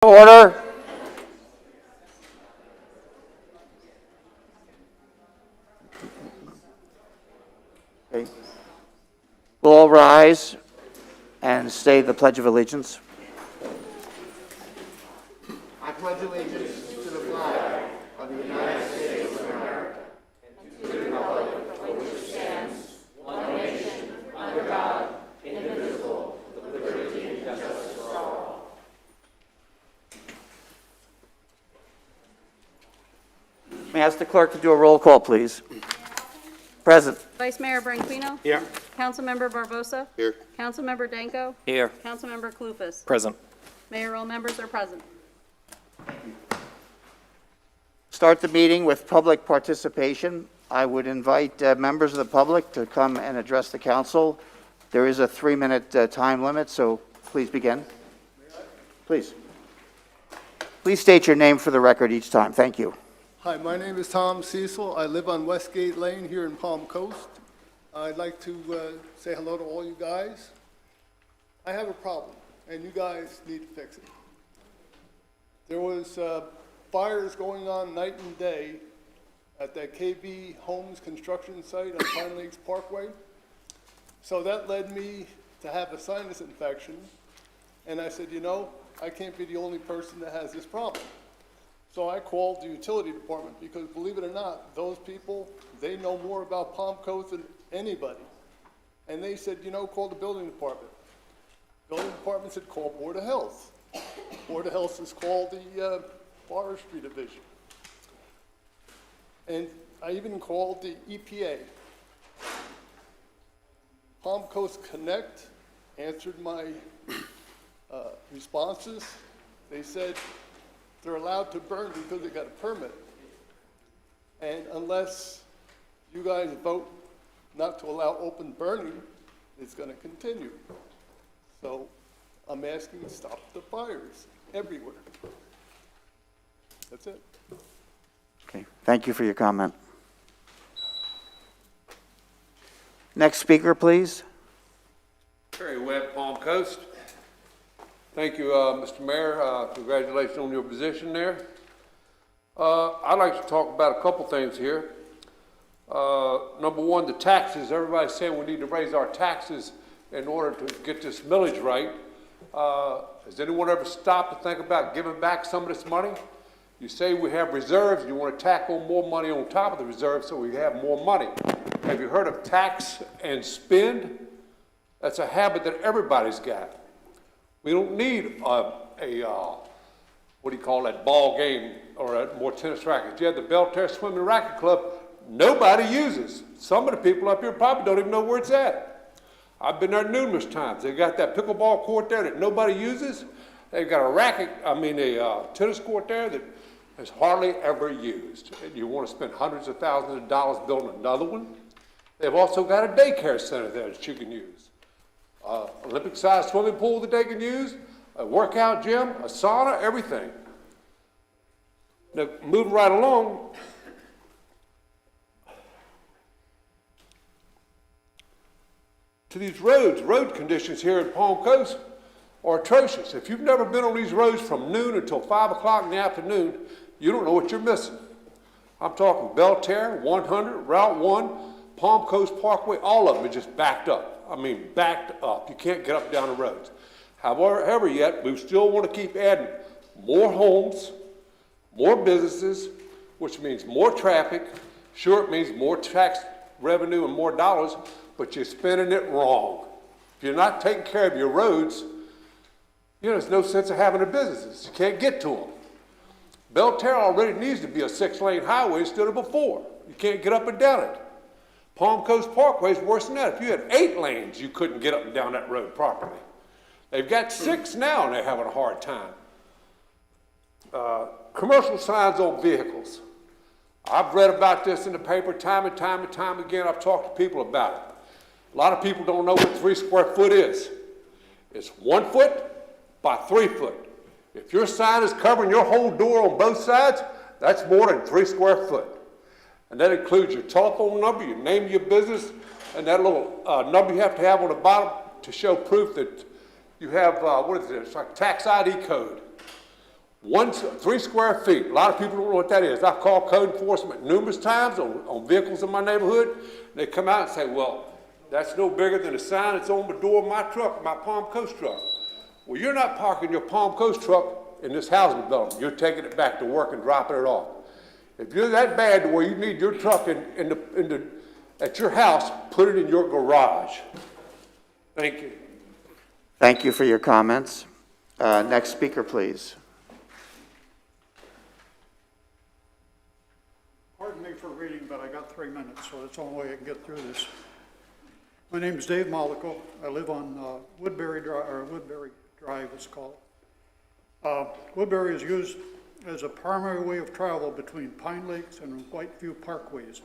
Order. Okay. We'll all rise and say the Pledge of Allegiance. I pledge allegiance to the flag of the United States of America and to the republic for which it stands, one nation, under God, indivisible, with liberty and justice for all. May I ask the clerk to do a roll call, please? Present. Vice Mayor Branquinho. Here. Councilmember Barbosa. Here. Councilmember Danko. Here. Councilmember Clufus. Present. Mayor, all members are present. Start the meeting with public participation. I would invite members of the public to come and address the council. There is a 3-minute time limit, so please begin. Please. Please state your name for the record each time. Thank you. Hi, my name is Tom Cecil. I live on Westgate Lane here in Palm Coast. I'd like to say hello to all you guys. I have a problem, and you guys need to fix it. There was fires going on night and day at that KB Homes construction site on Pine Lakes Parkway. So that led me to have a sinus infection, and I said, you know, I can't be the only person that has this problem. So I called the utility department because, believe it or not, those people, they know more about Palm Coast than anybody. And they said, you know, call the building department. Building department said, call Board of Health. Board of Health is called the Forestry Division. And I even called the EPA. Palm Coast Connect answered my responses. They said, they're allowed to burn because they got a permit. And unless you guys vote not to allow open burning, it's going to continue. So I'm asking to stop the fires everywhere. That's it. Okay, thank you for your comment. Next speaker, please. Terry Webb, Palm Coast. Thank you, Mr. Mayor. Congratulations on your position there. I'd like to talk about a couple things here. Number one, the taxes. Everybody's saying we need to raise our taxes in order to get this millage right. Has anyone ever stopped to think about giving back some of this money? You say we have reserves. You want to tack on more money on top of the reserves so we have more money. Have you heard of tax and spend? That's a habit that everybody's got. We don't need what do you call that, ball game or more tennis rackets. You have the Belterre Swimming Racket Club, nobody uses. Some of the people up here probably don't even know where it's at. I've been there numerous times. They've got that pickleball court there that nobody uses. They've got a tennis court there that is hardly ever used. And you want to spend hundreds of thousands of dollars building another one. They've also got a daycare center there that you can use. Olympic-sized swimming pool that they can use, a workout gym, a sauna, everything. Now, moving right along, to these roads, road conditions here in Palm Coast are atrocious. If you've never been on these roads from noon until 5 o'clock in the afternoon, you don't know what you're missing. I'm talking Belterre, 100, Route 1, Palm Coast Parkway, all of them are just backed up. I mean, backed up. You can't get up and down the roads. However, yet, we still want to keep adding more homes, more businesses, which means more traffic. Sure, it means more tax revenue and more dollars, but you're spending it wrong. If you're not taking care of your roads, you know, there's no sense of having a business. You can't get to them. Belterre already needs to be a 6-lane highway instead of a 4. You can't get up and down it. Palm Coast Parkway is worse than that. If you had 8 lanes, you couldn't get up and down that road properly. They've got 6 now, and they're having a hard time. Commercial signs on vehicles. I've read about this in the paper time and time and time again. I've talked to people about it. A lot of people don't know what 3 square foot is. It's 1 foot by 3 foot. If your sign is covering your whole door on both sides, that's more than 3 square foot. And that includes your telephone number, your name of your business, and that little number you have to have on the bottom to show proof that you have, it's like tax ID code. 3 square feet. A lot of people don't know what that is. I've called code enforcement numerous times on vehicles in my neighborhood. They come out and say, well, that's no bigger than a sign that's on the door of my truck, my Palm Coast truck. Well, you're not parking your Palm Coast truck in this housing development. You're taking it back to work and dropping it off. If you're that bad to where you need your truck at your house, put it in your garage. Thank you. Thank you for your comments. Next speaker, please. Pardon me for reading, but I got 3 minutes, so that's the only way I can get through this. My name is Dave Mollico. I live on Woodbury Drive, it's called. Woodbury is used as a primary way of travel between Pine Lakes and Whiteview Parkways.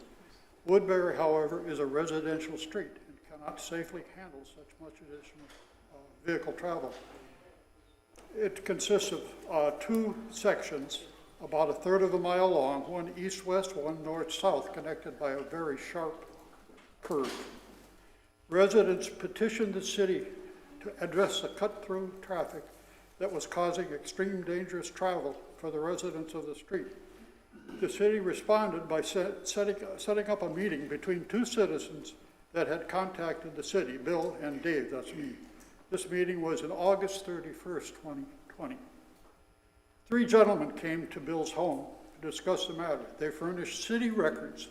Woodbury, however, is a residential street and cannot safely handle such much additional vehicle travel. It consists of 2 sections, about 1/3 of a mile long, one east-west, one north-south, connected by a very sharp curve. Residents petitioned the city to address the cut-through traffic that was causing extreme dangerous travel for the residents of the street. The city responded by setting up a meeting between 2 citizens that had contacted the city, Bill and Dave, that's me. This meeting was on August 31st, 2020. 3 gentlemen came to Bill's home to discuss the matter. They furnished city records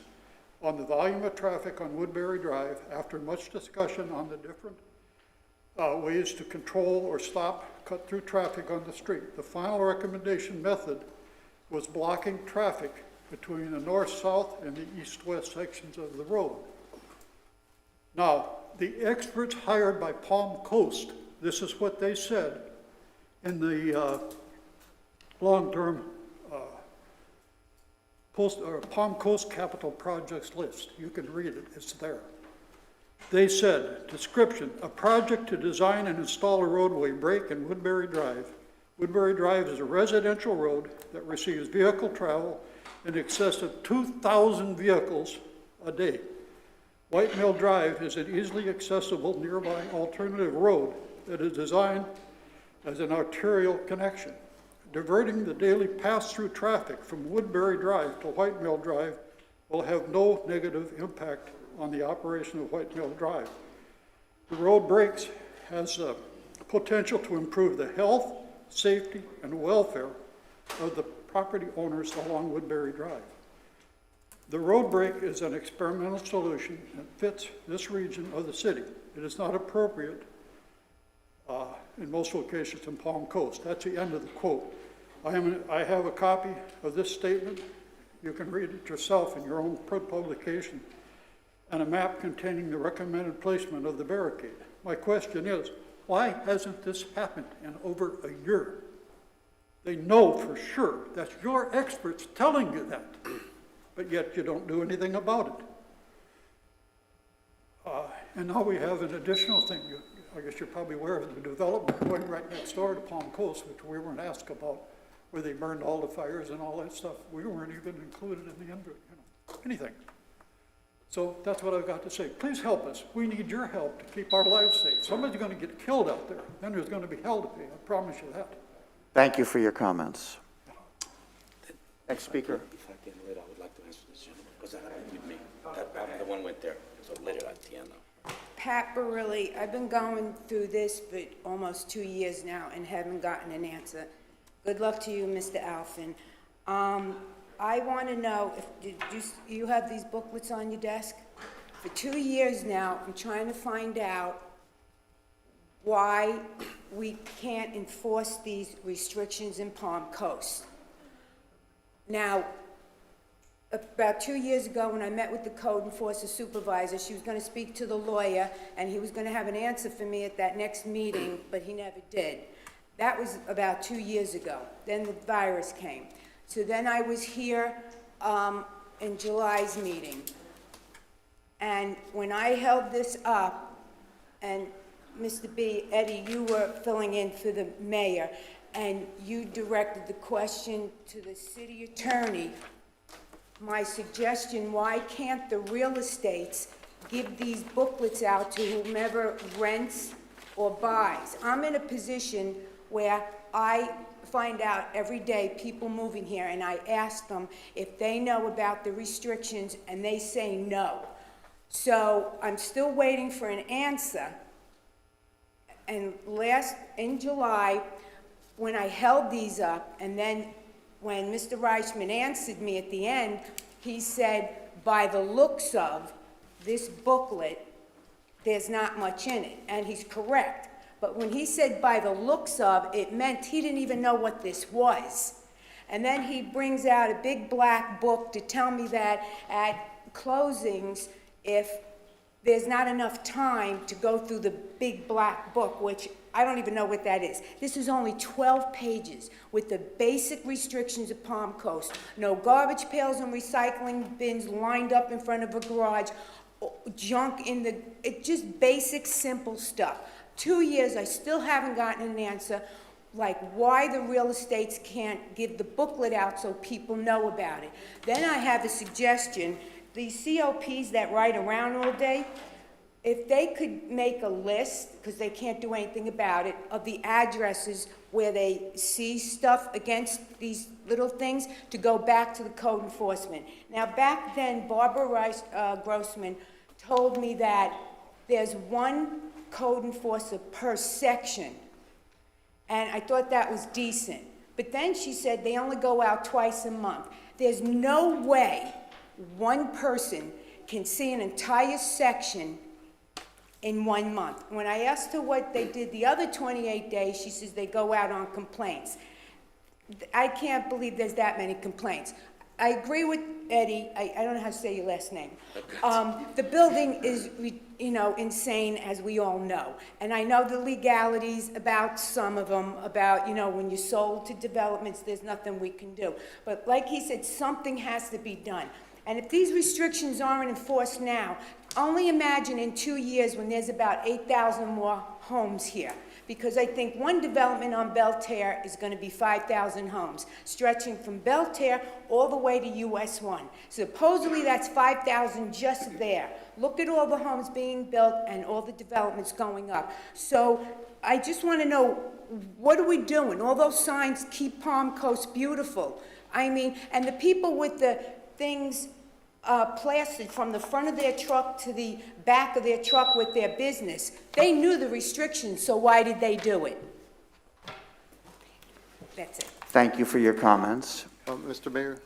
on the volume of traffic on Woodbury Drive after much discussion on the different ways to control or stop cut-through traffic on the street. The final recommendation method was blocking traffic between the north-south and the east-west sections of the road. Now, the experts hired by Palm Coast, this is what they said in the long-term Palm Coast Capital Projects list. You can read it, it's there. They said, description, a project to design and install a roadway break in Woodbury Drive. Woodbury Drive is a residential road that receives vehicle travel in excess of 2,000 vehicles a day. White Mill Drive is an easily accessible nearby alternative road that is designed as an arterial connection. Diverting the daily pass-through traffic from Woodbury Drive to White Mill Drive will have no negative impact on the operation of White Mill Drive. The road breaks has the potential to improve the health, safety, and welfare of the property owners along Woodbury Drive. The road break is an experimental solution that fits this region of the city. It is not appropriate in most locations in Palm Coast. That's the end of the quote. I have a copy of this statement. You can read it yourself in your own publication, and a map containing the recommended placement of the barricade. My question is, why hasn't this happened in over a year? They know for sure. That's your experts telling you that, but yet you don't do anything about it. And now we have an additional thing. I guess you're probably aware of the development going right next door to Palm Coast, which we weren't asked about, where they burned all the fires and all that stuff. We weren't even included in the anything. So that's what I've got to say. Please help us. We need your help to keep our lives safe. Somebody's going to get killed out there. Then there's going to be hell to pay. I promise you that. Thank you for your comments. Next speaker. If I can later, I would like to answer this gentleman, because I have it with me. The one went there, so later at the end. Pat Barilli, I've been going through this for almost 2 years now and haven't gotten an answer. Good luck to you, Mr. Alphin. I want to know, if you have these booklets on your desk? For 2 years now, I'm trying to find out why we can't enforce these restrictions in Palm Coast. Now, about 2 years ago, when I met with the code enforcement supervisor, she was going to speak to the lawyer, and he was going to have an answer for me at that next meeting, but he never did. That was about 2 years ago. Then the virus came. So then I was here in July's meeting. And when I held this up, and Mr. B, Eddie, you were filling in for the mayor, and you directed the question to the city attorney, my suggestion, why can't the real estates give these booklets out to whomever rents or buys? I'm in a position where I find out every day people moving here, and I ask them if they know about the restrictions, and they say no. So I'm still waiting for an answer. And in July, when I held these up, and then when Mr. Reichman answered me at the end, he said, by the looks of this booklet, there's not much in it, and he's correct. But when he said by the looks of, it meant he didn't even know what this was. And then he brings out a big black book to tell me that at closings, if there's not enough time to go through the big black book, which I don't even know what that is. This is only 12 pages with the basic restrictions of Palm Coast. No garbage pails and recycling bins lined up in front of a garage, junk in the, it's just basic, simple stuff. 2 years, I still haven't gotten an answer, like why the real estates can't give the booklet out so people know about it. Then I have a suggestion. These COPs that ride around all day, if they could make a list, because they can't do anything about it, of the addresses where they see stuff against these little things, to go back to the code enforcement. Now, back then, Barbara Grossman told me that there's one code enforcer per section, and I thought that was decent. But then she said they only go out twice a month. There's no way one person can see an entire section in 1 month. When I asked her what they did the other 28 days, she says they go out on complaints. I can't believe there's that many complaints. I agree with Eddie, I don't know how to say your last name. The building is, insane, as we all know. And I know the legalities about some of them, about, when you're sold to developments, there's nothing we can do. But like he said, something has to be done. And if these restrictions aren't enforced now, only imagine in 2 years when there's about 8,000 more homes here. Because I think one development on Belterre is going to be 5,000 homes, stretching from Belterre all the way to US 1. Supposedly that's 5,000 just there. Look at all the homes being built and all the developments going up. So I just want to know, what are we doing? All those signs keep Palm Coast beautiful. I mean, and the people with the things plastered from the front of their truck to the back of their truck with their business. They knew the restrictions, so why did they do it? That's it. Thank you for your comments. Mr. Mayor,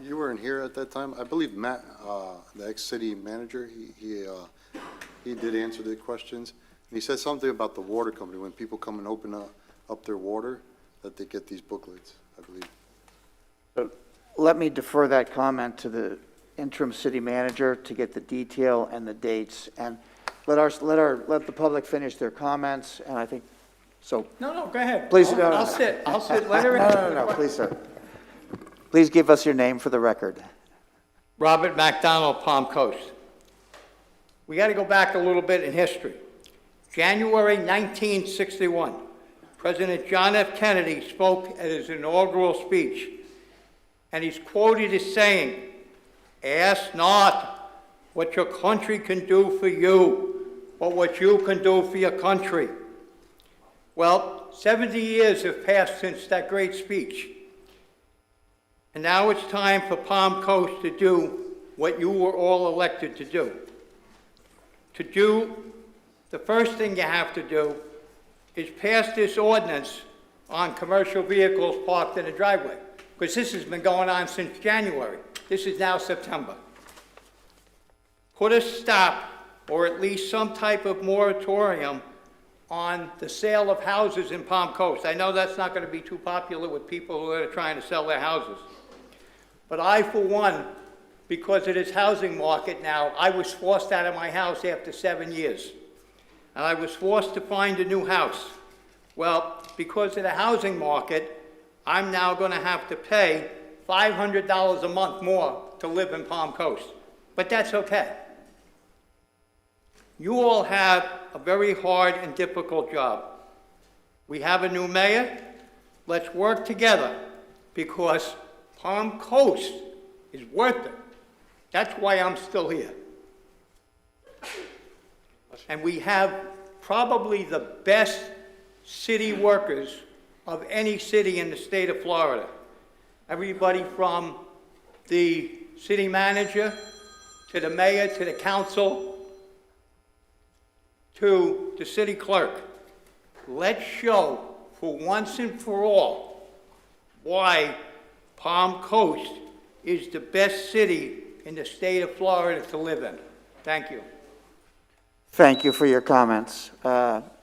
you weren't here at that time. I believe Matt, the ex-city manager, he did answer the questions. And he said something about the water company, when people come and open up their water, that they get these booklets, I believe. Let me defer that comment to the interim city manager to get the detail and the dates, and let the public finish their comments, and I think, so. No, go ahead. Please, I'll sit, let her answer. No, please, sir. Please give us your name for the record. Robert McDonald, Palm Coast. We got to go back a little bit in history. January 1961, President John F. Kennedy spoke at his inaugural speech, and he's quoted as saying, "Ask not what your country can do for you, but what you can do for your country." Well, 70 years have passed since that great speech. And now it's time for Palm Coast to do what you were all elected to do. To do, the first thing you have to do is pass this ordinance on commercial vehicles parked in the driveway, because this has been going on since January. This is now September. Put a stop, or at least some type of moratorium, on the sale of houses in Palm Coast. I know that's not going to be too popular with people who are trying to sell their houses. But I, for one, because of this housing market now, I was forced out of my house after 7 years. And I was forced to find a new house. Well, because of the housing market, I'm now going to have to pay $500 a month more to live in Palm Coast. But that's okay. You all have a very hard and difficult job. We have a new mayor. Let's work together, because Palm Coast is worth it. That's why I'm still here. And we have probably the best city workers of any city in the state of Florida. Everybody from the city manager, to the mayor, to the council, to the city clerk. Let's show for once and for all why Palm Coast is the best city in the state of Florida to live in. Thank you. Thank you for your comments.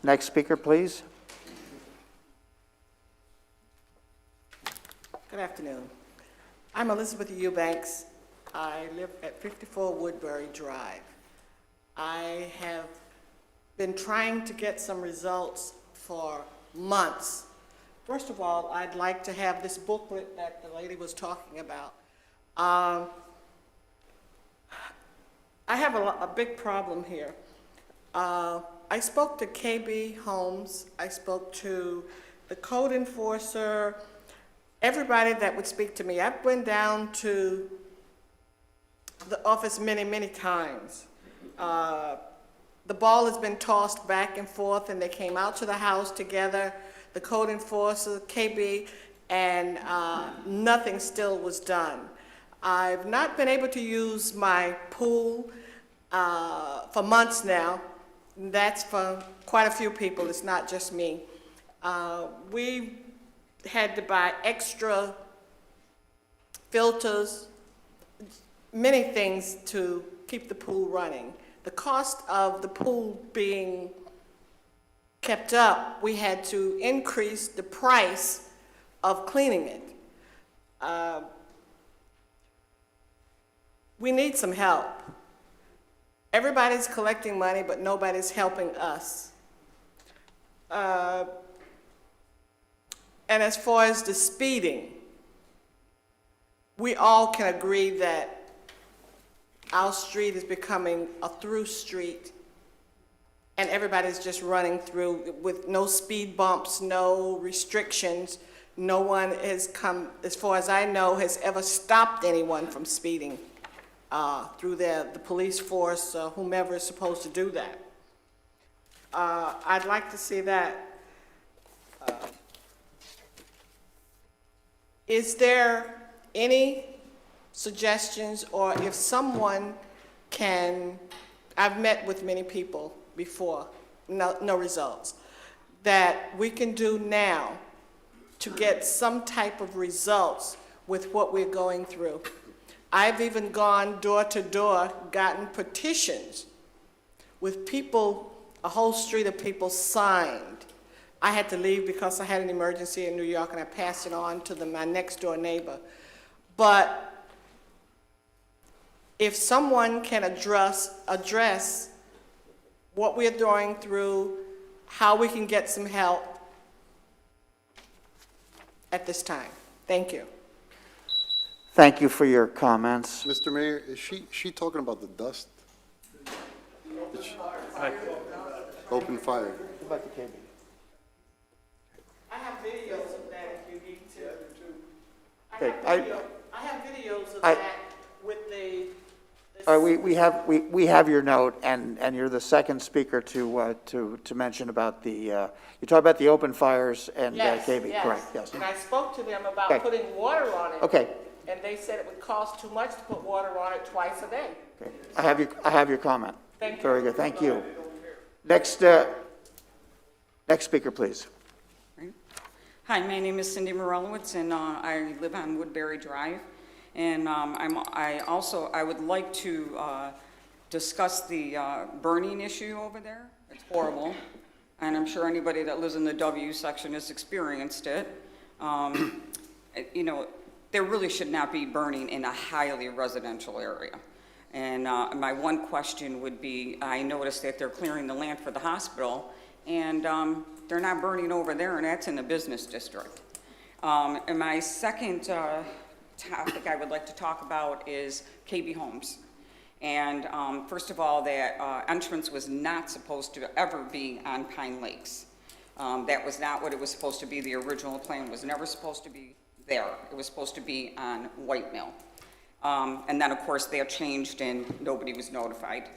Next speaker, please. Good afternoon. I'm Elizabeth Eubanks. I live at 54 Woodbury Drive. I have been trying to get some results for months. First of all, I'd like to have this booklet that the lady was talking about. I have a big problem here. I spoke to KB Homes, I spoke to the code enforcer, everybody that would speak to me. I've been down to the office many, many times. The ball has been tossed back and forth, and they came out to the house together, the code enforcer, KB, and nothing still was done. I've not been able to use my pool for months now. That's for quite a few people, it's not just me. We had to buy extra filters, many things to keep the pool running. The cost of the pool being kept up, we had to increase the price of cleaning it. We need some help. Everybody's collecting money, but nobody's helping us. And as far as the speeding, we all can agree that our street is becoming a through street, and everybody's just running through with no speed bumps, no restrictions. No one has come, as far as I know, has ever stopped anyone from speeding through the police force, whomever is supposed to do that. I'd like to see that. Is there any suggestions, or if someone can, I've met with many people before, no results, that we can do now to get some type of results with what we're going through. I've even gone door to door, gotten petitions with people, a whole street of people signed. I had to leave because I had an emergency in New York, and I passed it on to my next door neighbor. But if someone can address what we're going through, how we can get some help at this time. Thank you. Thank you for your comments. Mr. Mayor, is she talking about the dust? Open fire. I have videos of that if you need to. Okay, I have videos of that with the we have your note, and you're the second speaker to mention about the, you talk about the open fires and yes, KB, yes. correct, yes. And I spoke to them about Okay. putting water on it. Okay. And they said it would cost too much to put water on it twice a day. Okay. I have your comment. Thank you. Very good, thank you. Next speaker, please. Hi, my name is Cindy Morelowitz, and I live on Woodbury Drive. And I would like to discuss the burning issue over there. It's horrible, and I'm sure anybody that lives in the W section has experienced it. You know, there really should not be burning in a highly residential area. And my one question would be, I noticed that they're clearing the land for the hospital, and they're not burning over there, and that's in the business district. And my second topic I would like to talk about is KB Homes. And first of all, that entrance was not supposed to ever be on Pine Lakes. That was not what it was supposed to be. The original plan was never supposed to be there. It was supposed to be on White Mill. And then, of course, that changed and nobody was notified.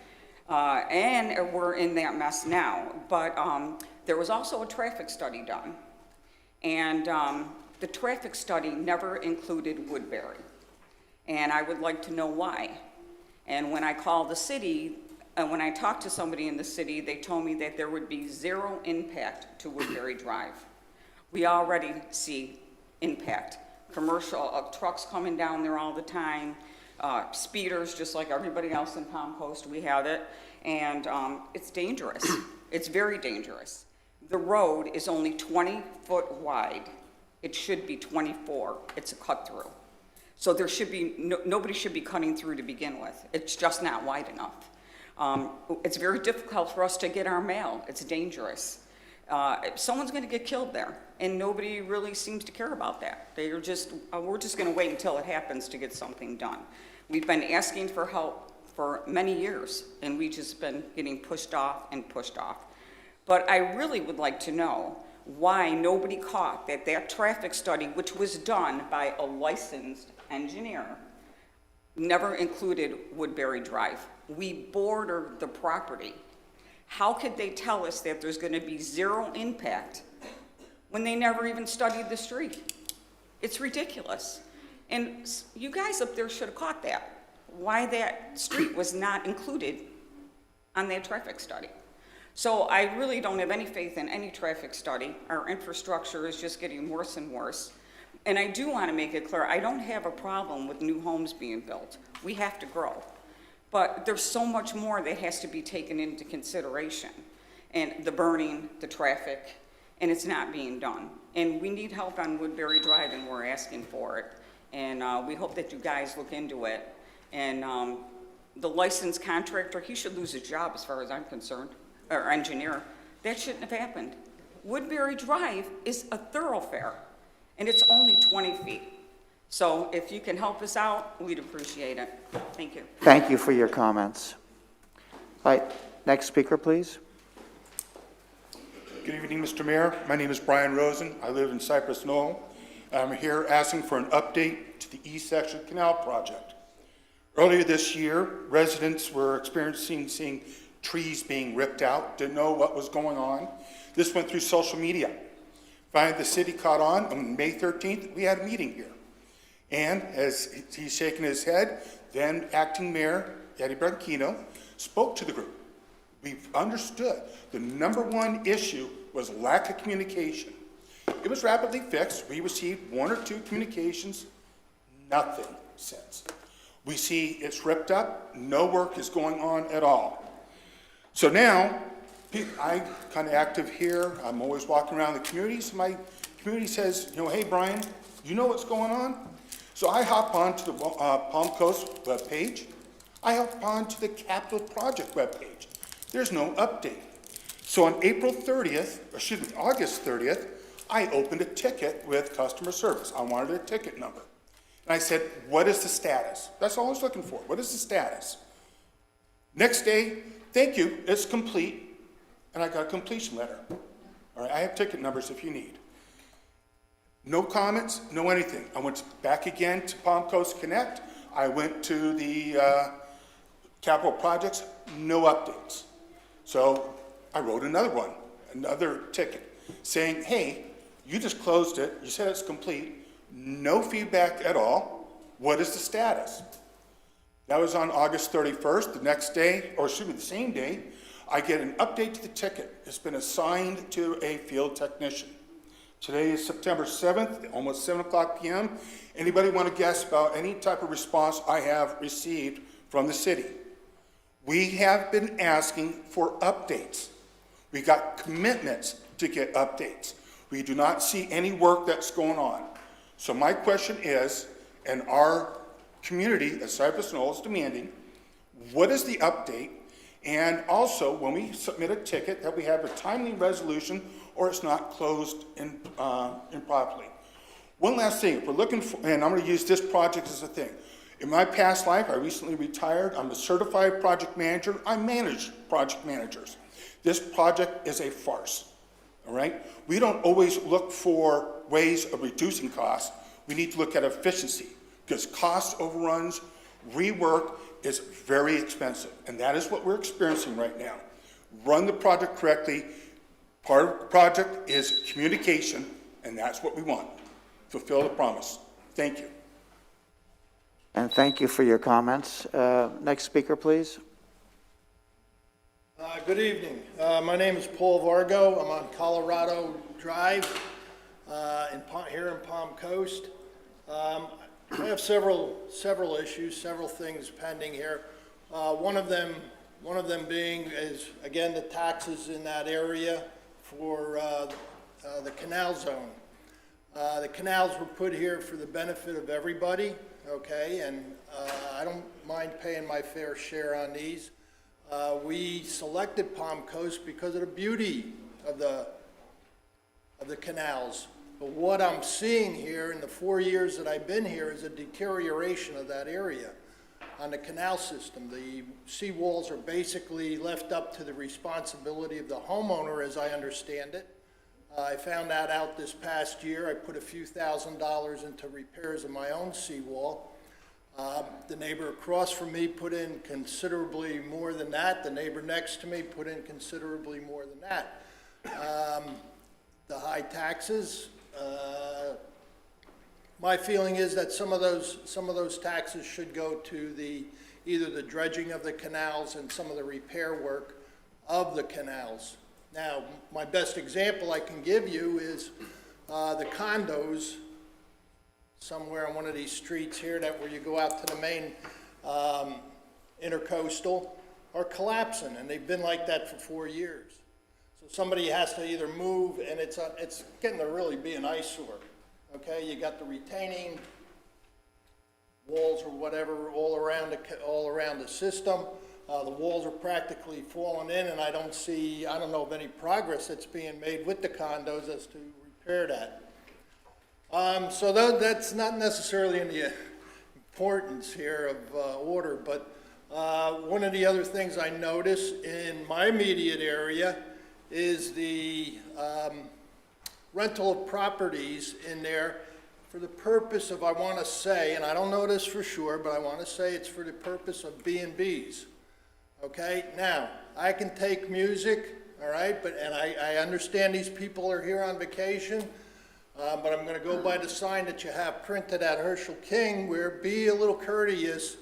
And we're in that mess now. But there was also a traffic study done. And the traffic study never included Woodbury. And I would like to know why. And when I called the city, when I talked to somebody in the city, they told me that there would be zero impact to Woodbury Drive. We already see impact. Commercial trucks coming down there all the time, speeders, just like everybody else in Palm Coast, we have it. And it's dangerous. It's very dangerous. The road is only 20 foot wide. It should be 24. It's a cut through. So there should be, nobody should be cutting through to begin with. It's just not wide enough. It's very difficult for us to get our mail. It's dangerous. Someone's going to get killed there, and nobody really seems to care about that. We're just going to wait until it happens to get something done. We've been asking for help for many years, and we've just been getting pushed off and pushed off. But I really would like to know why nobody caught that traffic study, which was done by a licensed engineer, never included Woodbury Drive. We border the property. How could they tell us that there's going to be zero impact when they never even studied the street? It's ridiculous. And you guys up there should have caught that, why that street was not included on that traffic study. So I really don't have any faith in any traffic study. Our infrastructure is just getting worse and worse. And I do want to make it clear, I don't have a problem with new homes being built. We have to grow. But there's so much more that has to be taken into consideration. And the burning, the traffic, and it's not being done. And we need help on Woodbury Drive, and we're asking for it. And we hope that you guys look into it. And the licensed contractor, he should lose his job as far as I'm concerned, or engineer. That shouldn't have happened. Woodbury Drive is a thoroughfare, and it's only 20 feet. So if you can help us out, we'd appreciate it. Thank you. Thank you for your comments. All right, next speaker, please. Good evening, Mr. Mayor. My name is Brian Rosen. I live in Cypress Knoll. I'm here asking for an update to the East Section Canal project. Earlier this year, residents were seeing trees being ripped out, didn't know what was going on. This went through social media. Finally, the city caught on May 13th, we had a meeting here. And as he's shaking his head, then Acting Mayor Eddie Branchino spoke to the group. We've understood the number one issue was lack of communication. It was rapidly fixed. We received one or two communications, nothing since. We see it's ripped up, no work is going on at all. So now, I'm kind of active here. I'm always walking around the communities. My community says, hey, Brian, you know what's going on? So I hop onto the Palm Coast webpage. I hop onto the Capital Project webpage. There's no update. So on August 30th, I opened a ticket with customer service. I wanted a ticket number. And I said, what is the status? That's all I was looking for. What is the status? Next day, thank you, it's complete. And I got a completion letter. All right, I have ticket numbers if you need. No comments, no anything. I went back again to Palm Coast Connect. I went to the Capital Projects, no updates. So I wrote another ticket, saying, hey, you just closed it, you said it's complete, no feedback at all. What is the status? That was on August 31st. The next day, or excuse me, the same day, I get an update to the ticket. It's been assigned to a field technician. Today is September 7th, almost 7 o'clock p.m. Anybody want to guess about any type of response I have received from the city? We have been asking for updates. We got commitments to get updates. We do not see any work that's going on. So my question is, and our community at Cypress Knoll is demanding, what is the update? And also, when we submit a ticket, that we have a timely resolution or it's not closed improperly. One last thing, if we're looking for, and I'm going to use this project as a thing. In my past life, I recently retired. I'm a certified project manager. I manage project managers. This project is a farce, all right? We don't always look for ways of reducing costs. We need to look at efficiency because cost overruns, rework is very expensive, and that is what we're experiencing right now. Run the project correctly. Part of the project is communication, and that's what we want. Fulfill the promise. Thank you. And thank you for your comments. Next speaker, please. Good evening. My name is Paul Vargo. I'm on Colorado Drive here in Palm Coast. I have several issues, several things pending here. One of them being is, again, the taxes in that area for the canal zone. The canals were put here for the benefit of everybody, okay, and I don't mind paying my fair share on these. We selected Palm Coast because of the beauty of the canals. But what I'm seeing here in the 4 years that I've been here is a deterioration of that area on the canal system. The seawalls are basically left up to the responsibility of the homeowner, as I understand it. I found that out this past year. I put a few $1,000s into repairs of my own seawall. The neighbor across from me put in considerably more than that. The neighbor next to me put in considerably more than that. The high taxes, my feeling is that some of those taxes should go to either the dredging of the canals and some of the repair work of the canals. Now, my best example I can give you is the condos somewhere on one of these streets here where you go out to the main intercoastal are collapsing, and they've been like that for 4 years. So somebody has to either move, and it's getting to really be an eyesore. Okay, you got the retaining walls or whatever all around the system. The walls are practically falling in, and I don't know of any progress that's being made with the condos as to repair that. So that's not necessarily in the importance here of order, but one of the other things I notice in my immediate area is the rental of properties in there for the purpose of, I want to say, and I don't know this for sure, but I want to say it's for the purpose of B&Bs. Okay, now, I can take music, all right, and I understand these people are here on vacation, but I'm going to go by the sign that you have printed at Herschel King, where be a little courteous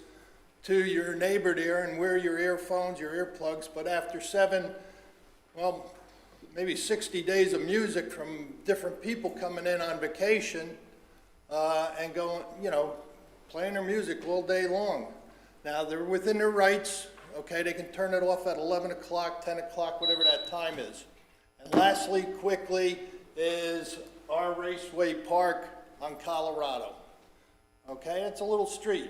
to your neighbor there and wear your earphones, your earplugs, but after maybe 60 days of music from different people coming in on vacation and going, playing their music all day long. Now, they're within their rights. Okay, they can turn it off at 11 o'clock, 10 o'clock, whatever that time is. And lastly, quickly, is our Raceway Park on Colorado. Okay, it's a little street.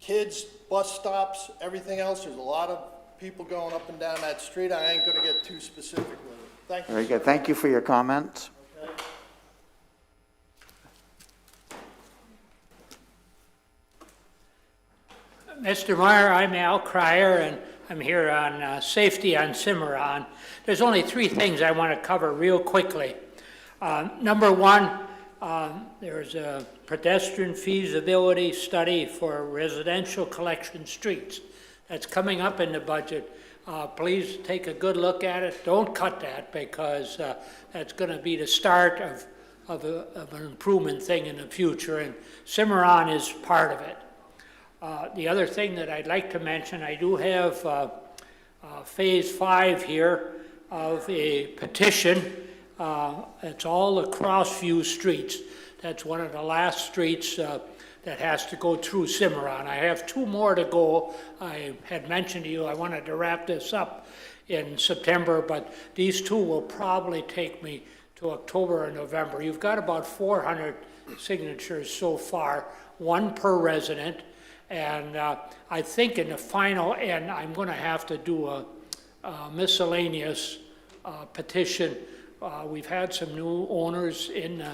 Kids, bus stops, everything else, there's a lot of people going up and down that street. I ain't gonna get too specific with it. Thank you. Very good. Thank you for your comments. Okay. Mr. Meyer, I'm Al Cryer, and I'm here on safety on Cimarron. There's only 3 things I want to cover real quickly. Number 1, there's a pedestrian feasibility study for residential collection streets. That's coming up in the budget. Please take a good look at it. Don't cut that, because that's going to be the start of an improvement thing in the future, and Cimarron is part of it. The other thing that I'd like to mention, I do have phase 5 here of a petition. It's all the Crossview streets. That's one of the last streets that has to go through Cimarron. I have 2 more to go. I had mentioned to you I wanted to wrap this up in September, but these 2 will probably take me to October or November. You've got about 400 signatures so far, 1 per resident. And I think in the final end, I'm going to have to do a miscellaneous petition. We've had some new owners in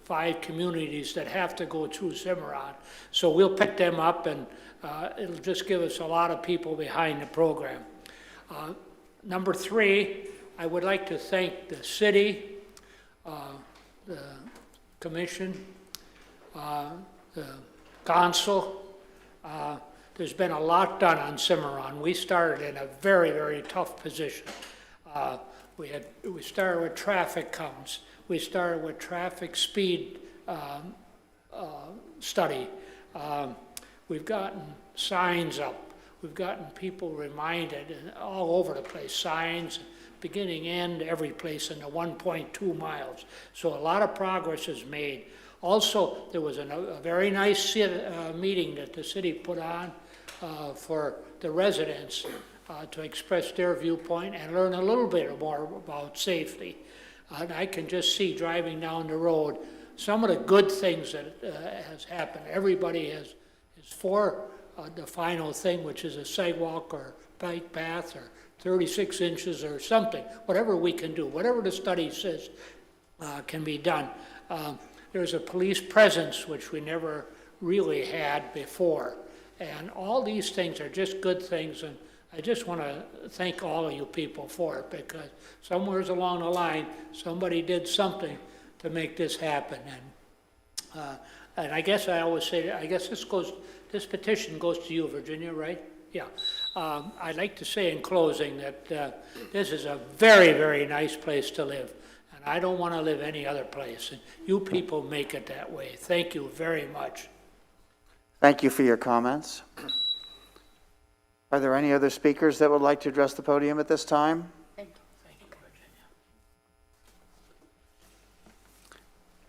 5 communities that have to go through Cimarron. So we'll pick them up, and it'll just give us a lot of people behind the program. Number 3, I would like to thank the city, the commission, the council. There's been a lot done on Cimarron. We started in a very, very tough position. We started with traffic counts. We started with traffic speed study. We've gotten signs up. We've gotten people reminded and all over the place, signs, beginning, end, every place in the 1.2 miles. So a lot of progress is made. Also, there was a very nice meeting that the city put on for the residents to express their viewpoint and learn a little bit more about safety. And I can just see driving down the road some of the good things that has happened. Everybody is for the final thing, which is a sidewalk or bike path or 36 inches or something, whatever we can do, whatever the study says can be done. There's a police presence, which we never really had before. And all these things are just good things, and I just want to thank all of you people for it, because somewhere along the line, somebody did something to make this happen. And I guess I always say, I guess this petition goes to you, Virginia, right? Yeah. I'd like to say in closing that this is a very, very nice place to live, and I don't want to live any other place, and you people make it that way. Thank you very much. Thank you for your comments. Are there any other speakers that would like to address the podium at this time? Thank you, Virginia.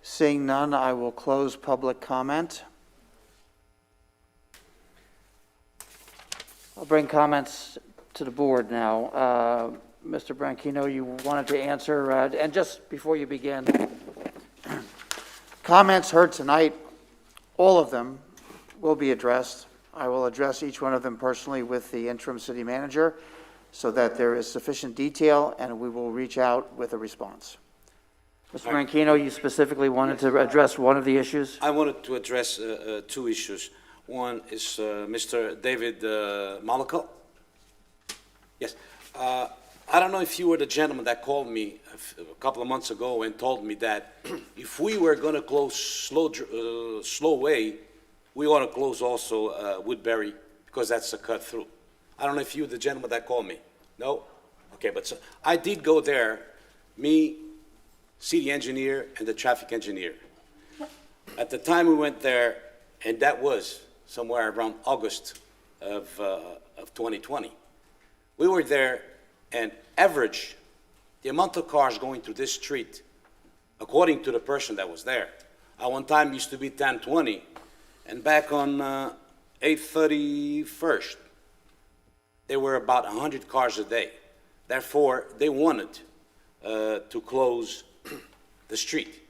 Seeing none, I will close public comment. I'll bring comments to the board now. Mr. Branchino, you wanted to answer, and just before you begin, comments heard tonight, all of them will be addressed. I will address each one of them personally with the interim city manager so that there is sufficient detail, and we will reach out with a response. Mr. Branchino, you specifically wanted to address one of the issues? I wanted to address two issues. One is Mr. David Malako. Yes. I don't know if you were the gentleman that called me a couple of months ago and told me that if we were going to close Slow Way, we ought to close also Woodbury, because that's a cut through. I don't know if you were the gentleman that called me. No? Okay, but so I did go there, me, city engineer, and the traffic engineer. At the time we went there, and that was somewhere around August of 2020. We were there, and average, the amount of cars going through this street, according to the person that was there, at one time used to be 1020, and back on 831st, there were about 100 cars a day. Therefore, they wanted to close the street.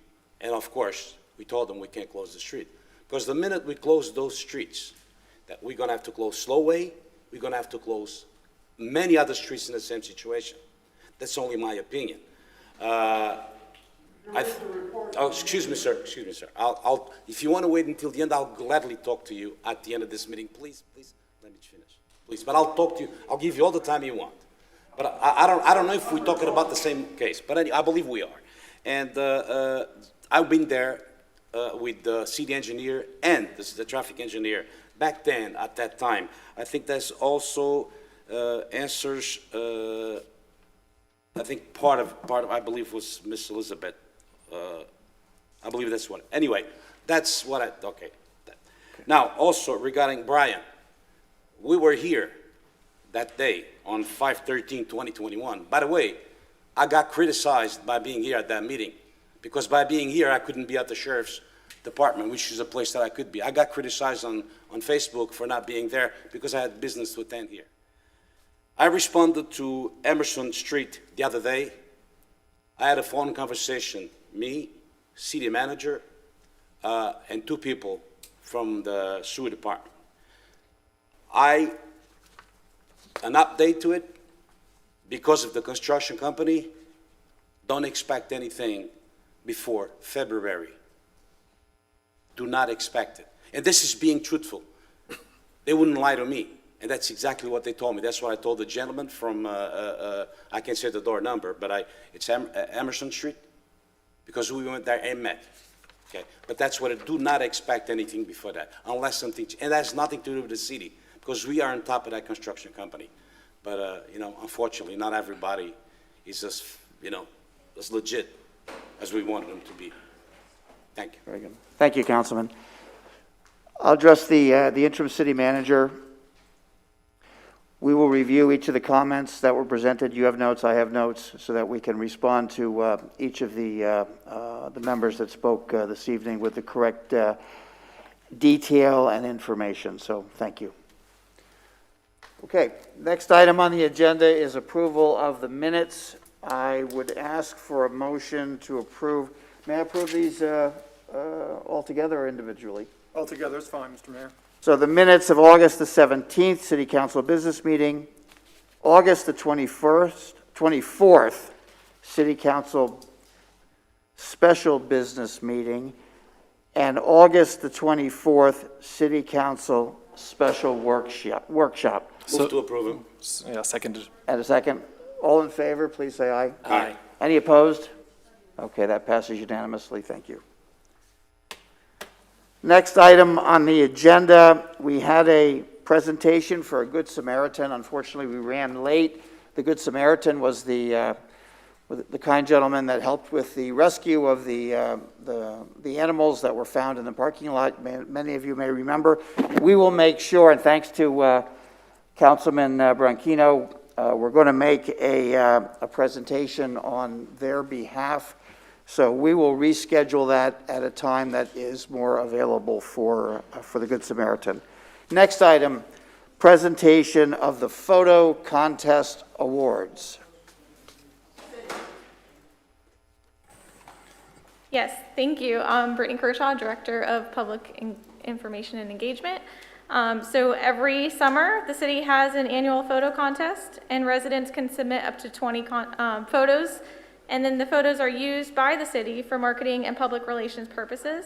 And of course, we told them we can't close the street. Because the minute we close those streets, that we're going to have to close Slow Way, we're going to have to close many other streets in the same situation. That's only my opinion. Oh, excuse me, sir. Excuse me, sir. I'll, if you want to wait until the end, I'll gladly talk to you at the end of this meeting. Please, let me finish. Please, but I'll talk to you. I'll give you all the time you want. But I don't know if we're talking about the same case. But anyway, I believe we are. And I've been there with the city engineer and the traffic engineer back then. At that time, I think that's also answers. I think part of I believe was Miss Elizabeth. I believe that's what. Anyway, that's what I. Okay. Now, also regarding Brian, we were here that day on 5/13/2021. By the way, I got criticized by being here at that meeting, because by being here I couldn't be at the sheriff's department, which is a place that I could be. I got criticized on Facebook for not being there because I had business to attend here. I responded to Emerson Street the other day. I had a phone conversation, me, city manager, and two people from the sewer department. An update to it, because of the construction company, don't expect anything before February. Do not expect it. And this is being truthful. They wouldn't lie to me. And that's exactly what they told me. That's what I told the gentleman from, I can't say the door number, but it's Emerson Street, because we went there and met. Okay, but that's what do not expect anything before that, unless something, and that has nothing to do with the city, because we are on top of that construction company. But, you know, unfortunately, not everybody is as as legit as we wanted them to be. Thank you. Very good. Thank you, Councilman. I'll address the interim city manager. We will review each of the comments that were presented. You have notes, I have notes, so that we can respond to each of the members that spoke this evening with the correct detail and information. So thank you. Okay, next item on the agenda is approval of the minutes. I would ask for a motion to approve. May I approve these all together or individually? Altogether, it's fine, Mr. Mayor. So the minutes of August the 17th, City Council Business Meeting, August the 24th, City Council Special Business Meeting, and August the 24th, City Council Special Workshop. Move to approve them. Yeah, seconded. And a second. All in favor, please say aye. Aye. Any opposed? Okay, that passes unanimously. Thank you. Next item on the agenda, we had a presentation for a Good Samaritan. Unfortunately, we ran late. The Good Samaritan was the kind gentleman that helped with the rescue of the animals that were found in the parking lot. Many of you may remember. We will make sure, and thanks to Councilman Branchino, we're going to make a presentation on their behalf. So we will reschedule that at a time that is more available for the Good Samaritan. Next item, presentation of the photo contest awards. Yes, thank you. Brittany Kershaw, Director of Public Information and Engagement. So every summer, the city has an annual photo contest, and residents can submit up to 20 photos, and then the photos are used by the city for marketing and public relations purposes.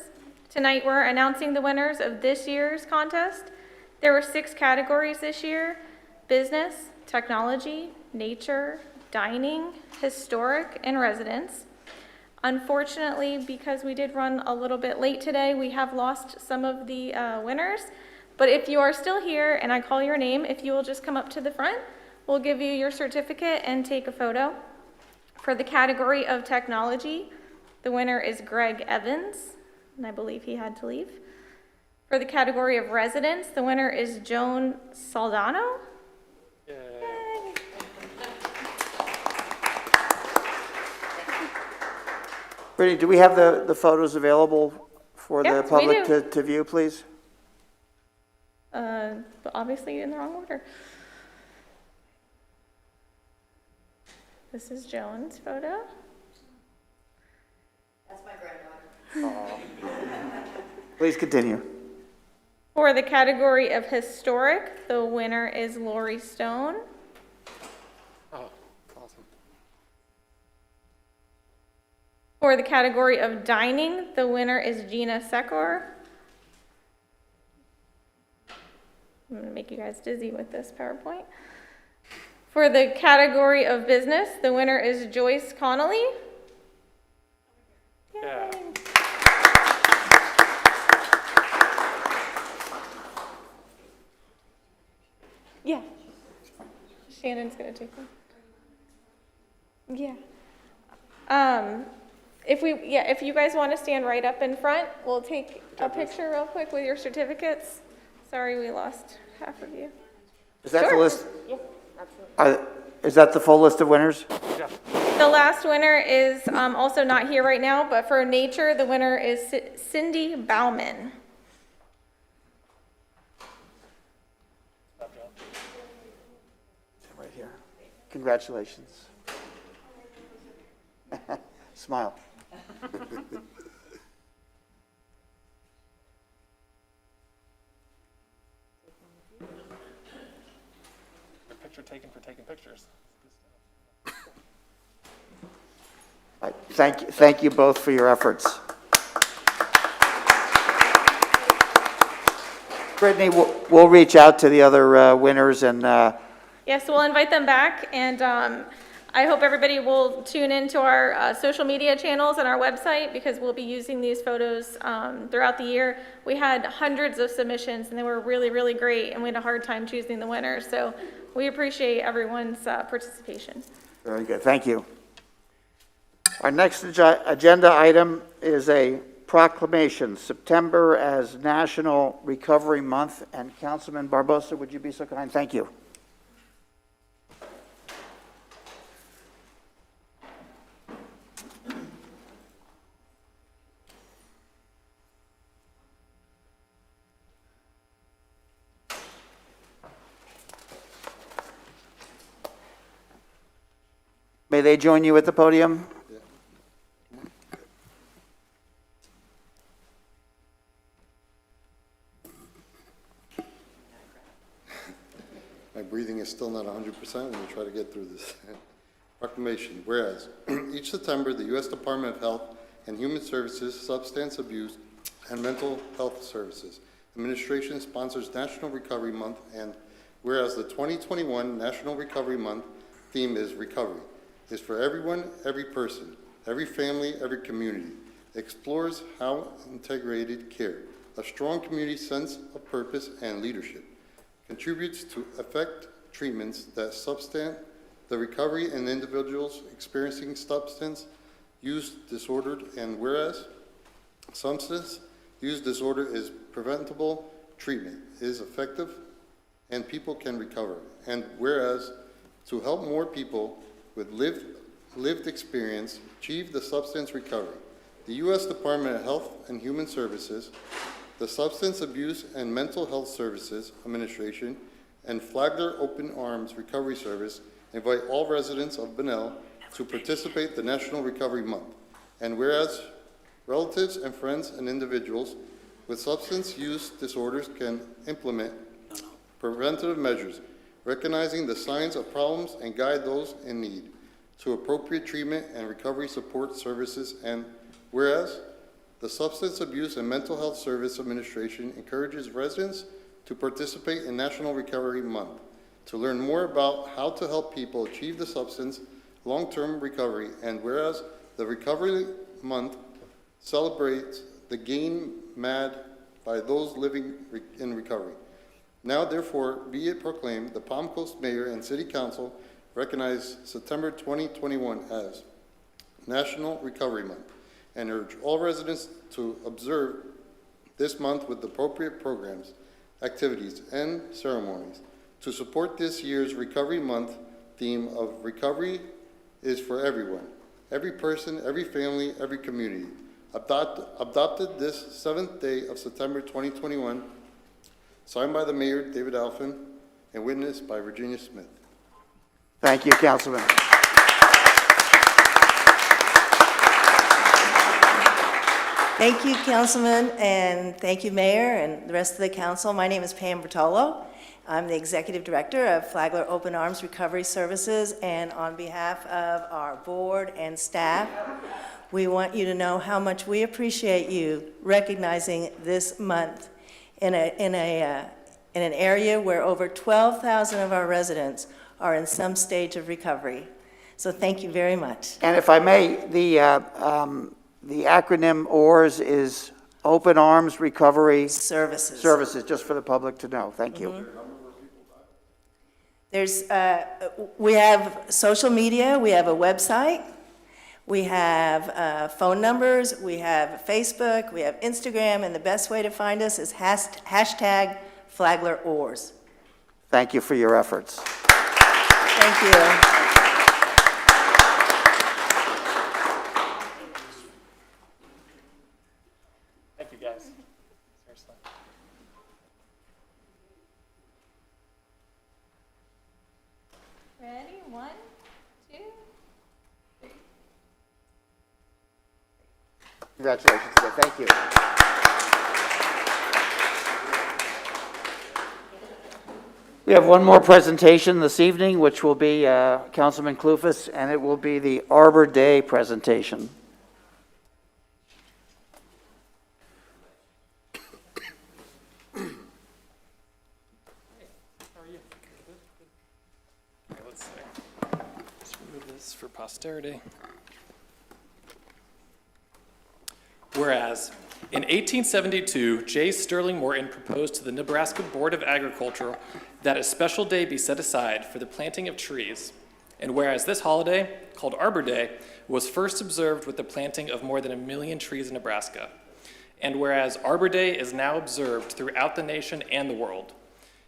Tonight, we're announcing the winners of this year's contest. There were 6 categories this year: business, technology, nature, dining, historic, and residence. Unfortunately, because we did run a little bit late today, we have lost some of the winners. But if you are still here and I call your name, if you will just come up to the front, we'll give you your certificate and take a photo. For the category of technology, the winner is Greg Evans, and I believe he had to leave. For the category of residence, the winner is Joan Saldano. Yay. Brittany, do we have the photos available for the Yes, we public do. to view, please? But obviously in the wrong order. This is Joan's photo. That's my granddaughter. Please continue. For the category of historic, the winner is Lori Stone. Oh, awesome. For the category of dining, the winner is Gina Secor. I'm going to make you guys dizzy with this PowerPoint. For the category of business, the winner is Joyce Connolly. Yeah. Yay. Yeah. Shannon's going to take one. Yeah. If you guys want to stand right up in front, we'll take a picture real quick with your certificates. Sorry, we lost half of you. Is that the Sure. list? Yeah, absolutely. Is that the full list of winners? Yeah. The last winner is also not here right now, but for nature, the winner is Cindy Bauman. Right here. Congratulations. Smile. A picture taken for taking pictures. Thank you both for your efforts. Brittany, we'll reach out to the other winners and Yes, we'll invite them back, and I hope everybody will tune into our social media channels and our website, because we'll be using these photos throughout the year. We had hundreds of submissions, and they were really, really great, and we had a hard time choosing the winners. So we appreciate everyone's participation. Very good. Thank you. Our next agenda item is a proclamation, September as National Recovery Month. And Councilman Barbosa, would you be so kind? Thank you. May they join you at the podium? My breathing is still not 100% when we try to get through this. Proclamation, whereas each September, the U.S. Department of Health and Human Services, Substance Abuse and Mental Health Services Administration sponsors National Recovery Month, and whereas the 2021 National Recovery Month theme is recovery. Is for everyone, every person, every family, every community. Explores how integrated care, a strong community sense of purpose and leadership, contributes to effect treatments that substant the recovery in individuals experiencing substance use disorder, and whereas substance use disorder is preventable, treatment is effective, and people can recover. And whereas to help more people with lived experience achieve the substance recovery, the U.S. Department of Health and Human Services, the Substance Abuse and Mental Health Services Administration, and Flagler Open Arms Recovery Service invite all residents of Bunnell to participate in the National Recovery Month. And whereas relatives and friends and individuals with substance use disorders can implement preventative measures, recognizing the signs of problems and guide those in need to appropriate treatment and recovery support services. And whereas the Substance Abuse and Mental Health Service Administration encourages residents to participate in National Recovery Month to learn more about how to help people achieve the substance long-term recovery. And whereas the Recovery Month celebrates the gain made by those living in recovery. Now, therefore, be it proclaimed, the Palm Coast Mayor and City Council recognize September 2021 as National Recovery Month and urge all residents to observe this month with appropriate programs, activities, and ceremonies to support this year's Recovery Month theme of recovery is for everyone, every person, every family, every community. Adopted this 7th day of September 2021, signed by the Mayor, David Alfin, and witnessed by Virginia Smith. Thank you, Councilman. Thank you, Councilman, and thank you, Mayor, and the rest of the council. My name is Pam Bertolo. I'm the Executive Director of Flagler Open Arms Recovery Services, and on behalf of our board and staff, we want you to know how much we appreciate you recognizing this month in an area where over 12,000 of our residents are in some stage of recovery. So thank you very much. And if I may, the acronym OARS is Open Arms Recovery Services. Services, just for the public to know. Thank you. There's, we have social media, we have a website, we have phone numbers, we have Facebook, we have Instagram, and the best way to find us is hashtag FlaglerOars. Thank you for your efforts. Thank you. Thank you, guys. Seriously. Ready? 1, 2, 3. Congratulations again. Thank you. We have one more presentation this evening, which will be Councilman Clufus, and it will be the Arbor Day presentation. How are you? Okay, let's see. Let's remove this for posterity. Whereas, in 1872, J. Sterling Morton proposed to the Nebraska Board of Agriculture that a special day be set aside for the planting of trees. And whereas this holiday, called Arbor Day, was first observed with the planting of more than 1 million trees in Nebraska. And whereas Arbor Day is now observed throughout the nation and the world.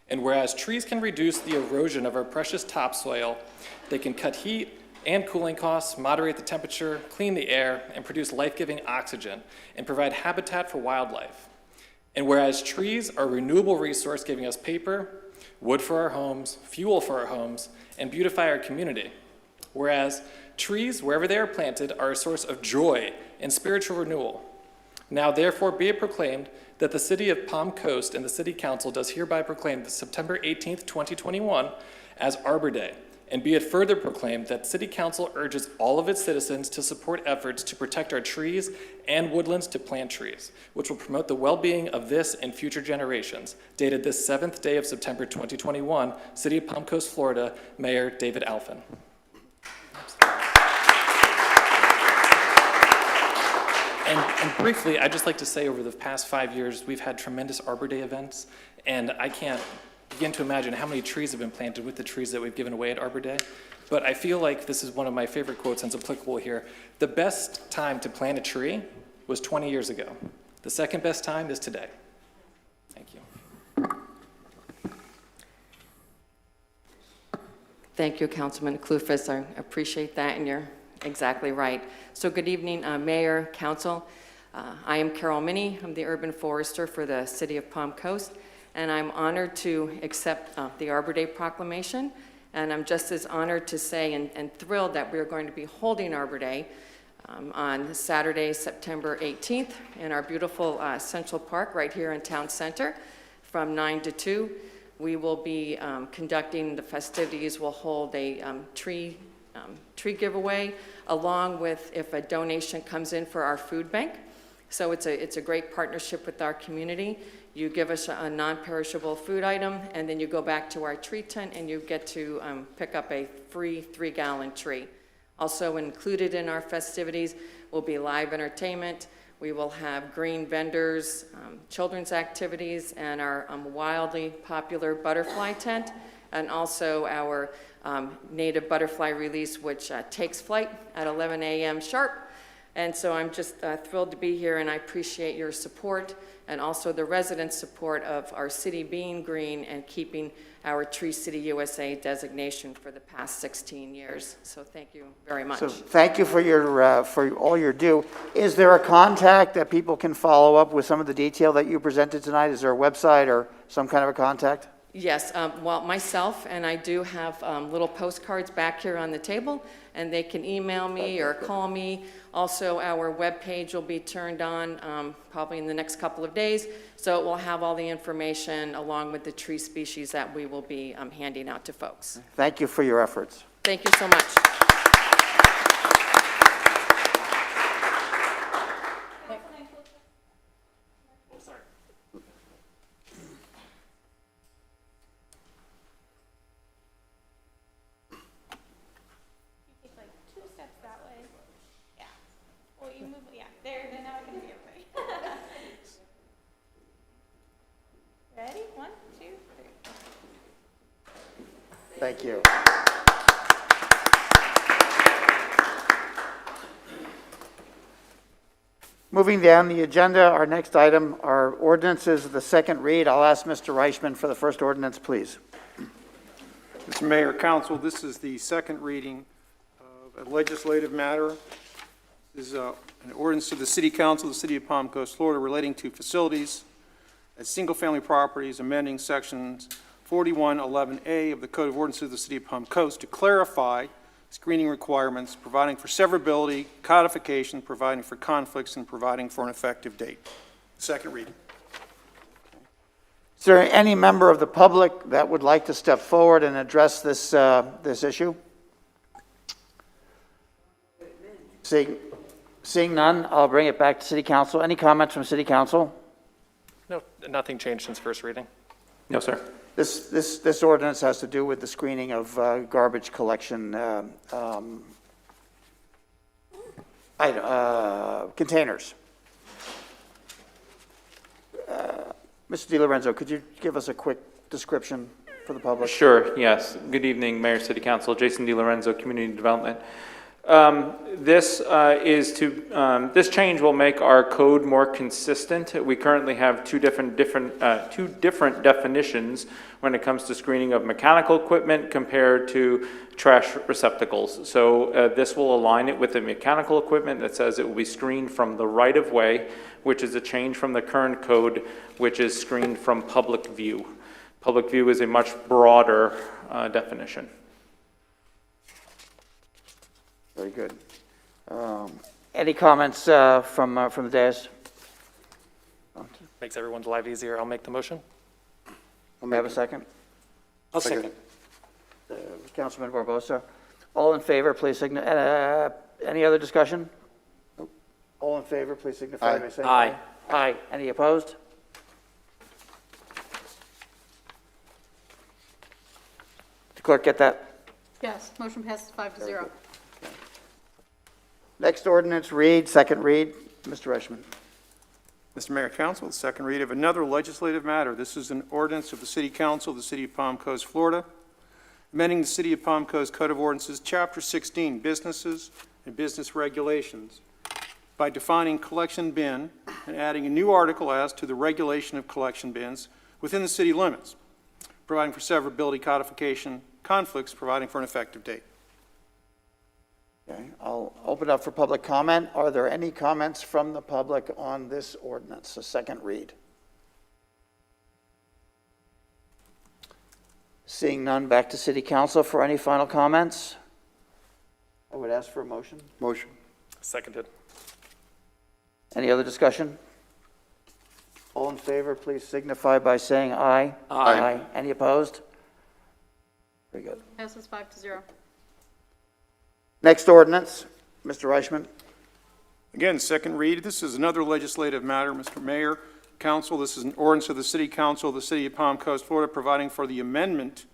And whereas trees can reduce the erosion of our precious topsoil, they can cut heat and cooling costs, moderate the temperature, clean the air, and produce life-giving oxygen, and provide habitat for wildlife. And whereas trees are a renewable resource giving us paper, wood for our homes, fuel for our homes, and beautify our community. Whereas trees, wherever they are planted, are a source of joy and spiritual renewal. Now therefore be it proclaimed that the City of Palm Coast and the City Council does hereby proclaim September 18th, 2021 as Arbor Day. And be it further proclaimed that City Council urges all of its citizens to support efforts to protect our trees and woodlands to plant trees, which will promote the well-being of this and future generations. Dated this 7th day of September 2021, City of Palm Coast, Florida, Mayor David Alfin. And briefly, I'd just like to say over the past 5 years, we've had tremendous Arbor Day events, and I can't begin to imagine how many trees have been planted with the trees that we've given away at Arbor Day. But I feel like this is one of my favorite quotes and it's applicable here. The best time to plant a tree was 20 years ago. The second best time is today. Thank you. Thank you, Councilman Clufus. I appreciate that, and you're exactly right. So good evening, Mayor, Council. I am Carol Minnie. I'm the Urban Forester for the City of Palm Coast, and I'm honored to accept the Arbor Day Proclamation, and I'm just as honored to say and thrilled that we're going to be holding Arbor Day on Saturday, September 18th in our beautiful Central Park right here in Town Center from 9 to 2. We will be conducting the festivities. We'll hold a tree giveaway along with if a donation comes in for our food bank. So it's a great partnership with our community. You give us a non-perishable food item, and then you go back to our tree tent and you get to pick up a free 3-gallon tree. Also included in our festivities will be live entertainment. We will have green vendors, children's activities, and our wildly popular butterfly tent, and also our native butterfly release, which takes flight at 11 a.m. sharp. And so I'm just thrilled to be here, and I appreciate your support and also the residents' support of our city being green and keeping our Tree City USA designation for the past 16 years. So thank you very much. So thank you for your for all your do. Is there a contact that people can follow up with some of the detail that you presented tonight? Is there a website or some kind of a contact? Yes, well, myself, and I do have little postcards back here on the table, and they can email me or call me. Also, our webpage will be turned on probably in the next couple of days, so it will have all the information along with the tree species that we will be handing out to folks. Thank you for your efforts. Thank you so much. Ready? 1, 2, 3. Thank you. Moving down the agenda, our next item are ordinances, the second read. I'll ask Mr. Reichman for the first ordinance, please. Mr. Mayor, Council, this is the second reading of a legislative matter. This is an ordinance to the City Council of the City of Palm Coast, Florida, relating to facilities at single-family properties, amending sections 4111A of the Code of Ordinances of the City of Palm Coast to clarify screening requirements, providing for severability, codification, providing for conflicts, and providing for an effective date. Second reading. Is there any member of the public that would like to step forward and address this, this issue? Seeing none, I'll bring it back to City Council. Any comments from City Council? No, nothing changed since first reading. No, sir. This ordinance has to do with the screening of garbage collection containers. Mr. DiLorenzo, could you give us a quick description? for the public? Sure, yes. Good evening, Mayor, City Council, Jason DiLorenzo, Community Development. This change will make our code more consistent. We currently have two different definitions when it comes to screening of mechanical equipment compared to trash receptacles. So this will align it with the mechanical equipment that says it will be screened from the right-of-way, which is a change from the current code, which is screened from public view. Public view is a much broader definition. Very good. Any comments from the dais? Makes everyone's life easier. I'll make the motion. May I have a second? I'll second. Councilman Barbosa. All in favor, please signify. Any other discussion? All in favor, please signify by saying aye. Aye. Any opposed? Did the clerk get that? Yes, motion passes 5-0. Next ordinance, read, second read. Mr. Reichman. Mr. Mayor, Council, the second read of another legislative matter. This is an ordinance of the City Council of the City of Palm Coast, Florida, amending the City of Palm Coast Code of Ordinances, Chapter 16, Businesses and Business Regulations, by defining collection bin and adding a new article as to the regulation of collection bins within the city limits, providing for severability, codification, conflicts, providing for an effective date. Okay, I'll open up for public comment. Are there any comments from the public on this ordinance, a second read? Seeing none, back to City Council for any final comments. I would ask for a motion. Motion. Seconded. Any other discussion? All in favor, please signify by saying aye. Aye. Any opposed? Very good. Passes 5-0. Next ordinance, Mr. Reichman. Again, second read. This is another legislative matter, Mr. Mayor, Council. This is an ordinance of the City Council of the City of Palm Coast, Florida, providing for the amendment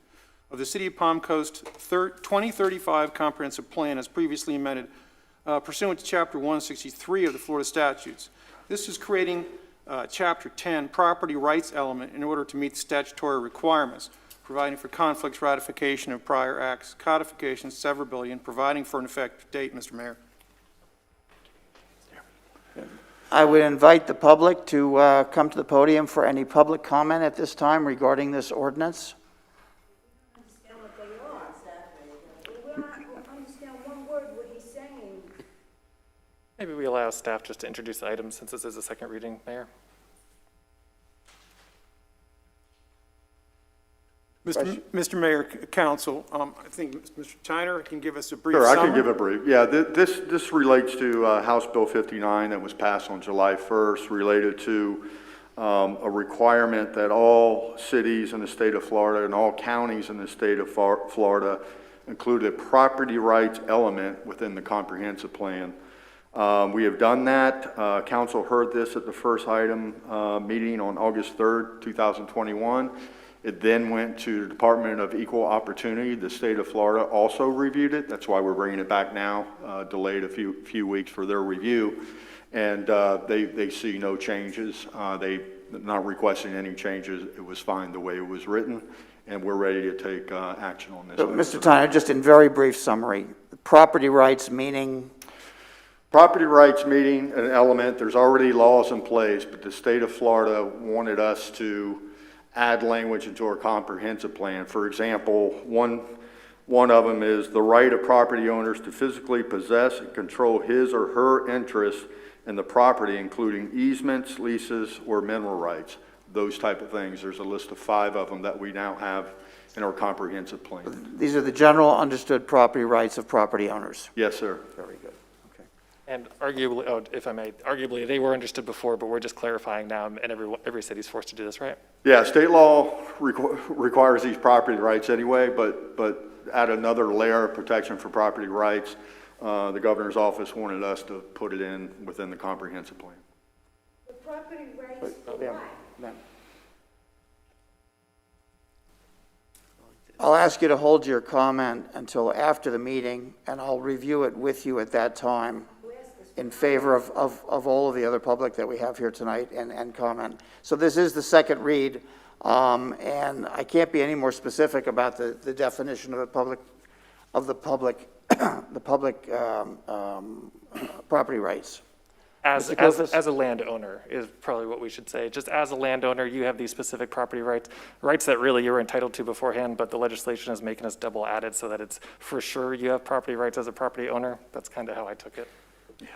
of the City of Palm Coast 2035 Comprehensive Plan as previously amended pursuant to Chapter 163 of the Florida statutes. This is creating Chapter 10 property rights element in order to meet the statutory requirements, providing for conflicts, ratification of prior acts, codification, severability, and providing for an effective date, Mr. Mayor. I would invite the public to come to the podium for any public comment at this time regarding this ordinance. Maybe we allow staff just to introduce the item since this is a second reading, Mayor. Mr. Mayor, Council, I think Mr. Tyner can give us a brief Sure, summary. I can give a brief. Yeah, this relates to House Bill 59 that was passed on July 1st, related to a requirement that all cities in the state of Florida and all counties in the state of Florida include a property rights element within the comprehensive plan. We have done that. Council heard this at the first item meeting on August 3rd, 2021. It then went to the Department of Equal Opportunity. The state of Florida also reviewed it. That's why we're bringing it back now, delayed a few weeks for their review. And they see no changes. They're not requesting any changes. It was fine the way it was written, and we're ready to take action on this. So, Mr. Tyner, just in very brief summary, property rights meaning? Property rights meaning an element. There's already laws in place, but the state of Florida wanted us to add language into our comprehensive plan. For example, one of them is the right of property owners to physically possess and control his or her interest in the property, including easements, leases, or mineral rights. Those type of things. There's a list of 5 of them that we now have in our comprehensive plan. These are the general understood property rights of property owners. Yes, sir. Very good. Okay. And arguably, if I may, arguably they were understood before, but we're just clarifying now, and every city's forced to do this, right? Yeah, state law requires these property rights anyway, but add another layer of protection for property rights. The governor's office wanted us to put it in within the comprehensive plan. The property rights I'll ask you to hold your comment until after the meeting, and I'll review it with you at that time. in favor of all of the other public that we have here tonight and comment. So this is the second read, and I can't be any more specific about the definition of the public property rights. As Mr. Kofis? a landowner is probably what we should say. Just as a landowner, you have these specific property rights that really you were entitled to beforehand, but the legislation is making us double added so that it's for sure you have property rights as a property owner. That's kind of how I took it. Yeah.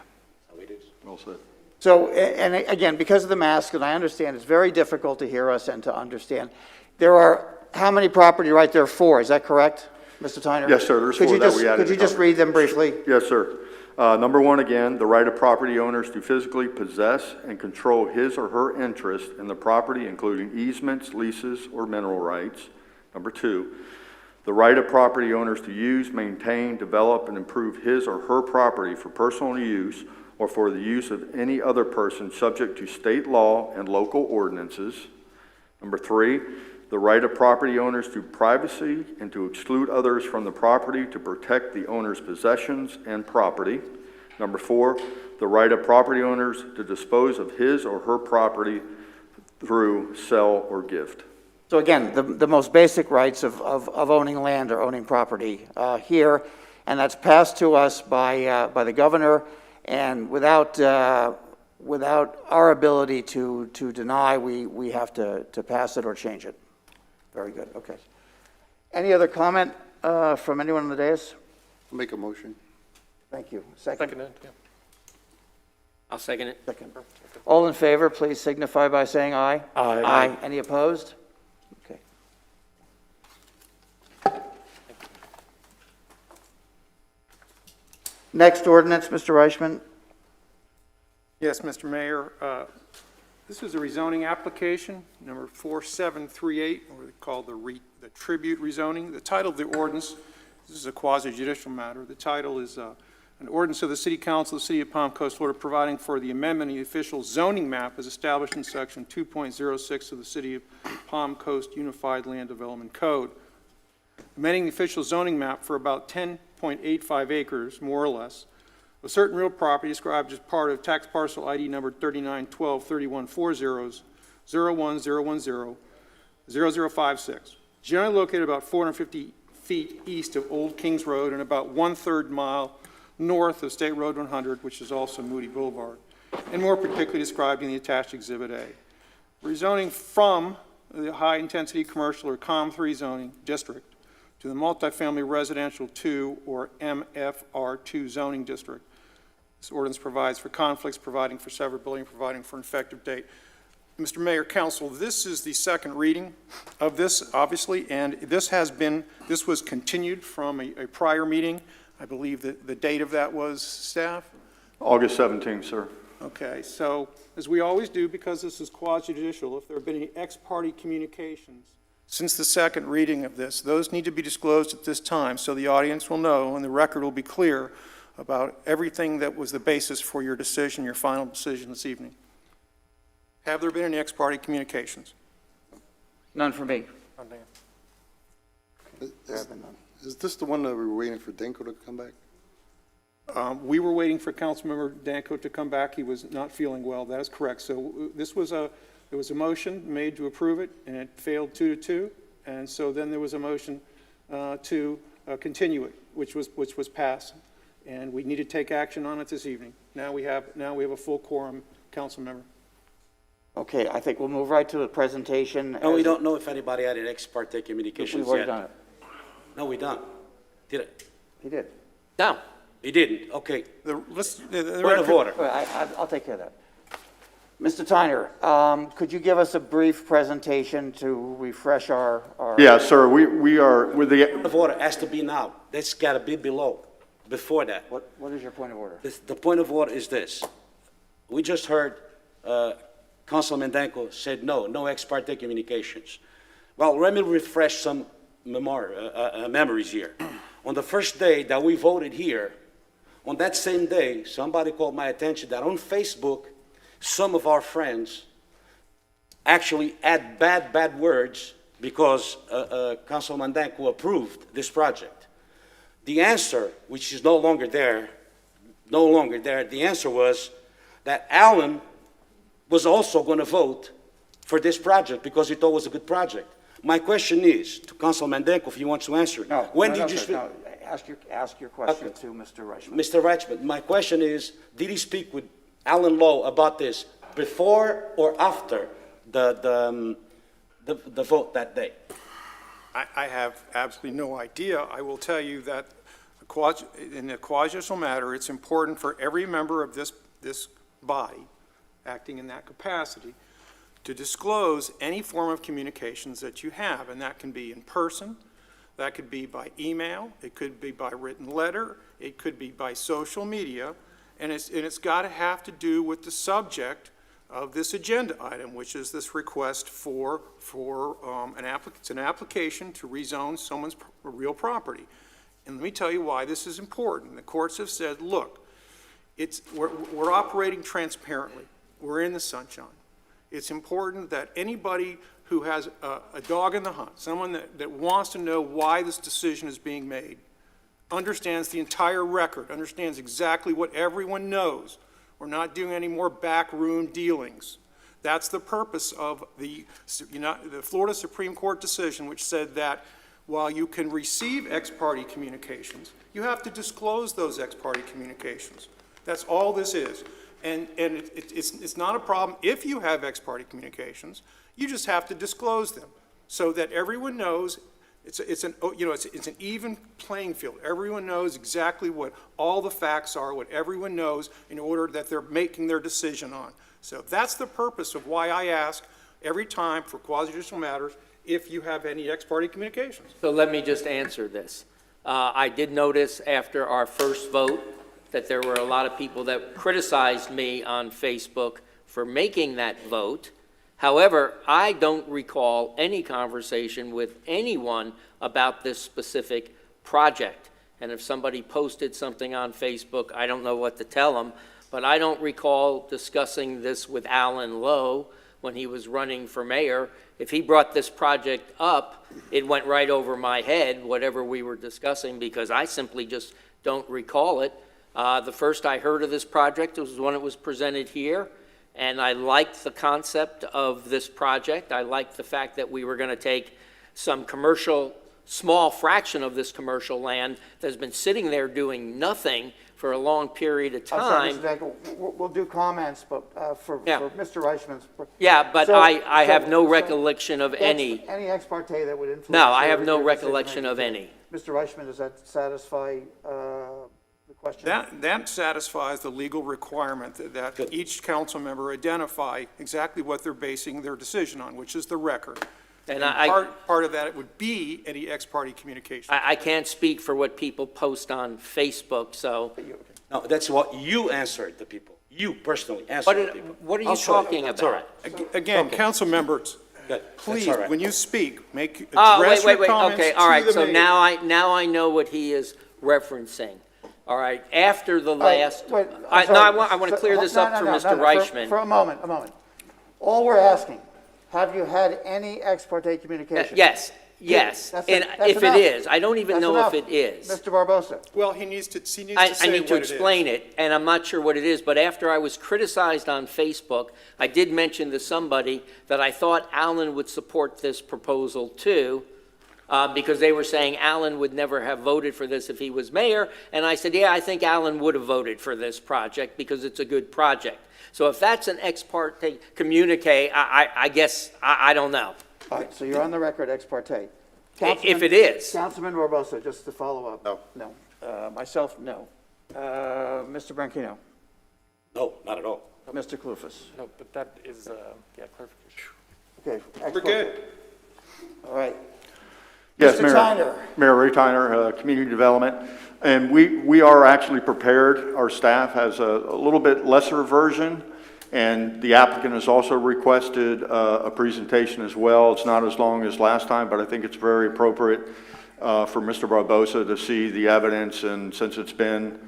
Well said. So, and again, because of the mask, and I understand it's very difficult to hear us and to understand, there are, how many property rights? There are 4, is that correct, Mr. Tyner? Yes, sir, there's 4 that we added. Could you just read them briefly? Yes, sir. Number 1, again, the right of property owners to physically possess and control his or her interest in the property, including easements, leases, or mineral rights. Number 2, the right of property owners to use, maintain, develop, and improve his or her property for personal use or for the use of any other person subject to state law and local ordinances. Number 3, the right of property owners to privacy and to exclude others from the property to protect the owner's possessions and property. Number 4, the right of property owners to dispose of his or her property through sell or gift. So again, the most basic rights of owning land or owning property here, and that's passed to us by the governor, and without our ability to deny, we have to pass it or change it. Very good, okay. Any other comment from anyone on the dais? I'll make a motion. Thank you. Second. Yeah. I'll second it. Second. All in favor, please signify by saying aye. Aye. Aye. Any opposed? Okay. Next ordinance, Mr. Reichman. Yes, Mr. Mayor, this is a rezoning application, number 4738, or called the tribute rezoning. The title of the ordinance, this is a quasi-judicial matter. The title is an ordinance of the City Council of the City of Palm Coast, Florida, providing for the amendment of the official zoning map as established in Section 2.06 of the City of Palm Coast Unified Land Development Code. Amending the official zoning map for about 10.85 acres, more or less, of certain real property described as part of tax parcel ID number 39123140 01010 0056, generally located about 450 feet east of Old Kings Road and about 1/3 mile north of State Road 100, which is also Moody Boulevard, and more particularly described in the attached Exhibit A. Rezoning from the high-intensity commercial or COM3 zoning district to the multifamily residential 2 or MFR2 zoning district. This ordinance provides for conflicts, providing for severability, providing for an effective date. Mr. Mayor, Council, this is the second reading of this, obviously, and this was continued from a prior meeting. I believe that the date of that was, staff? August 17th, sir. Okay, so as we always do, because this is quasi-judicial, if there have been any ex-parte communications since the second reading of this, those need to be disclosed at this time so the audience will know and the record will be clear about everything that was the basis for your decision, your final decision this evening. Have there been any ex-parte communications? None for me. Is this the one that we were waiting for Denko to come back? We were waiting for Councilmember Danko to come back. He was not feeling well. That is correct. So there was a motion made to approve it, and it failed 2-2. And so then there was a motion to continue it, which was passed. And we need to take action on it this evening. Now we have a full quorum, council member. Okay, I think we'll move right to the presentation. No, we don't know if anybody had an ex parte communications We've already yet. done it. No, we don't. Did it? He did. No, he didn't. Okay. Point of order. I'll take care of that. Mr. Tyner, could you give us a brief presentation to refresh our... Yeah, sir, we are with the... Point of order has to be now. That's got to be below, before that. What is your point of order? The point of order is this. We just heard Councilman Danko said no ex parte communications. Well, let me refresh some memories here. On the first day that we voted here, on that same day, somebody called my attention that on Facebook, some of our friends actually add bad words because Councilman Danko approved this project. The answer, which is no longer there, no longer there. The answer was that Alan was also going to vote for this project because he thought it was a good project. My question is, to Councilman Danko, if he wants to answer it. No, when no, did no, you sir, speak? no. Ask your question Okay. to Mr. Reichman. Mr. Reichman, my question is, did he speak with Alan Lowe about this before or after the vote that day? I have absolutely no idea. I will tell you that in a quasi-judicial matter, it's important for every member of this body, acting in that capacity, to disclose any form of communications that you have, and that can be in person, that could be by email, it could be by written letter, it could be by social media, and it's got to have to do with the subject of this agenda item, which is this request for an application to rezone someone's real property. And let me tell you why this is important. The courts have said, look, we're operating transparently. We're in the sunshine. It's important that anybody who has a dog in the hunt, someone that wants to know why this decision is being made, understands the entire record, understands exactly what everyone knows. We're not doing any more backroom dealings. That's the purpose of the Florida Supreme Court decision, which said that while you can receive ex parte communications, you have to disclose those ex parte communications. That's all this is. And it's not a problem if you have ex parte communications. You just have to disclose them so that everyone knows it's an even playing field. Everyone knows exactly what all the facts are, what everyone knows in order that they're making their decision on. So that's the purpose of why I ask every time for quasi-judicial matters if you have any ex parte communications. So let me just answer this. I did notice after our first vote that there were a lot of people that criticized me on Facebook for making that vote. However, I don't recall any conversation with anyone about this specific project. And if somebody posted something on Facebook, I don't know what to tell them, but I don't recall discussing this with Alan Lowe when he was running for mayor. If he brought this project up, it went right over my head, whatever we were discussing, because I simply just don't recall it. The first I heard of this project was when it was presented here. And I liked the concept of this project. I liked the fact that we were going to take some commercial, small fraction of this commercial land that's been sitting there doing nothing for a long period of time. I'm sorry, Mr. Danko, we'll do comments, but for Mr. Reichman's. Yeah, but I have no recollection of any. Any ex parte that would influence. No, I have no recollection of any. Mr. Reichman, does that satisfy the question? That satisfies the legal requirement that each council member identify exactly what they're basing their decision on, which is the record. And part of that would be any ex parte communication. I can't speak for what people post on Facebook, so. No, that's what you answered the people. You personally answered the people. What are you talking about? Again, council members, please, right. when you speak, address your comments okay, all right, to the so mayor. now I know what he is referencing. All right, after the last, Wait, I want to clear this up for Mr. Reichman. For a moment. All we're asking, have you had any ex parte communication? Yes. That's And that's if enough. it is, I don't even That's know enough. if it is. Mr. Barbosa. Well, he needs to say I need to what explain it, and I'm not sure what it is, but after I was criticized on Facebook, I did mention to somebody that I thought Alan would support this proposal too, because they were saying Alan would never have voted for this if he was mayor, and I said, yeah, I think Alan would have voted for this project because it's a good project. So if that's an ex parte communique, I guess, I don't know. All right, so you're on the record ex parte. If it is. Councilman Barbosa, just to follow up. No. No. Myself, no. Mr. Branchino. No, not at all. Mr. Kloufis. No, but that is, clarification. Okay. We're good. All right. Yes, Mr. Tyner. Mayor Ray Tyner, Community Development. And we are actually prepared. Our staff has a little bit lesser version, and the applicant has also requested a presentation as well. It's not as long as last time, but I think it's very appropriate for Mr. Barbosa to see the evidence, and since it's been,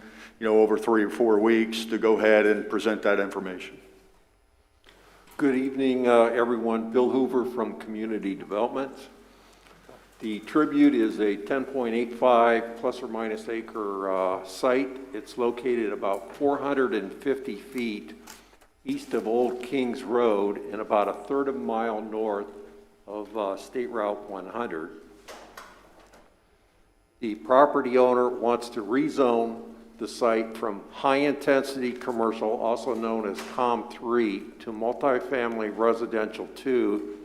over 3 or 4 weeks, to go ahead and present that information. Good evening, everyone. Bill Hoover from Community Development. The Tribute is a 10.85 plus or minus acre site. It's located about 450 feet east of Old Kings Road and about a third of a mile north of State Route 100. The property owner wants to rezone the site from high-intensity commercial, also known as COM3, to multifamily residential 2,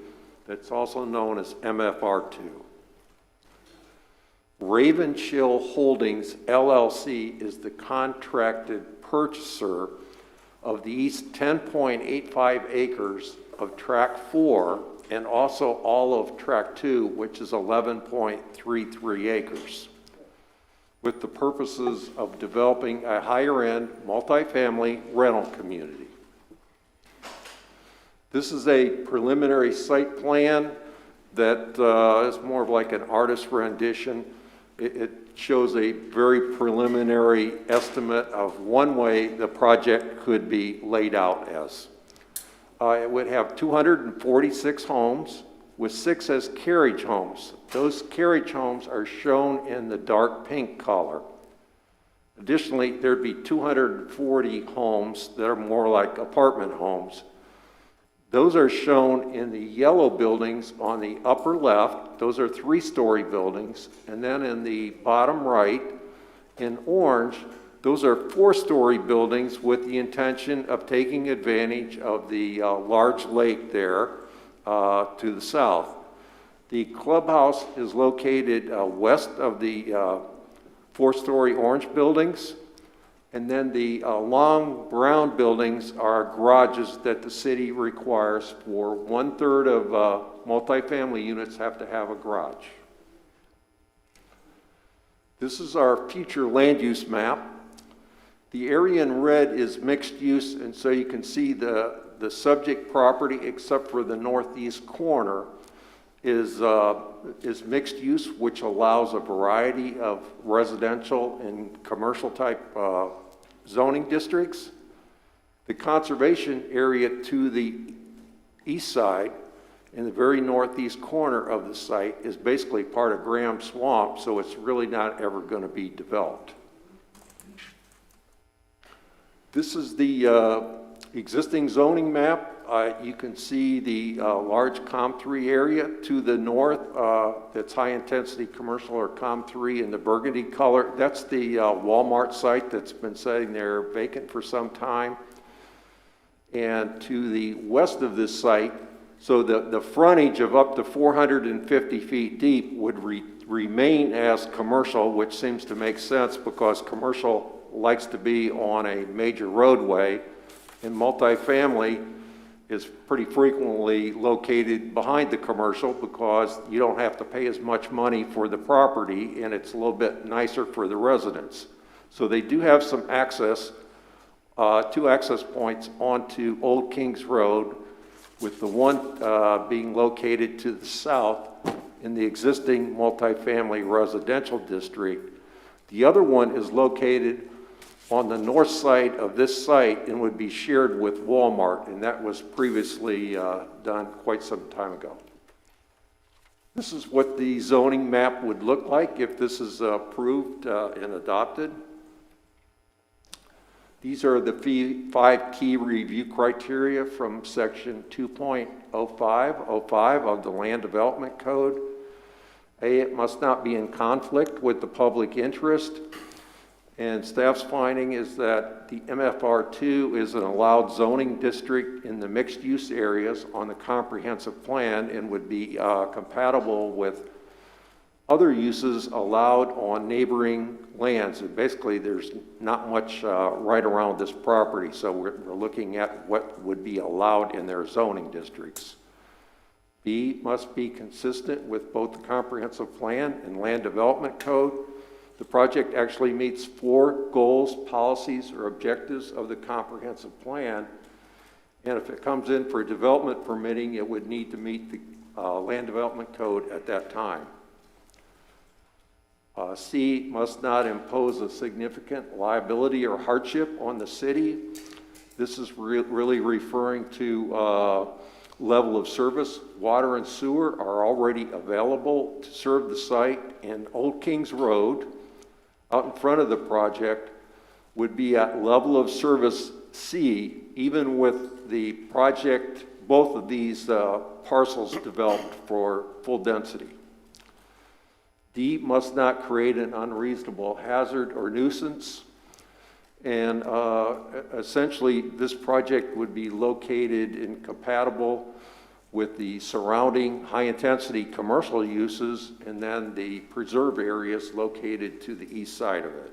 that's also known as MFR2. Raven Chill Holdings, LLC, is the contracted purchaser of the east 10.85 acres of Track 4 and also all of Track 2, which is 11.33 acres, with the purposes of developing a higher-end multifamily rental community. This is a preliminary site plan that is more of like an artist's rendition. It shows a very preliminary estimate of one way the project could be laid out as. It would have 246 homes with 6 as carriage homes. Those carriage homes are shown in the dark pink color. Additionally, there'd be 240 homes that are more like apartment homes. Those are shown in the yellow buildings on the upper left. Those are 3-story buildings. And then in the bottom right, in orange, those are 4-story buildings with the intention of taking advantage of the large lake there to the south. The clubhouse is located west of the 4-story orange buildings. And then the long brown buildings are garages that the city requires for 1/3 of multifamily units have to have a garage. This is our future land use map. The area in red is mixed use, and so you can see the subject property, except for the northeast corner, is mixed use, which allows a variety of residential and commercial type zoning districts. The conservation area to the east side, in the very northeast corner of the site, is basically part of Graham Swamp, so it's really not ever going to be developed. This is the existing zoning map. You can see the large COM3 area to the north, that's high-intensity commercial, or COM3 in the burgundy color. That's the Walmart site that's been sitting there vacant for some time. And to the west of this site, so the frontage of up to 450 feet deep would remain as commercial, which seems to make sense because commercial likes to be on a major roadway, and multifamily is pretty frequently located behind the commercial because you don't have to pay as much money for the property and it's a little bit nicer for the residents. So they do have some access, 2 access points onto Old Kings Road, with the one being located to the south in the existing multifamily residential district. The other one is located on the north side of this site and would be shared with Walmart, and that was previously done quite some time ago. This is what the zoning map would look like if this is approved and adopted. These are the 5 key review criteria from section 2.05 of the Land Development Code. A, it must not be in conflict with the public interest. And staff's finding is that the MFR2 is an allowed zoning district in the mixed use areas on the comprehensive plan and would be compatible with other uses allowed on neighboring lands. And basically, there's not much right around this property, so we're looking at what would be allowed in their zoning districts. B, must be consistent with both the comprehensive plan and land development code. The project actually meets 4 goals, policies, or objectives of the comprehensive plan. And if it comes in for development permitting, it would need to meet the land development code at that time. C, must not impose a significant liability or hardship on the city. This is really referring to level of service. Water and sewer are already available to serve the site, and Old Kings Road, out in front of the project, would be at level of service C, even with the project, both of these parcels developed for full density. D must not create an unreasonable hazard or nuisance. And essentially, this project would be located and compatible with the surrounding high-intensity commercial uses and then the preserve areas located to the east side of it.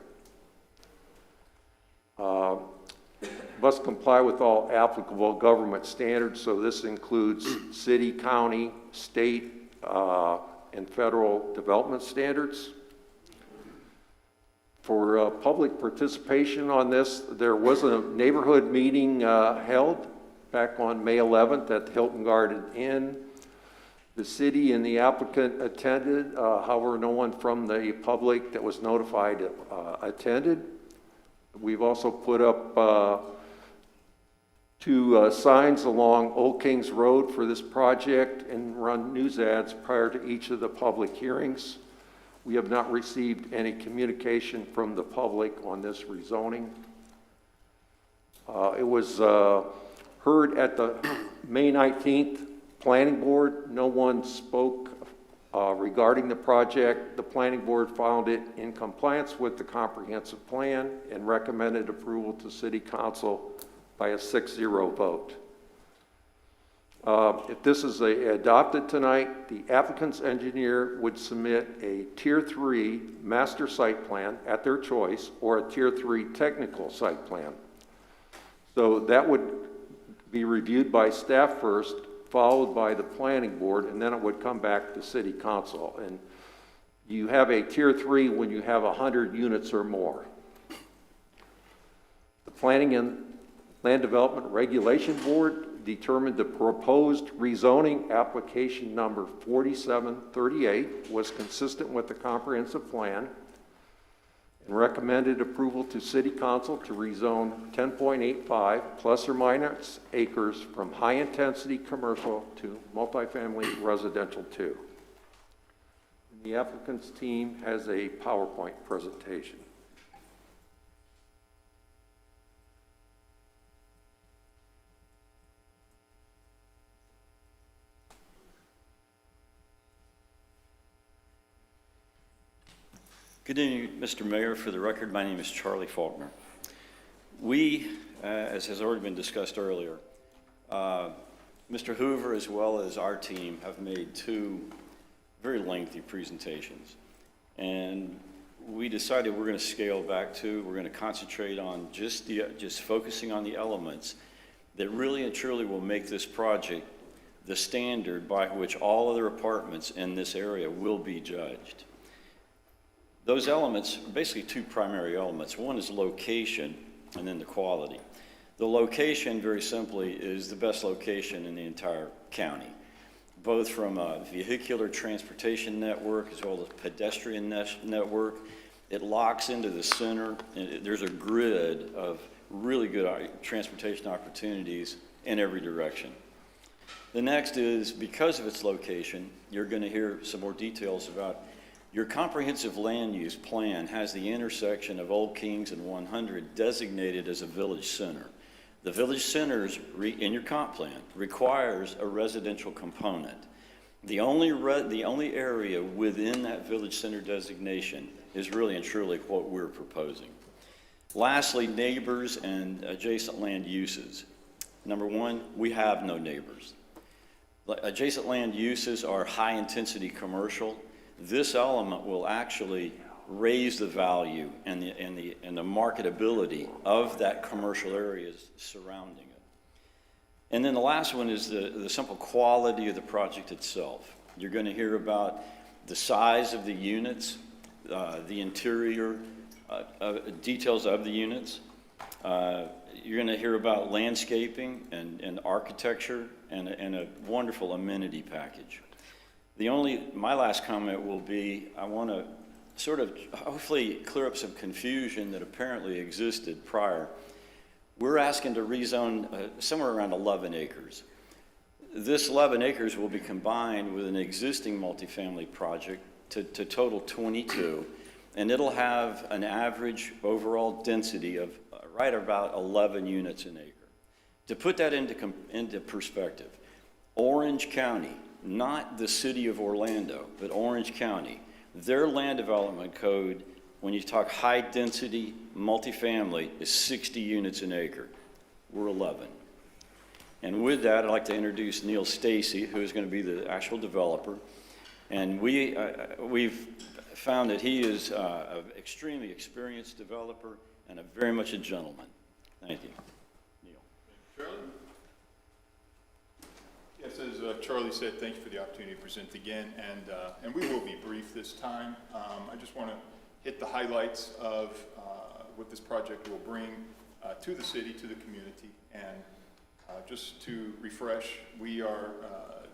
Must comply with all applicable government standards, so this includes city, county, state, and federal development standards. For public participation on this, there was a neighborhood meeting held back on May 11th at the Hilton Garden Inn. The city and the applicant attended, however, no one from the public that was notified attended. We've also put up 2 signs along Old Kings Road for this project and run news ads prior to each of the public hearings. We have not received any communication from the public on this rezoning. It was heard at the May 19th Planning Board. No one spoke regarding the project. The Planning Board found it in compliance with the comprehensive plan and recommended approval to City Council by a 6-0 vote. If this is adopted tonight, the applicant's engineer would submit a Tier 3 master site plan at their choice or a Tier 3 technical site plan. So that would be reviewed by staff first, followed by the planning board, and then it would come back to City Council. And you have a Tier 3 when you have 100 units or more. The Planning and Land Development Regulation Board determined the proposed rezoning application number 4738 was consistent with the comprehensive plan and recommended approval to City Council to rezone 10.85 plus or minus acres from high-intensity commercial to multifamily residential 2. And the applicant's team has a PowerPoint presentation. Good evening, Mr. Mayor. For the record, my name is Charlie Faulkner. We, as has already been discussed earlier, Mr. Hoover as well as our team have made 2 very lengthy presentations. And we decided we're going to scale back to, we're going to concentrate on just focusing on the elements that really and truly will make this project the standard by which all other apartments in this area will be judged. Those elements are basically 2 primary elements. One is location, and then the quality. The location, very simply, is the best location in the entire county, both from a vehicular transportation network as well as pedestrian network. It locks into the center, and there's a grid of really good transportation opportunities in every direction. The next is, because of its location, you're going to hear some more details about your comprehensive land use plan has the intersection of Old Kings and 100 designated as a village center. The village centers in your comp plan requires a residential component. The only area within that village center designation is really and truly what we're proposing. Lastly, neighbors and adjacent land uses. Number 1, we have no neighbors. Adjacent land uses are high-intensity commercial. This element will actually raise the value and the marketability of that commercial areas surrounding it. And then the last one is the simple quality of the project itself. You're going to hear about the size of the units, the interior details of the units. You're going to hear about landscaping and architecture and a wonderful amenity package. My last comment will be, I want to sort of hopefully clear up some confusion that apparently existed prior. We're asking to rezone somewhere around 11 acres. This 11 acres will be combined with an existing multifamily project to total 22, and it'll have an average overall density of right about 11 units an acre. To put that into perspective, Orange County, not the city of Orlando, but Orange County, their land development code, when you talk high-density multifamily, is 60 units an acre. We're 11. And with that, I'd like to introduce Neil Stacy, who is going to be the actual developer. And we've found that he is an extremely experienced developer and very much a gentleman. Thank you. Neil. Charlie? Yes, as Charlie said, thank you for the opportunity to present again, and we will be brief this time. I just want to hit the highlights of what this project will bring to the city, to the community, and just to refresh, we are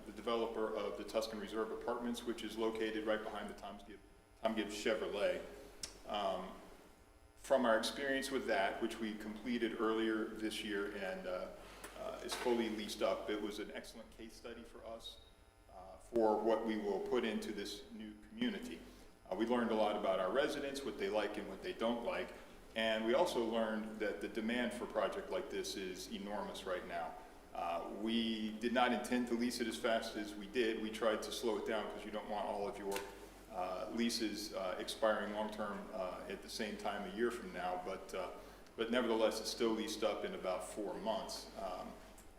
the developer of the Tuscan Reserve Apartments, which is located right behind the Tom Gibbs Chevrolet. From our experience with that, which we completed earlier this year and is fully leased up, it was an excellent case study for us for what we will put into this new community. We learned a lot about our residents, what they like and what they don't like, and we also learned that the demand for a project like this is enormous right now. We did not intend to lease it as fast as we did. We tried to slow it down because you don't want all of your leases expiring long-term at the same time a year from now, but nevertheless, it's still leased up in about 4 months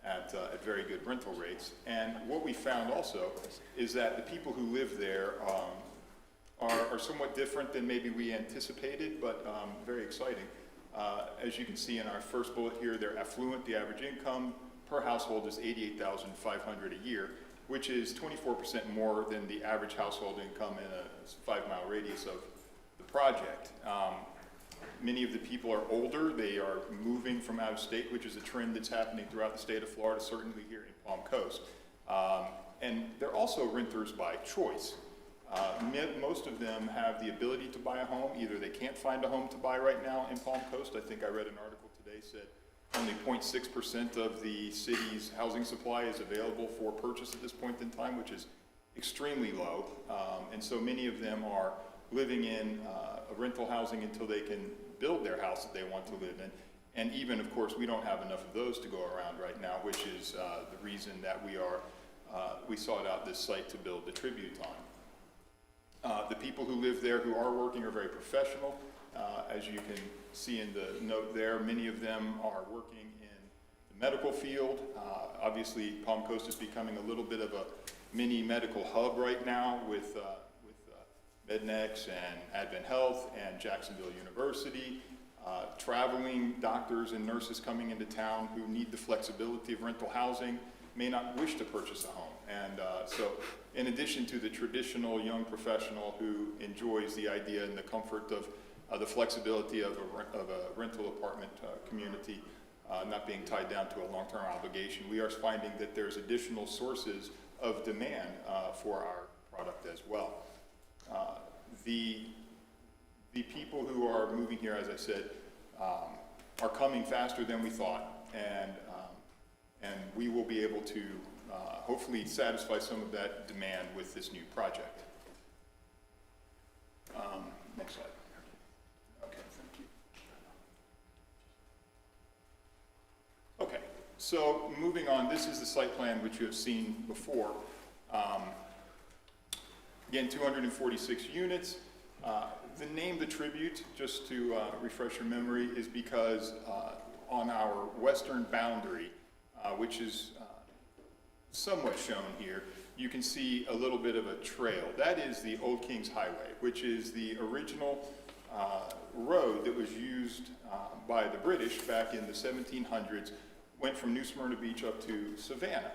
at very good rental rates. And what we found also is that the people who live there are somewhat different than maybe we anticipated, but very exciting. As you can see in our first bullet here, they're affluent. The average income per household is $88,500 a year, which is 24% more than the average household income in a 5-mile radius of the project. Many of the people are older. They are moving from out of state, which is a trend that's happening throughout the state of Florida, certainly here in Palm Coast. And they're also renters by choice. Most of them have the ability to buy a home. Either they can't find a home to buy right now in Palm Coast. I think I read an article today said only 0.6% of the city's housing supply is available for purchase at this point in time, which is extremely low. And so many of them are living in rental housing until they can build their house that they want to live in. And even, of course, we don't have enough of those to go around right now, which is the reason that we sought out this site to build the tribute on. The people who live there who are working are very professional. As you can see in the note there, many of them are working in the medical field. Obviously, Palm Coast is becoming a little bit of a mini medical hub right now with Mednex and Advent Health and Jacksonville University, traveling doctors and nurses coming into town who need the flexibility of rental housing, may not wish to purchase a home. And so in addition to the traditional young professional who enjoys the idea and the comfort of the flexibility of a rental apartment community, not being tied down to a long-term obligation, we are finding that there's additional sources of demand for our product as well. The people who are moving here, as I said, are coming faster than we thought, and we will be able to hopefully satisfy some of that demand with this new project. Next slide. Okay, thank you. Okay, so moving on, this is the site plan which you have seen before. Again, 246 units. The name The Tribute, just to refresh your memory, is because on our western boundary, which is somewhat shown here, you can see a little bit of a trail. That is the Old Kings Highway, which is the original road that was used by the British back in the 1700s, went from New Smyrna Beach up to Savannah.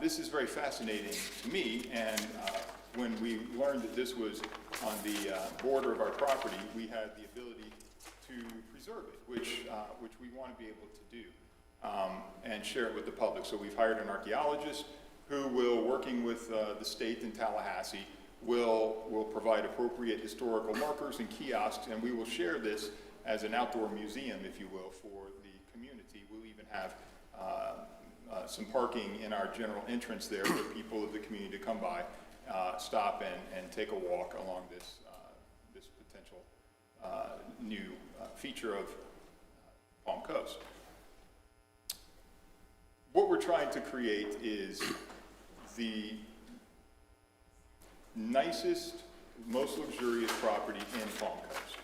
This is very fascinating to me, and when we learned that this was on the border of our property, we had the ability to preserve it, which we want to be able to do, and share it with the public. So we've hired an archaeologist who will, working with the state in Tallahassee, will provide appropriate historical markers and kiosks, and we will share this as an outdoor museum, if you will, for the community. We'll even have some parking in our general entrance there for people of the community to come by, stop and take a walk along this, this potential new feature of Palm Coast. What we're trying to create is the nicest, most luxurious property in Palm Coast.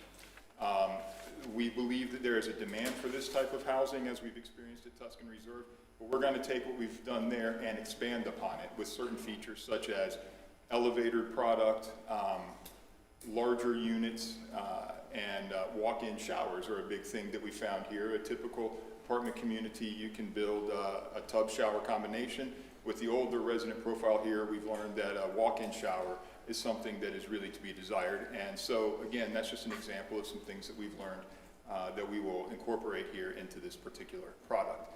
We believe that there is a demand for this type of housing as we've experienced at Tuscan Reserve, but we're going to take what we've done there and expand upon it with certain features such as elevator product, larger units, and walk-in showers are a big thing that we found here. A typical apartment community, you can build a tub shower combination. With the older resident profile here, we've learned that a walk-in shower is something that is really to be desired. And so, again, that's just an example of some things that we've learned that we will incorporate here into this particular product.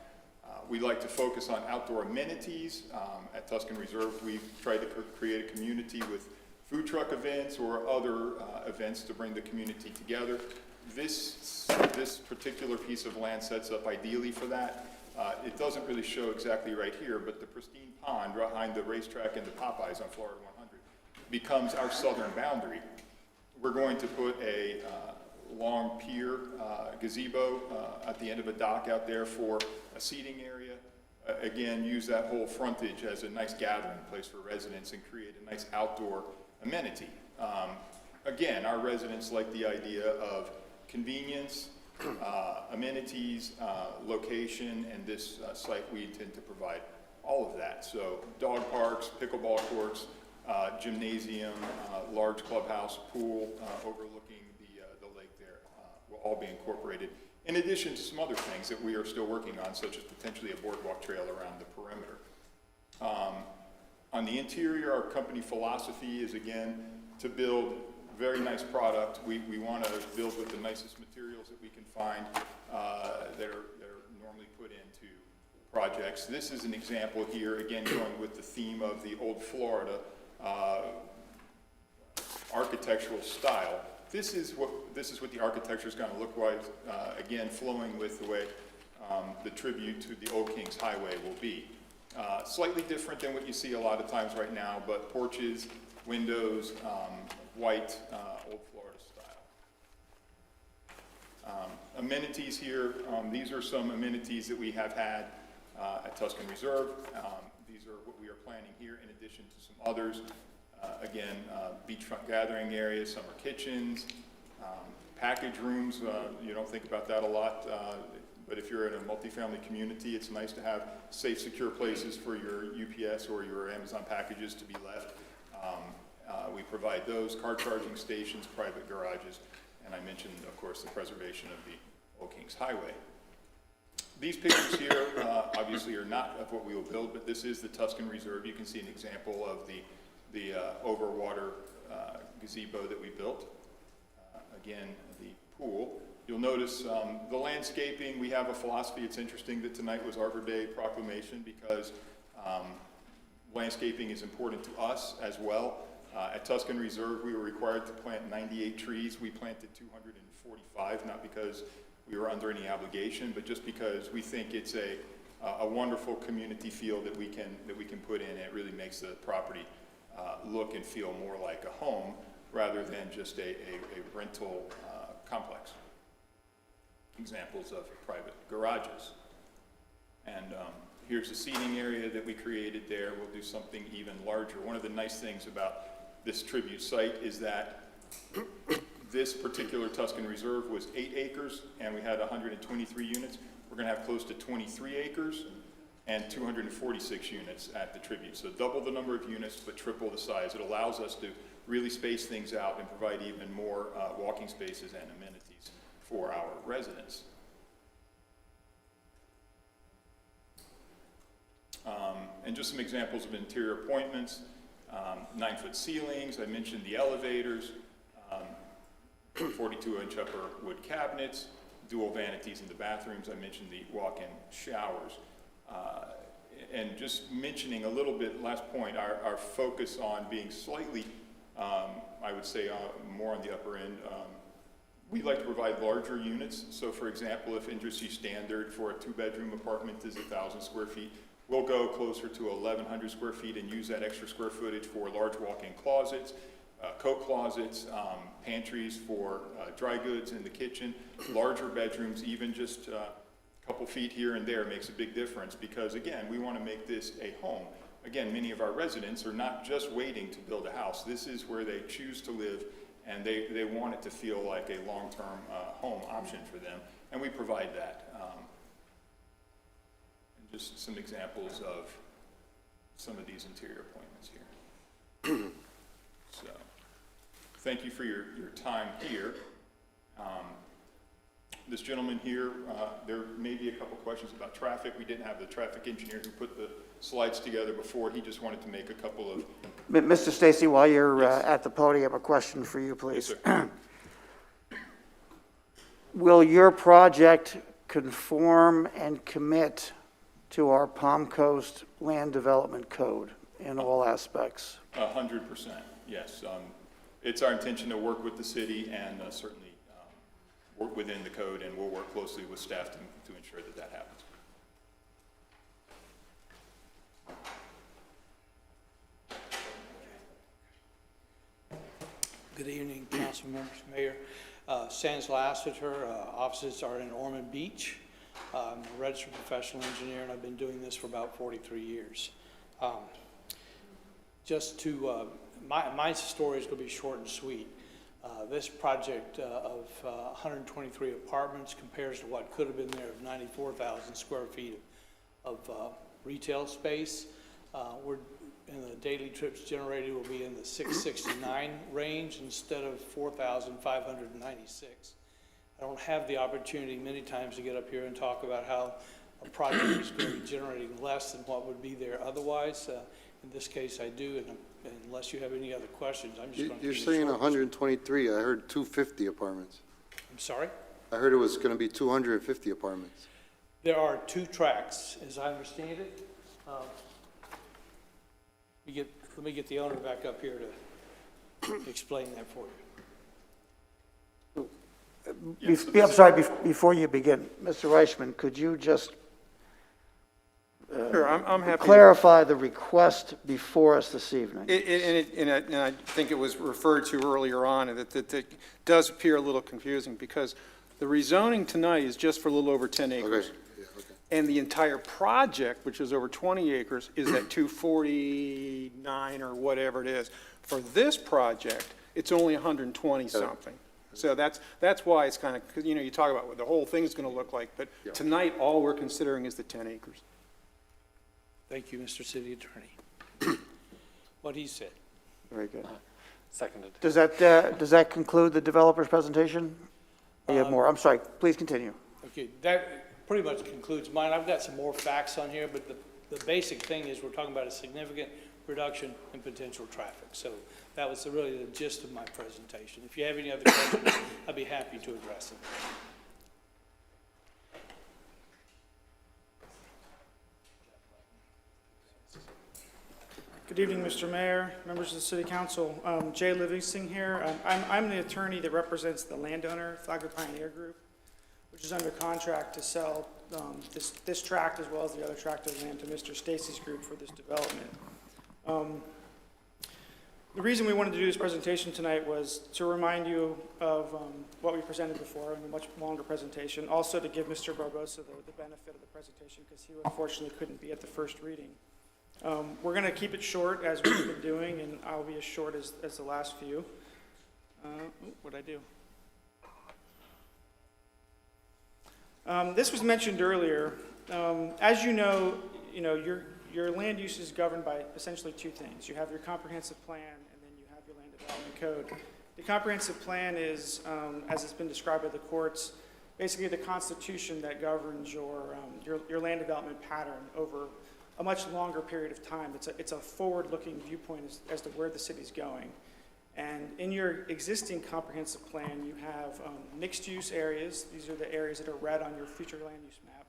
We like to focus on outdoor amenities. At Tuscan Reserve, we've tried to create a community with food truck events or other events to bring the community together. This particular piece of land sets up ideally for that. It doesn't really show exactly right here, but the pristine pond behind the racetrack and the Popeyes on Florida 100 becomes our southern boundary. We're going to put a long pier gazebo at the end of a dock out there for a seating area. Again, use that whole frontage as a nice gathering place for residents and create a nice outdoor amenity. Again, our residents like the idea of convenience, amenities, location, and this site we intend to provide all of that. So dog parks, pickleball courts, gymnasium, large clubhouse, pool overlooking the lake there will all be incorporated, in addition to some other things that we are still working on, such as potentially a boardwalk trail around the perimeter. On the interior, our company philosophy is, again, to build very nice product. We want to build with the nicest materials that we can find that are normally put into projects. This is an example here, again, going with the theme of the old Florida architectural style. This is what the architecture is going to look like, again, flowing with the way the tribute to the Old Kings Highway will be. Slightly different than what you see a lot of times right now, but porches, windows, white, old Florida style. Amenities here, these are some amenities that we have had at Tuscan Reserve. These are what we are planning here in addition to some others. Again, beachfront gathering areas, summer kitchens, package rooms. You don't think about that a lot, but if you're in a multifamily community, it's nice to have safe, secure places for your UPS or your Amazon packages to be left. We provide those, car charging stations, private garages, and I mentioned, of course, the preservation of the Old Kings Highway. These pictures here obviously are not of what we will build, but this is the Tuscan Reserve. You can see an example of the overwater gazebo that we built. Again, the pool. You'll notice the landscaping. We have a philosophy. It's interesting that tonight was Arbor Day proclamation because landscaping is important to us as well. At Tuscan Reserve, we were required to plant 98 trees. We planted 245, not because we were under any obligation, but just because we think it's a wonderful community feel that we can put in. It really makes the property look and feel more like a home rather than just a rental complex. Examples of private garages. And here's the seating area that we created there. We'll do something even larger. One of the nice things about this tribute site is that this particular Tuscan Reserve was 8 acres and we had 123 units. We're going to have close to 23 acres and 246 units at the tribute. So double the number of units, but triple the size. It allows us to really space things out and provide even more walking spaces and amenities for our residents. And just some examples of interior appointments, 9-foot ceilings, I mentioned the elevators, 42-inch upper wood cabinets, dual vanities in the bathrooms, I mentioned the walk-in showers. And just mentioning a little bit, last point, our focus on being slightly, I would say more on the upper end. We like to provide larger units. So for example, if industry standard for a 2-bedroom apartment is 1,000 square feet, We'll go closer to 1,100 square feet and use that extra square footage for large walk-in closets, coat closets, pantries for dry goods in the kitchen, larger bedrooms, even just a couple feet here and there makes a big difference because, again, we want to make this a home. Again, many of our residents are not just waiting to build a house. This is where they choose to live, and they want it to feel like a long-term home option for them, and we provide that. And just some examples of some of these interior appointments here. So, thank you for your time here. This gentleman here, there may be a couple questions about traffic. We didn't have the traffic engineer who put the slides together before. He just wanted to make a couple of... Mr. Stacy, while you're at the podium, a question for you, please. Yes, sir. Will your project conform and commit to our Palm Coast Land Development Code in all aspects? 100%, yes. It's our intention to work with the city and certainly work within the code, and we'll work closely with staff to ensure that that happens. Good evening, council members, mayor. Sans Lassiter, offices are in Ormond Beach. I'm a registered professional engineer, and I've been doing this for about 43 years. My story is going to be short and sweet. This project of 123 apartments compares to what could have been there of 94,000 square feet of retail space. We're in the daily trips generated will be in the 669 range instead of 4,596. I don't have the opportunity many times to get up here and talk about how a project is going to be generating less than what would be there otherwise. In this case, I do, and unless you have any other questions, I'm just going to... You're saying 123. I heard 250 apartments. I'm sorry? I heard it was going to be 250 apartments. There are 2 tracks, as I understand it. Let me get the owner back up here to explain that for you. I'm sorry, before you begin, Mr. Reichman, could you just Sure, I'm happy. Clarify the request before us this evening. And I think it was referred to earlier on, and that does appear a little confusing, because the rezoning tonight is just for a little over 10 acres. Okay. Yeah, okay. And the entire project, which is over 20 acres, is at 249 or whatever it is. For this project, it's only 120 something. So that's why it's kind of, because, you know, you talk about what the whole thing's going to look like, but tonight, all we're considering is the 10 acres. Thank you, Mr. City Attorney. What he said. Very good. Seconded. Does that conclude the developer's presentation? Or you have more? I'm sorry, please continue. Okay, that pretty much concludes mine. I've got some more facts on here, but the basic thing is we're talking about a significant reduction in potential traffic. So that was really the gist of my presentation. If you have any other questions, I'd be happy to address them. Good evening, Mr. Mayor, members of the City Council. Jay Livingston here. I'm the attorney that represents the landowner, Flagler Pioneer Group, which is under contract to sell this tract as well as the other tract of land to Mr. Stacy's group for this development. The reason we wanted to do this presentation tonight was to remind you of what we presented before in a much longer presentation, also to give Mr. Barbosa the benefit of the presentation because he unfortunately couldn't be at the first reading. We're going to keep it short as we've been doing, and I'll be as short as the last few. What'd I do? This was mentioned earlier. As you know, your land use is governed by essentially 2 things. You have your comprehensive plan, and then you have your land development code. The comprehensive plan is, as it's been described by the courts, basically the constitution that governs your land development pattern over a much longer period of time. It's a forward-looking viewpoint as to where the city's going. And in your existing comprehensive plan, you have mixed-use areas. These are the areas that are red on your future land use map.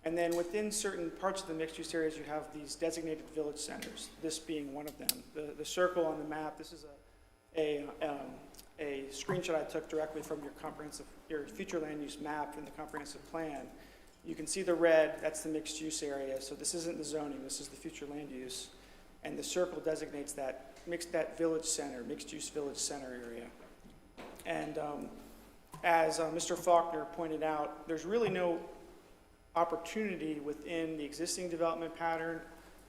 And then within certain parts of the mixed-use areas, you have these designated village centers, this being one of them. The circle on the map, this is a screenshot I took directly from your future land use map in the comprehensive plan. You can see the red, that's the mixed-use area, so this isn't the zoning, this is the future land use. And the circle designates that village center, mixed-use village center area. And as Mr. Faulkner pointed out, there's really no opportunity within the existing development pattern,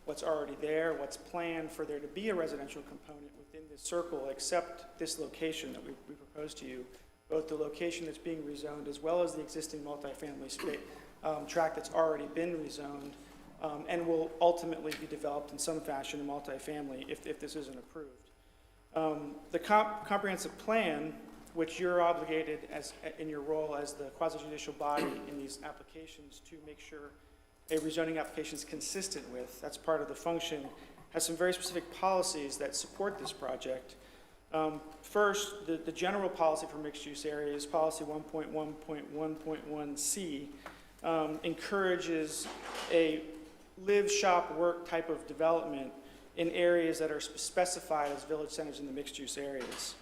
what's already there, what's planned for there to be a residential component within this circle, except this location that we proposed to you, both the location that's being rezoned as well as the existing multifamily tract that's already been rezoned and will ultimately be developed in some fashion in multifamily if this isn't approved. The comprehensive plan, which you're obligated in your role as the quasi-judicial body in these applications to make sure a rezoning application is consistent with, that's part of the function, has some very specific policies that support this project. First, the general policy for mixed-use areas, policy 1.1.1.1C, encourages a live, shop, work type of development in areas that are specified as village centers in the mixed-use areas.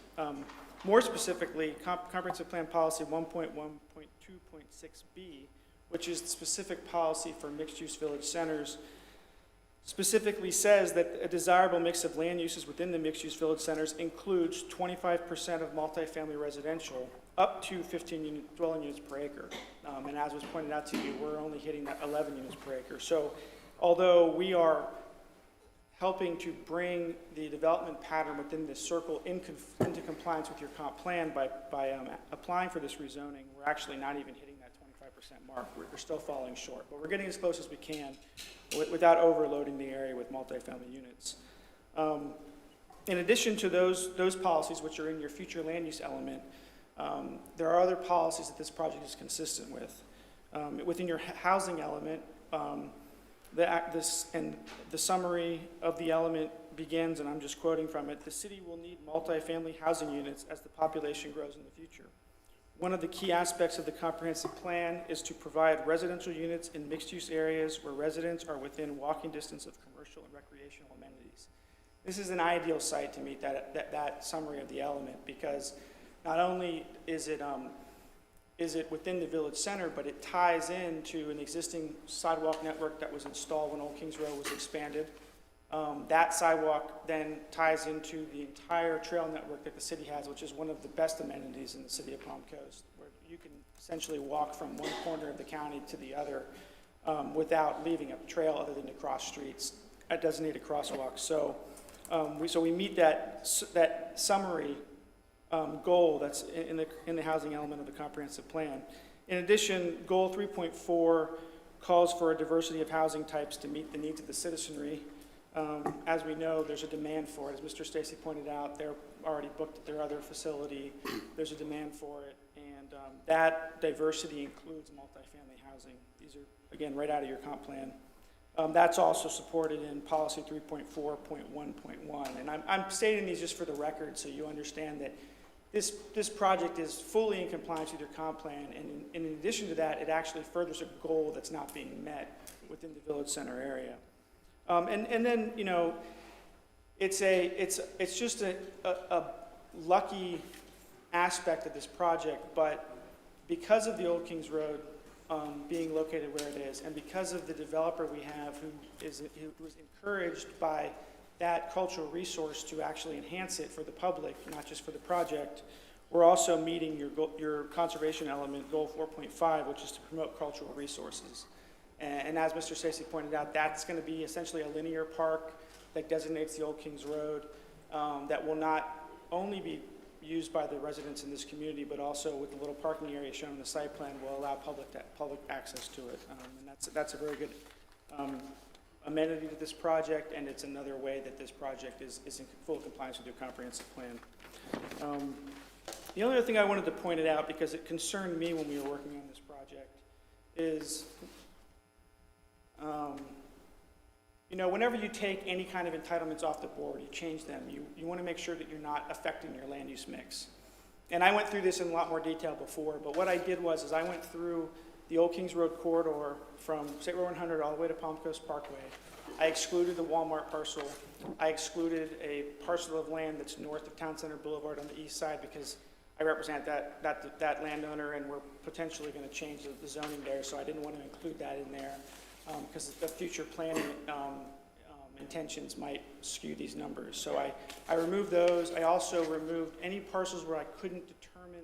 More specifically, Comprehensive Plan Policy 1.1.2.6B, which is the specific policy for mixed-use village centers, specifically says that a desirable mix of land uses within the mixed-use village centers includes 25% of multifamily residential up to 15 dwelling units per acre. And as was pointed out to you, we're only hitting that 11 units per acre. So although we are helping to bring the development pattern within this circle into compliance with your comp plan by applying for this rezoning, we're actually not even hitting that 25% mark. We're still falling short, but we're getting as close as we can without overloading the area with multifamily units. In addition to those policies, which are in your future land use element, there are other policies that this project is consistent with. Within your housing element, the summary of the element begins, and I'm just quoting from it, the city will need multifamily housing units as the population grows in the future. One of the key aspects of the comprehensive plan is to provide residential units in mixed-use areas where residents are within walking distance of commercial and recreational amenities. This is an ideal site to meet that summary of the element, because not only is it within the village center, but it ties into an existing sidewalk network that was installed when Old Kings Road was expanded. That sidewalk then ties into the entire trail network that the city has, which is one of the best amenities in the city of Palm Coast, where you can essentially walk from one corner of the county to the other without leaving a trail other than to cross streets at designated crosswalks. So we meet that summary goal that's in the housing element of the comprehensive plan. In addition, goal 3.4 calls for a diversity of housing types to meet the needs of the citizenry. As we know, there's a demand for it. As Mr. Stacy pointed out, they're already booked at their other facility. There's a demand for it, and that diversity includes multifamily housing. These are, again, right out of your comp plan. That's also supported in policy 3.4.1.1, and I'm stating these just for the record so you understand that this project is fully in compliance with your comp plan, and in addition to that, it actually furthers a goal that's not being met within the village center area. And then, you know, it's just a lucky aspect of this project, but because of the Old Kings Road being located where it is, and because of the developer we have who was encouraged by that cultural resource to actually enhance it for the public, not just for the project, we're also meeting your conservation element, goal 4.5, which is to promote cultural resources. And as Mr. Stacy pointed out, that's going to be essentially a linear park that designates the Old Kings Road that will not only be used by the residents in this community, but also with the little parking area shown in the site plan will allow public access to it. And that's a very good amenity to this project, and it's another way that this project is in full compliance with your comprehensive plan. The only other thing I wanted to point it out, because it concerned me when we were working on this project, is you know, whenever you take any kind of entitlements off the board, you change them, you want to make sure that you're not affecting your land use mix. And I went through this in a lot more detail before, but what I did was I went through the Old Kings Road corridor from State Road 100 all the way to Palm Coast Parkway. I excluded the Walmart parcel. I excluded a parcel of land that's north of Town Center Boulevard on the east side because I represent that landowner, and we're potentially going to change the zoning there, so I didn't want to include that in there, because the future planning intentions might skew these numbers. So I removed those. I also removed any parcels where I couldn't determine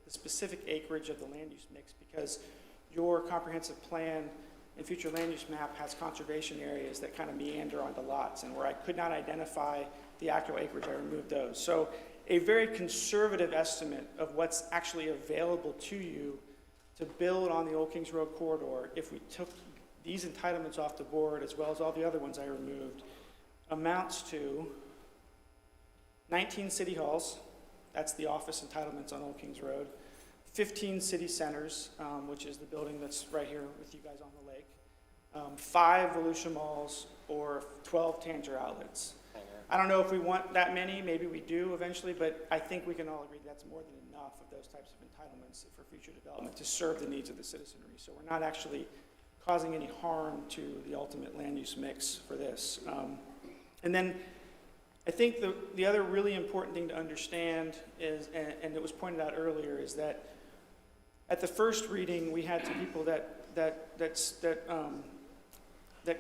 the specific acreage of the land use mix, because your comprehensive plan and future land use map has conservation areas that kind of meander onto lots, and where I could not identify the actual acreage, I removed those. So a very conservative estimate of what's actually available to you to build on the Old Kings Road corridor, if we took these entitlements off the board, as well as all the other ones I removed, amounts to 19 city halls, that's the office entitlements on Old Kings Road, 15 city centers, which is the building that's right here with you guys on the lake, 5 Volusia malls, or 12 Tanger outlets. I don't know if we want that many, maybe we do eventually, but I think we can all agree that's more than enough of those types of entitlements for future development to serve the needs of the citizenry. So we're not actually causing any harm to the ultimate land use mix for this. And then I think the other really important thing to understand is, and it was pointed out earlier, is that at the first reading, we had some people that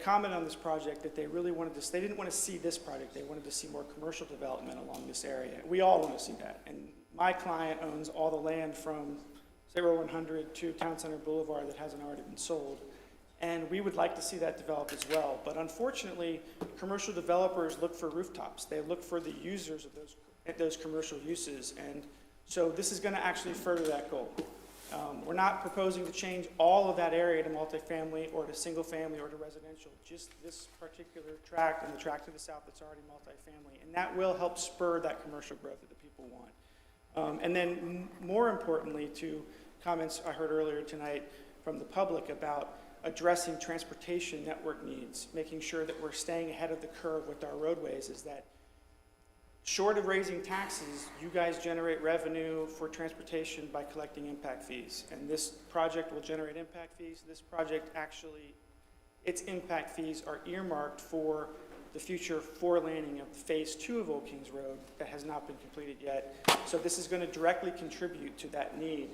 commented on this project that they really wanted to, they didn't want to see this project, they wanted to see more commercial development along this area. We all want to see that. And my client owns all the land from 0100 to Town Center Boulevard that hasn't already been sold. And we would like to see that develop as well. But unfortunately, commercial developers look for rooftops. They look for the users of those commercial uses. And so this is going to actually further that goal. We're not proposing to change all of that area to multifamily or to single family or to residential, just this particular tract and the tract to the south that's already multifamily. And that will help spur that commercial growth that the people want. And then more importantly, to comments I heard earlier tonight from the public about addressing transportation network needs, making sure that we're staying ahead of the curve with our roadways, is that short of raising taxes, you guys generate revenue for transportation by collecting impact fees. And this project will generate impact fees. This project actually, its impact fees are earmarked for the future four-laning of phase 2 of Old Kings Road that has not been completed yet. So this is going to directly contribute to that need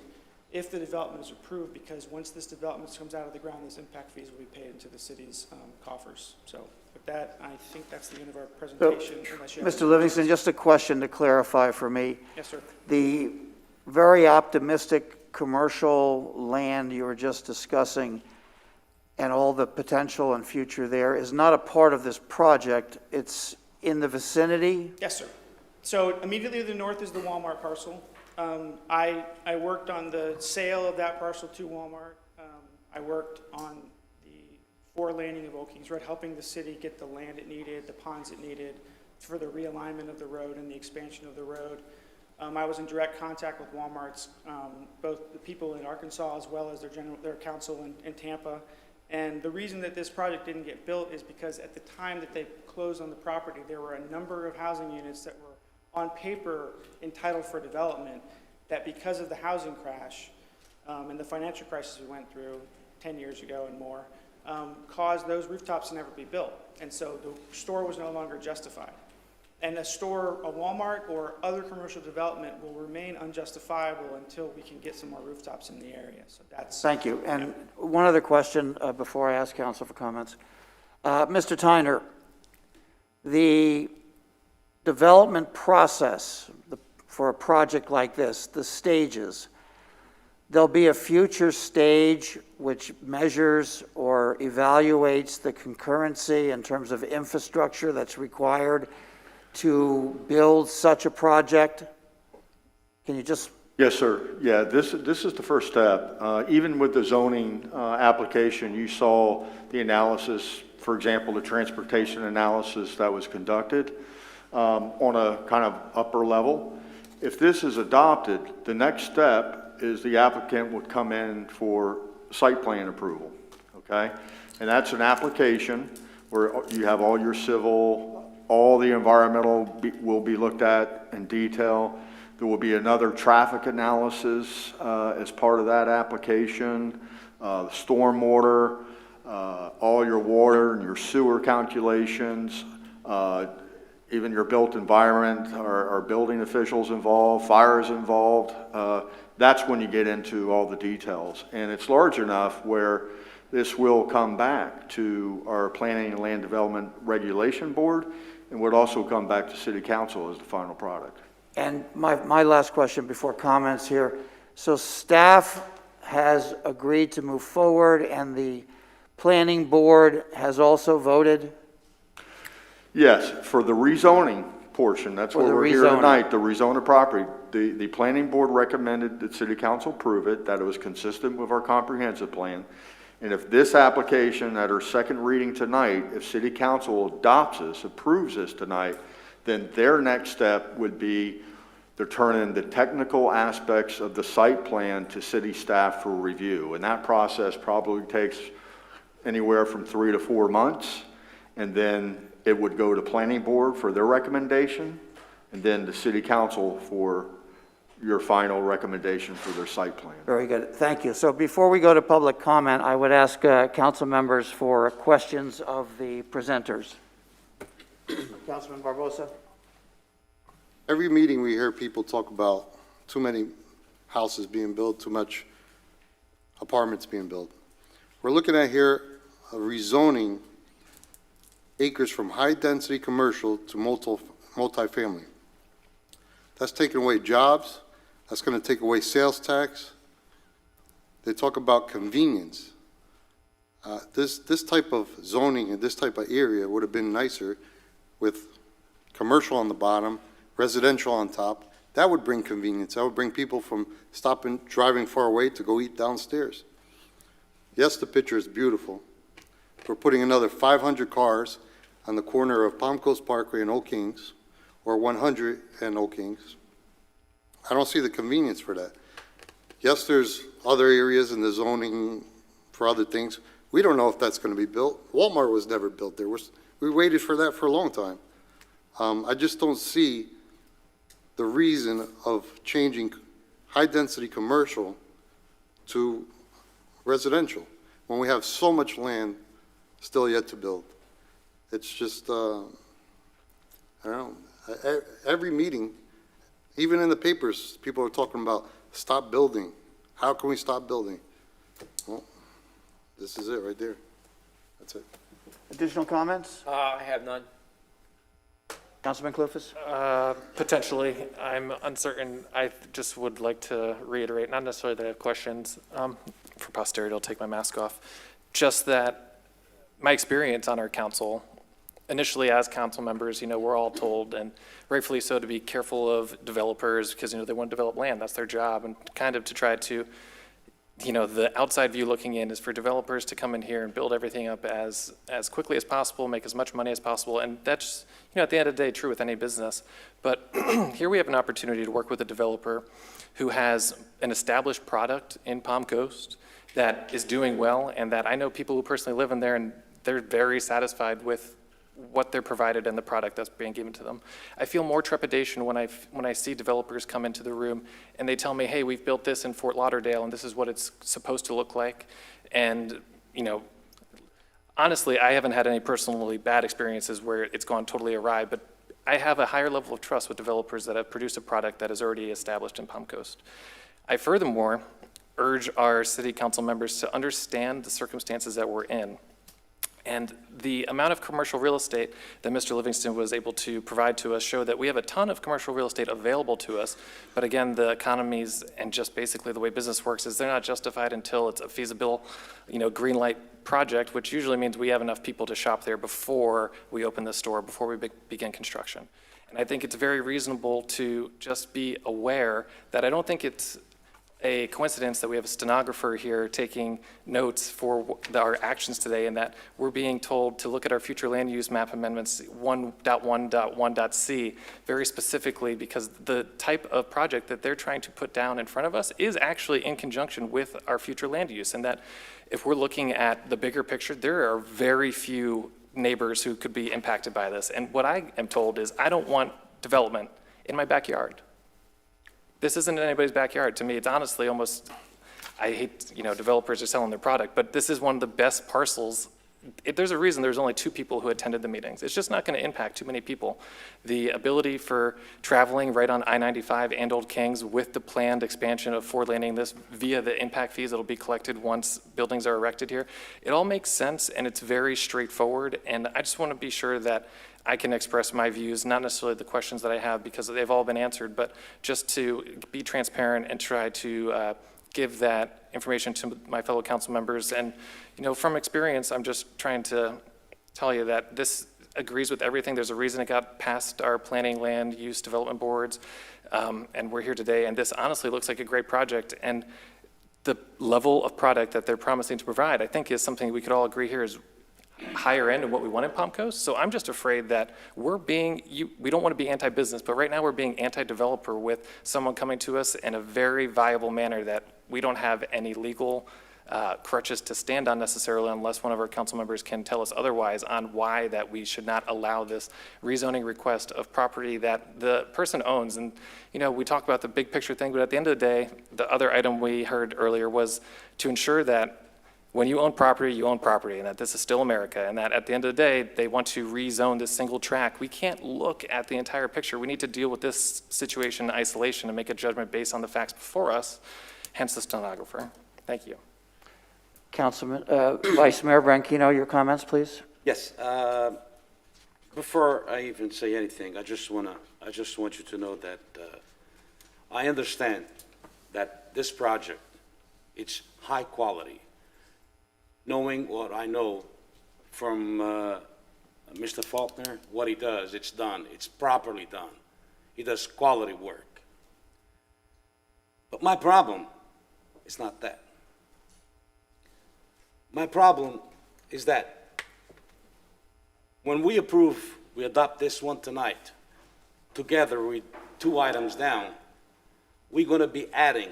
if the development is approved, because once this development comes out of the ground, those impact fees will be paid into the city's coffers. So with that, I think that's the end of our presentation. So, Mr. Livingston, just a question to clarify for me. Yes, sir. The very optimistic commercial land you were just discussing and all the potential and future there is not a part of this project. It's in the vicinity? Yes, sir. So immediately to the north is the Walmart parcel. I worked on the sale of that parcel to Walmart. I worked on the four-laning of Old Kings Road, helping the city get the land it needed, the ponds it needed for the realignment of the road and the expansion of the road. I was in direct contact with Walmart's, both the people in Arkansas as well as their council in Tampa. And the reason that this project didn't get built is because at the time that they closed on the property, there were a number of housing units that were on paper entitled for development, that because of the housing crash and the financial crisis we went through 10 years ago and more, caused those rooftops to never be built. And so the store was no longer justified. And a Walmart or other commercial development will remain unjustifiable until we can get some more rooftops in the area. So that's... Thank you. And one other question before I ask council for comments. Mr. Tyner, the development process for a project like this, the stages, there'll be a future stage which measures or evaluates the concurrency in terms of infrastructure that's required to build such a project? Can you just... Yes, sir. Yeah, this is the first step. Even with the zoning application, you saw the analysis, for example, the transportation analysis that was conducted on a kind of upper level. If this is adopted, the next step is the applicant would come in for site plan approval, okay? And that's an application where you have all your civil, all the environmental will be looked at in detail. There will be another traffic analysis as part of that application, stormwater, all your water and your sewer calculations, even your built environment, are building officials involved, fire is involved, that's when you get into all the details. And it's large enough where this will come back to our Planning and Land Development Regulation Board and would also come back to City Council as the final product. And my last question before comments here. So staff has agreed to move forward and the planning board has also voted? Yes, for the rezoning portion, that's where we're here tonight, the rezone property. The planning board recommended that City Council approve it, that it was consistent with our comprehensive plan. And if this application at our second reading tonight, if City Council adopts this, approves this tonight, then their next step would be to turn in the technical aspects of the site plan to city staff for review. And that process probably takes anywhere from 3 to 4 months. And then it would go to planning board for their recommendation, and then to City Council for your final recommendation for their site plan. Very good, thank you. So before we go to public comment, I would ask council members for questions of the presenters. Councilman Barbosa. Every meeting we hear people talk about too many houses being built, too much apartments being built. We're looking at here a rezoning acres from high-density commercial to multifamily. That's taking away jobs. That's going to take away sales tax. They talk about convenience. This type of zoning and this type of area would have been nicer with commercial on the bottom, residential on top. That would bring convenience. That would bring people from driving far away to go eat downstairs. Yes, the picture is beautiful. We're putting another 500 cars on the corner of Palm Coast Parkway and Old Kings, or 100 and Old Kings. I don't see the convenience for that. Yes, there's other areas in the zoning for other things. We don't know if that's going to be built. Walmart was never built there. We waited for that for a long time. I just don't see the reason of changing high-density commercial to residential when we have so much land still yet to build. It's just, I don't know, every meeting, even in the papers, people are talking about stop building. How can we stop building? Well, this is it right there. That's it. Additional comments? I have none. Councilman Clufus? Potentially. I'm uncertain. I just would like to reiterate, not necessarily that I have questions. For posterity, I'll take my mask off. Just that my experience on our council, initially as council members, we're all told, and rightfully so, to be careful of developers because, they want to develop land. That's their job. And kind of to try to, the outside view looking in is for developers to come in here and build everything up as quickly as possible, make as much money as possible. And that's, at the end of the day, true with any business. But here we have an opportunity to work with a developer who has an established product in Palm Coast that is doing well, and that I know people who personally live in there, and they're very satisfied with what they're provided and the product that's being given to them. I feel more trepidation when I see developers come into the room and they tell me, hey, we've built this in Fort Lauderdale and this is what it's supposed to look like. And, honestly, I haven't had any personally bad experiences where it's gone totally awry, but I have a higher level of trust with developers that have produced a product that is already established in Palm Coast. I furthermore urge our city council members to understand the circumstances that we're in. And the amount of commercial real estate that Mr. Livingston was able to provide to us show that we have a ton of commercial real estate available to us. But again, the economies and just basically the way business works is they're not justified until it's a feasible, green light project, which usually means we have enough people to shop there before we open the store, before we begin construction. And I think it's very reasonable to just be aware that I don't think it's a coincidence that we have a stenographer here taking notes for our actions today, and that we're being told to look at our future land use map amendments 1.1.1.c very specifically, because the type of project that they're trying to put down in front of us is actually in conjunction with our future land use, and that if we're looking at the bigger picture, there are very few neighbors who could be impacted by this. And what I am told is I don't want development in my backyard. This isn't in anybody's backyard. To me, it's honestly almost, I hate, developers are selling their product, but this is one of the best parcels there's a reason there's only 2 people who attended the meetings. It's just not going to impact too many people. The ability for traveling right on I-95 and Old Kings with the planned expansion of Ford Landing, this via the impact fees that will be collected once buildings are erected here, it all makes sense and it's very straightforward. And I just want to be sure that I can express my views, not necessarily the questions that I have because they've all been answered, but just to be transparent and try to give that information to my fellow council members. And, you know, from experience, I'm just trying to tell you that this agrees with everything. There's a reason it got past our planning, land use development boards, and we're here today. And this honestly looks like a great project. And the level of product that they're promising to provide, I think, is something we could all agree here is higher end of what we want in Palm Coast. So I'm just afraid that we don't want to be anti-business, but right now we're being anti-developer with someone coming to us in a very viable manner that we don't have any legal crutches to stand on necessarily unless one of our council members can tell us otherwise on why that we should not allow this rezoning request of property that the person owns. And, you know, we talk about the big picture thing, but at the end of the day, the other item we heard earlier was to ensure that when you own property, and that this is still America, and that at the end of the day, they want to rezone this single track. We can't look at the entire picture. We need to deal with this situation in isolation and make a judgment based on the facts before us, hence the stenographer. Thank you. Councilman, Vice Mayor Branquinho, your comments, please? Yes, before I even say anything, I just want you to know that I understand that this project, it's high quality. Knowing what I know from Mr. Faulkner, what he does, it's done. It's properly done. He does quality work. But my problem is not that. My problem is that when we adopt this one tonight, together with 2 items down, we're going to be adding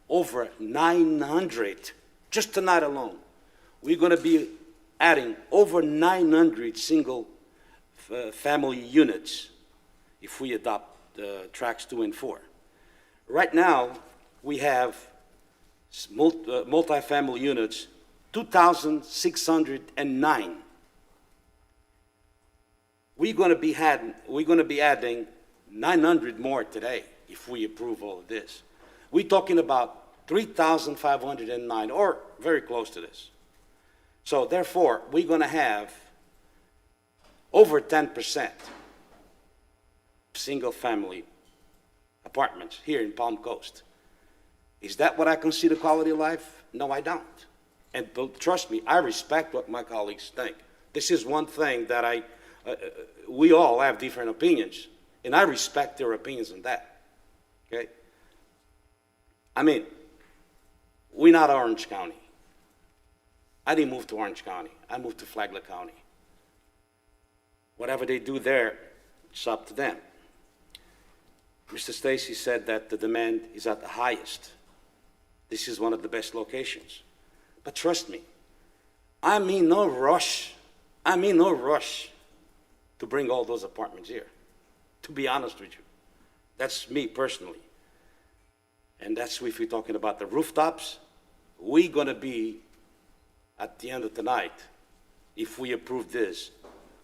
over 900, just tonight alone. We're going to be adding over 900 single family units if we adopt tracks 2 and 4. Right now, we have multifamily units, 2,609. We're going to be adding 900 more today if we approve all of this. We're talking about 3,509, or very close to this. So therefore, we're going to have over 10% single-family apartments here in Palm Coast. Is that what I consider quality of life? No, I don't. And trust me, I respect what my colleagues think. This is one thing that we all have different opinions, and I respect their opinions on that, okay? I mean, we're not Orange County. I didn't move to Orange County. I moved to Flagler County. Whatever they do there, it's up to them. Mr. Stacy said that the demand is at the highest. This is one of the best locations. But trust me, I'm in no rush. I'm in no rush to bring all those apartments here, to be honest with you. That's me personally. And that's if we're talking about the rooftops. We're going to be, at the end of the night, if we approve this,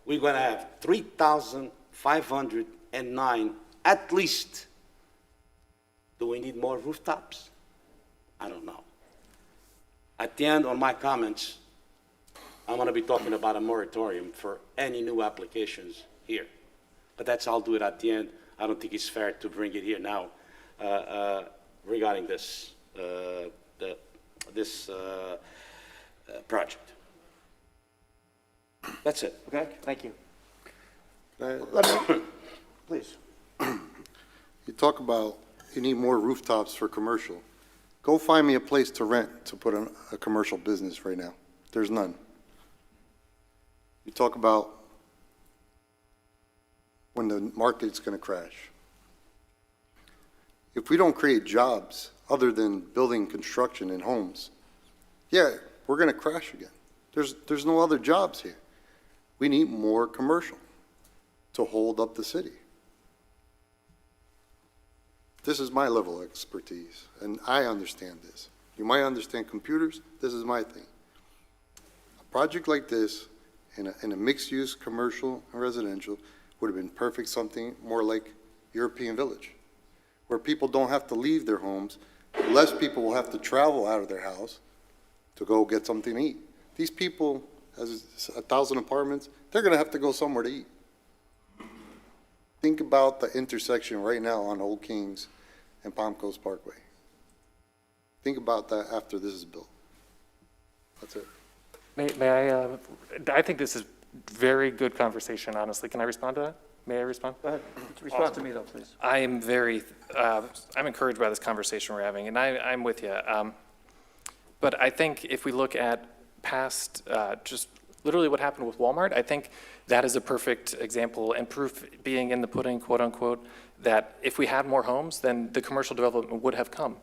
we're going to have 3,509 at least. Do we need more rooftops? I don't know. At the end, on my comments, I'm going to be talking about a moratorium for any new applications here. But I'll do it at the end. I don't think it's fair to bring it here now regarding this project. That's it. Okay, thank you. Please. You talk about you need more rooftops for commercial. Go find me a place to rent to put a commercial business right now. There's none. You talk about when the market's going to crash. If we don't create jobs other than building construction and homes, yeah, we're going to crash again. There's no other jobs here. We need more commercial to hold up the city. This is my level of expertise, and I understand this. You might understand computers. This is my thing. A project like this in a mixed-use, commercial and residential, would have been perfect, something more like European Village, where people don't have to leave their homes, less people will have to travel out of their house to go get something to eat. These people, as 1,000 apartments, they're gonna have to go somewhere to eat. Think about the intersection right now on Old Kings and Palm Coast Parkway. Think about that after this is built. That's it. May I think this is very good conversation, honestly. Can I respond to that? May I respond? Go ahead. Respond to me, though, please. I am I'm encouraged by this conversation we're having, and I'm with you. But I think if we look at past, just literally what happened with Walmart, I think that is a perfect example and proof being in the pudding, quote unquote, that if we had more homes, then the commercial development would have come.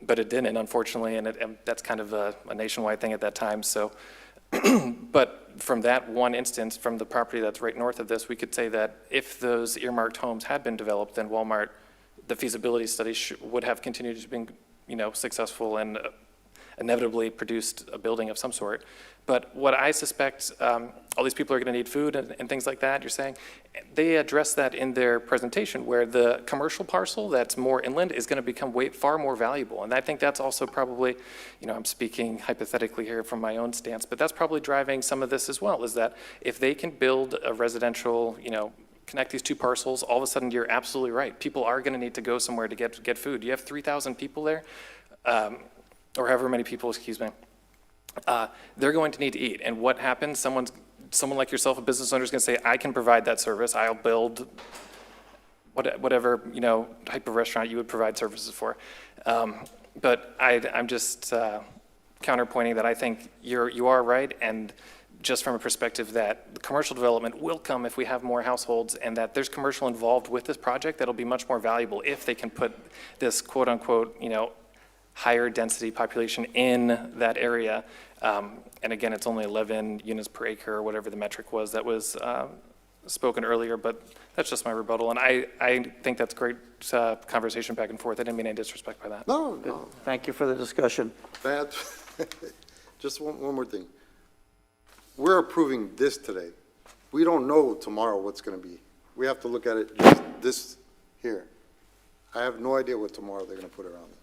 But it didn't, unfortunately, and that's kind of a nationwide thing at that time. So, but from that one instance, from the property that's right north of this, we could say that if those earmarked homes had been developed, then Walmart, the feasibility study would have continued to be, successful and inevitably produced a building of some sort. But what I suspect, all these people are going to need food and things like that, you're saying, they address that in their presentation, where the commercial parcel that's more inland is going to become far more valuable. And I think that's also probably, I'm speaking hypothetically here from my own stance, but that's probably driving some of this as well, is that if they can build a residential, connect these two parcels, all of a sudden you're absolutely right. People are going to need to go somewhere to get food. You have 3,000 people there, or however many people, excuse me. They're going to need to eat. And what happens? Someone like yourself, a business owner, is going to say, I can provide that service. I'll build whatever, type of restaurant you would provide services for. But I'm just counterpointing that I think you are right. And just from a perspective that the commercial development will come if we have more households, and that there's commercial involved with this project that'll be much more valuable if they can put this quote unquote, higher density population in that area. And again, it's only 11 units per acre, or whatever the metric was that was spoken earlier, but that's just my rebuttal. And I think that's great conversation back and forth. I didn't mean any disrespect by that. No. Thank you for the discussion. Just one more thing. We're approving this today. We don't know tomorrow what's going to be. We have to look at it just this here. I have no idea what tomorrow they're going to put around it.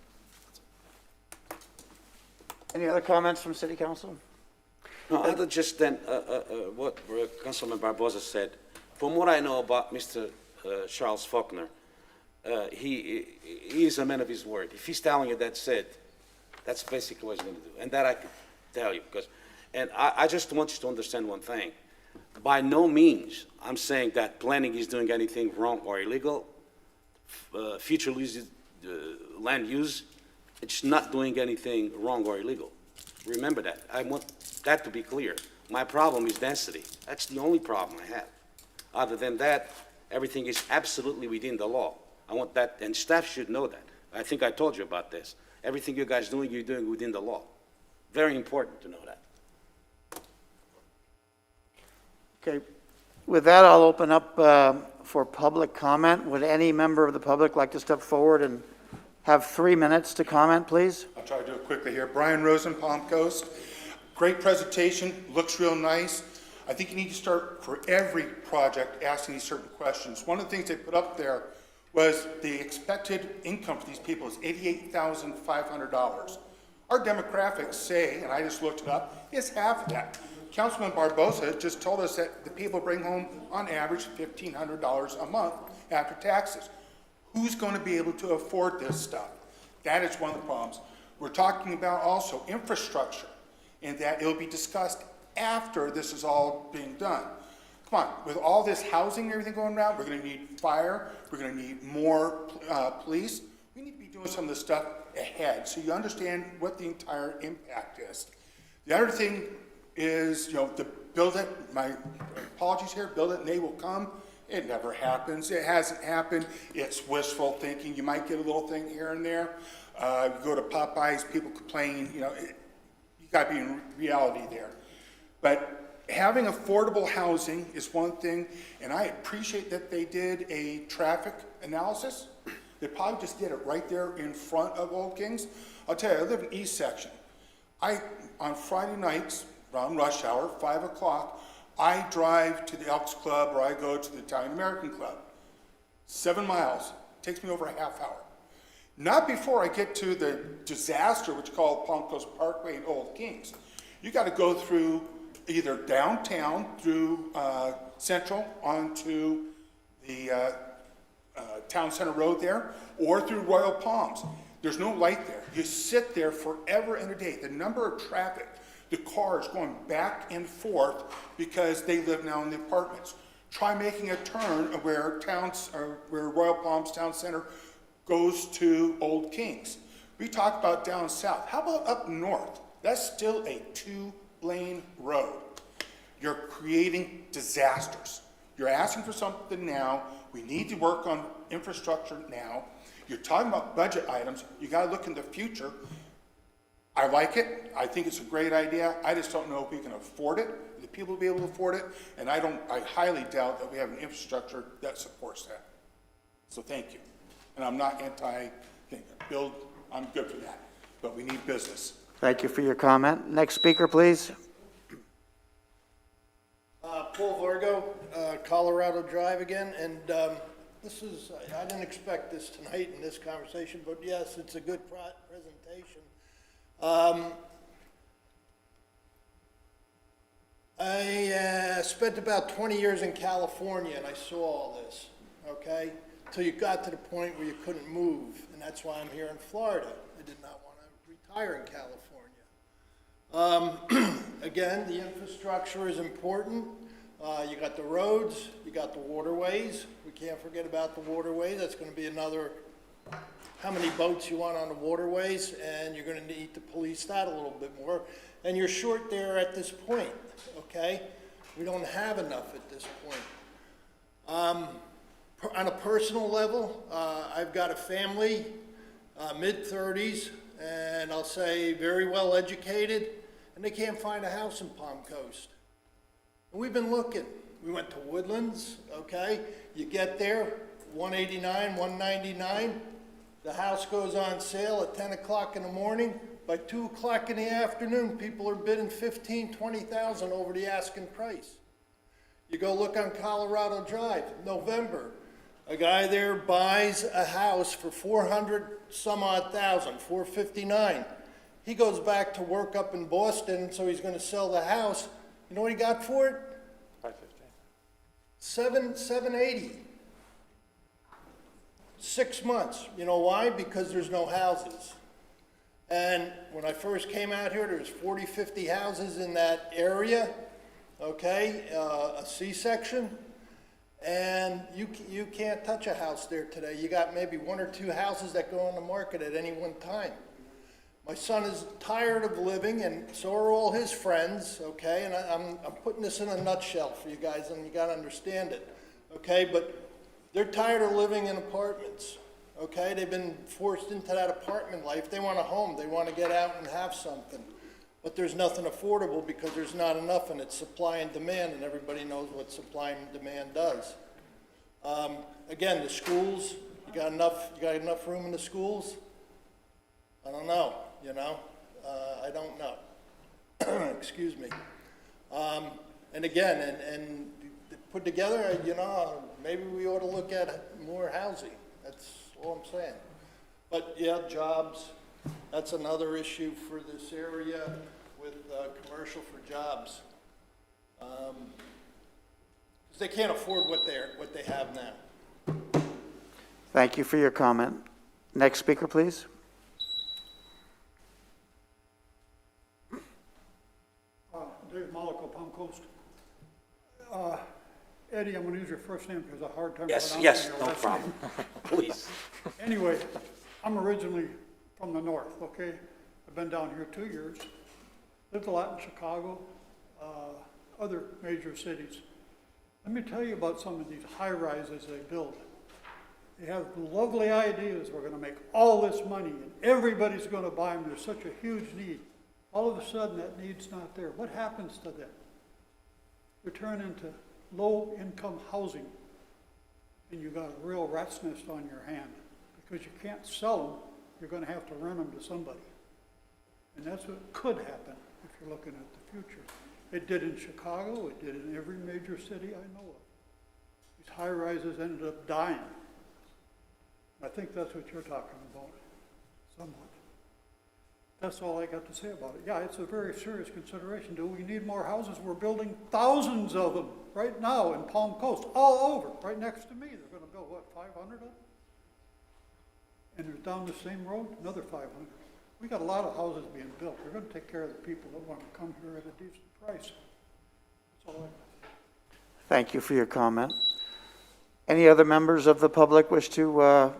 Any other comments from City Council? No, other just than what Councilman Barbosa said. From what I know about Mr. Charles Faulkner, he is a man of his word. If he's telling you that's it, that's basically what he's going to do. And that I can tell you. And I just want you to understand one thing. By no means I'm saying that planning is doing anything wrong or illegal. Future land use, it's not doing anything wrong or illegal. Remember that. I want that to be clear. My problem is density. That's the only problem I have. Other than that, everything is absolutely within the law. I want that, and staff should know that. I think I told you about this. Everything you guys doing, you're doing within the law. Very important to know that. Okay. With that, I'll open up for public comment. Would any member of the public like to step forward and have 3 minutes to comment, please? I'll try to do it quickly here. Brian Rosen, Palm Coast. Great presentation, looks real nice. I think you need to start for every project asking these certain questions. One of the things they put up there was the expected income for these people is $88,500. Our demographics say, and I just looked it up, is half of that. Councilman Barbosa just told us that the people bring home, on average, $1,500 a month after taxes. Who's going to be able to afford this stuff? That is one of the problems. We're talking about also infrastructure, and that it'll be discussed after this is all being done. Come on, with all this housing and everything going around, we're going to need fire, we're going to need more police. We need to be doing some of this stuff ahead so you understand what the entire impact is. The other thing is, to build it, my apologies here, build it and they will come. It never happens. It hasn't happened. It's wishful thinking. You might get a little thing here and there. You go to Popeyes, people complain, you got to be in reality there. But having affordable housing is one thing, and I appreciate that they did a traffic analysis. They probably just did it right there in front of Old Kings. I'll tell you, I live in East Section. On Friday nights, around rush hour, 5 o'clock, I drive to the Elks Club or I go to the Italian American Club. 7 miles, takes me over a half hour. Not before I get to the disaster, which is called Palm Coast Parkway and Old Kings. You got to go through either downtown, through Central, onto the Town Center Road there, or through Royal Palms. There's no light there. You sit there forever and a day. The number of traffic, the cars going back and forth because they live now in the apartments. Try making a turn where Royal Palms Town Center goes to Old Kings. We talked about down south. How about up north? That's still a 2-lane road. You're creating disasters. You're asking for something now. We need to work on infrastructure now. You're talking about budget items. You got to look in the future. I like it. I think it's a great idea. I just don't know if we can afford it, if the people will be able to afford it, and I highly doubt that we have an infrastructure that supports that. So thank you. And I'm not anti-build, I'm good for that, but we need business. Thank you for your comment. Next speaker, please. Paul Vargo, Colorado Drive again, and this is, I didn't expect this tonight in this conversation, but yes, it's a good presentation. I spent about 20 years in California and I saw all this, okay? Till you got to the point where you couldn't move, and that's why I'm here in Florida. I did not want to retire in California. Again, the infrastructure is important. You got the roads, you got the waterways. We can't forget about the waterways. That's going to be another, how many boats you want on the waterways, and you're going to need to police that a little bit more. And you're short there at this point, okay? We don't have enough at this point. On a personal level, I've got a family, mid-30s, and I'll say very well educated, and they can't find a house in Palm Coast. And we've been looking. We went to Woodlands, okay? You get there, 189, 199. The house goes on sale at 10 o'clock in the morning. By 2 o'clock in the afternoon, people are bidding $15,000, $20,000 over the asking price. You go look on Colorado Drive, November. A guy there buys a house for 400 some odd thousand, 459. He goes back to work up in Boston, so he's going to sell the house. You know what he got for it? $780. 6 months. You know why? Because there's no houses. And when I first came out here, there was 40, 50 houses in that area, okay, a C-section. And you can't touch a house there today. You got maybe 1 or 2 houses that go on the market at any one time. My son is tired of living, and so are all his friends, okay? And I'm putting this in a nutshell for you guys, and you got to understand it, okay? But they're tired of living in apartments, okay? They've been forced into that apartment life. They want a home. They want to get out and have something. But there's nothing affordable because there's not enough, and it's supply and demand, and everybody knows what supply and demand does. Again, the schools, you got enough room in the schools? I don't know, you know? I don't know. Excuse me. And again, and put together, you know, maybe we ought to look at more housing. That's all I'm saying. But yeah, jobs, that's another issue for this area with commercial for jobs. Because they can't afford what they have now. Thank you for your comment. Next speaker, please. Dave Malako, Palm Coast. Eddie, I'm going to use your first name because I have a hard time pronouncing your last name. No problem. Please. Anyway, I'm originally from the north, okay? I've been down here 2 years. Lived a lot in Chicago, other major cities. Let me tell you about some of these high-rises they build. They have lovely ideas. We're going to make all this money, and everybody's going to buy them. There's such a huge need. All of a sudden, that need's not there. What happens to them? They turn into low-income housing, and you got a real rat's nest on your hand. Because you can't sell them, you're going to have to rent them to somebody. And that's what could happen if you're looking at the future. It did in Chicago, it did in every major city I know of. These high-rises ended up dying. I think that's what you're talking about, somewhat. That's all I got to say about it. Yeah, it's a very serious consideration. Do we need more houses? We're building thousands of them right now in Palm Coast, all over, right next to me. They're gonna build, what, 500 of them? And there's down the same road, another 500. We got a lot of houses being built. We're gonna take care of the people that want to come here at a decent price. That's all I got. Thank you for your comment. Any other members of the public wish to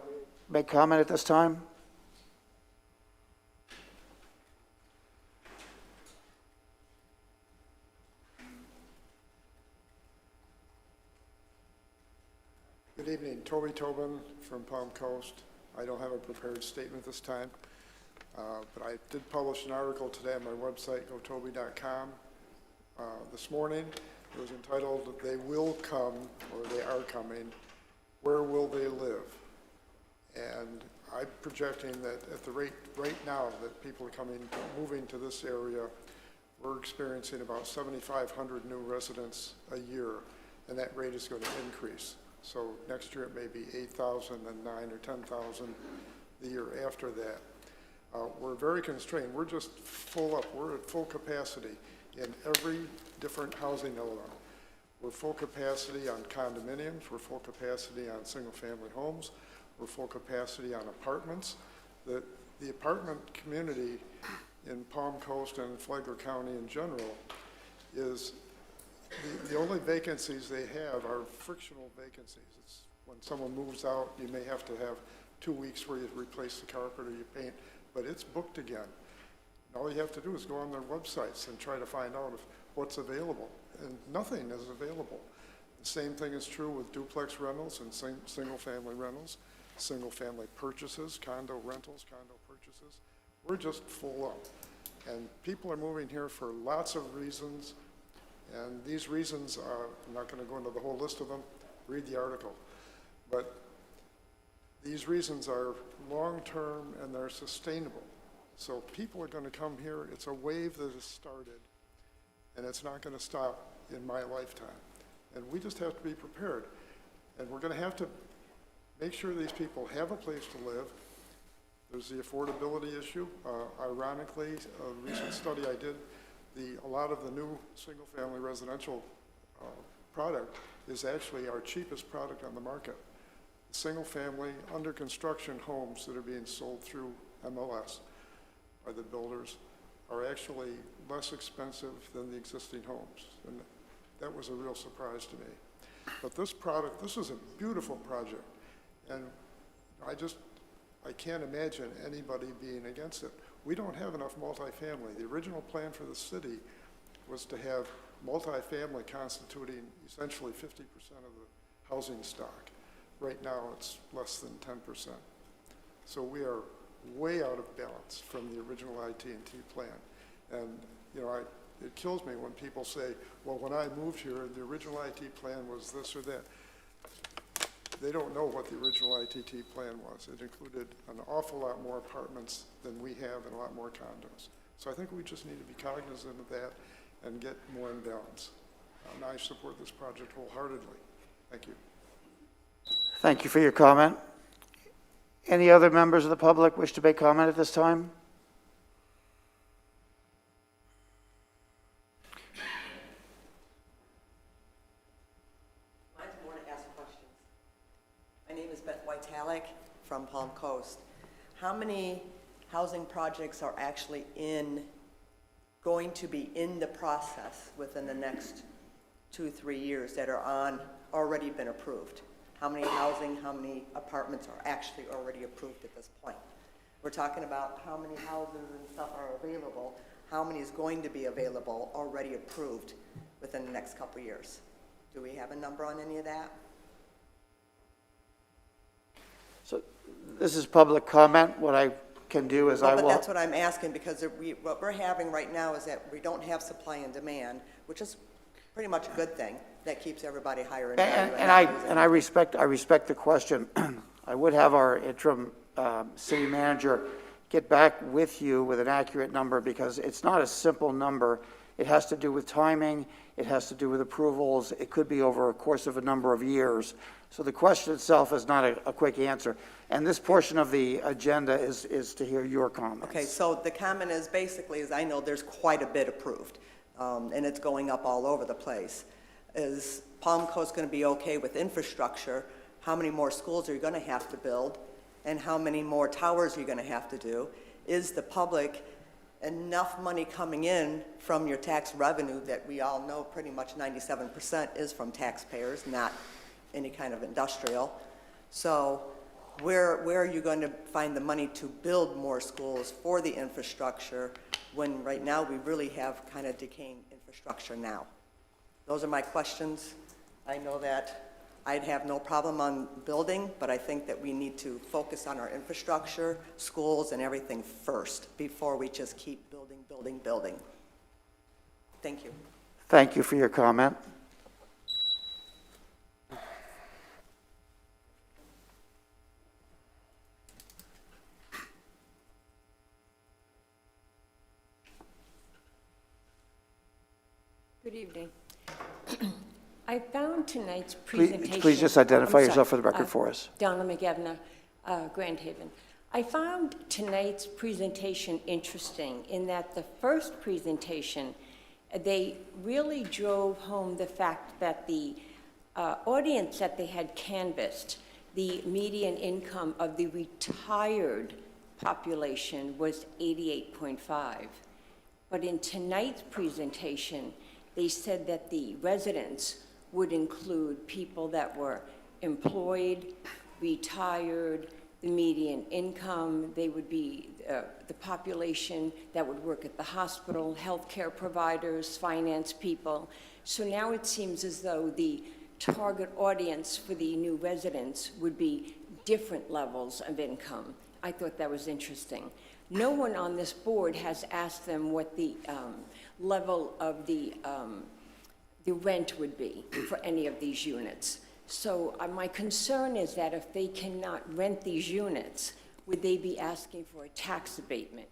make comment at this time? Good evening, Toby Tobin from Palm Coast. I don't have a prepared statement this time, but I did publish an article today on my website, gotoby.com, this morning. It was entitled, "They Will Come," or "They Are Coming. Where Will They Live?" And I'm projecting that at the rate right now that people are moving to this area, we're experiencing about 7,500 new residents a year, and that rate is going to increase. So next year it may be 8,000 and 9 or 10,000 the year after that. We're very constrained. We're just full up. We're at full capacity in every different housing element. We're full capacity on condominiums. We're full capacity on single-family homes. We're full capacity on apartments. The apartment community in Palm Coast and Flagler County in general is the only vacancies they have are frictional vacancies. It's when someone moves out, you may have to have 2 weeks where you replace the carpet or you paint, but it's booked again. And all you have to do is go on their websites and try to find out what's available, and nothing is available. The same thing is true with duplex rentals and single-family rentals, single-family purchases, condo rentals, condo purchases. We're just full up. And people are moving here for lots of reasons. And these reasons are, I'm not going to go into the whole list of them, read the article. But these reasons are long-term and they're sustainable. So people are going to come here. It's a wave that has started, and it's not going to stop in my lifetime. And we just have to be prepared. And we're going to have to make sure these people have a place to live. There's the affordability issue. Ironically, a recent study I did, a lot of the new single-family residential product is actually our cheapest product on the market. The single-family, under-construction homes that are being sold through MLS by the builders are actually less expensive than the existing homes. And that was a real surprise to me. But this product, this is a beautiful project. And I can't imagine anybody being against it. We don't have enough multifamily. The original plan for the city was to have multifamily constituting essentially 50% of the housing stock. Right now, it's less than 10%. So we are way out of balance from the original IT&T plan. And, you know, it kills me when people say, well, when I moved here, the original IT plan was this or that. They don't know what the original ITT plan was. It included an awful lot more apartments than we have and a lot more condos. So I think we just need to be cognizant of that and get more in balance. And I support this project wholeheartedly. Thank you. Thank you for your comment. Any other members of the public wish to make comment at this time? From Palm Coast. How many housing projects are actually going to be in the process within the next 2-3 years that are already been approved? How many apartments are actually already approved at this point? We're talking about how many houses and stuff are available, how many is going to be available, already approved within the next couple of years. Do we have a number on any of that? So this is public comment. What I can do is But that's what I'm asking, because what we're having right now is that we don't have supply and demand, which is pretty much a good thing. That keeps everybody higher in value. And I respect the question. I would have our interim city manager get back with you with an accurate number, because it's not a simple number. It has to do with timing, it has to do with approvals, it could be over a course of a number of years. So the question itself is not a quick answer. And this portion of the agenda is to hear your comments. Okay, so the comment is basically, is I know there's quite a bit approved, and it's going up all over the place. Is Palm Coast going to be okay with infrastructure? How many more schools are you going to have to build? And how many more towers are you going to have to do? Is the public enough money coming in from your tax revenue that we all know pretty much 97% is from taxpayers, not any kind of industrial? So where are you going to find the money to build more schools for the infrastructure when right now we really have kind of decaying infrastructure now? Those are my questions. I know that I'd have no problem on building, but I think that we need to focus on our infrastructure, schools, and everything first before we just keep building, building, building. Thank you. Thank you for your comment. Good evening. I found tonight's Please- presentation. please just identify I'm yourself sorry, for the record for us. Donna McGevna, Grand Haven. I found tonight's presentation interesting in that the first presentation, they really drove home the fact that the audience that they had canvassed, the median income of the retired population was 88.5. But in tonight's presentation, they said that the residents would include people that were employed, retired, the median income, they would be the population that would work at the hospital, healthcare providers, finance people. So now it seems as though the target audience for the new residents would be different levels of income. I thought that was interesting. No one on this board has asked them what the level of the rent would be for any of these units. So my concern is that if they cannot rent these units, would they be asking for a tax abatement?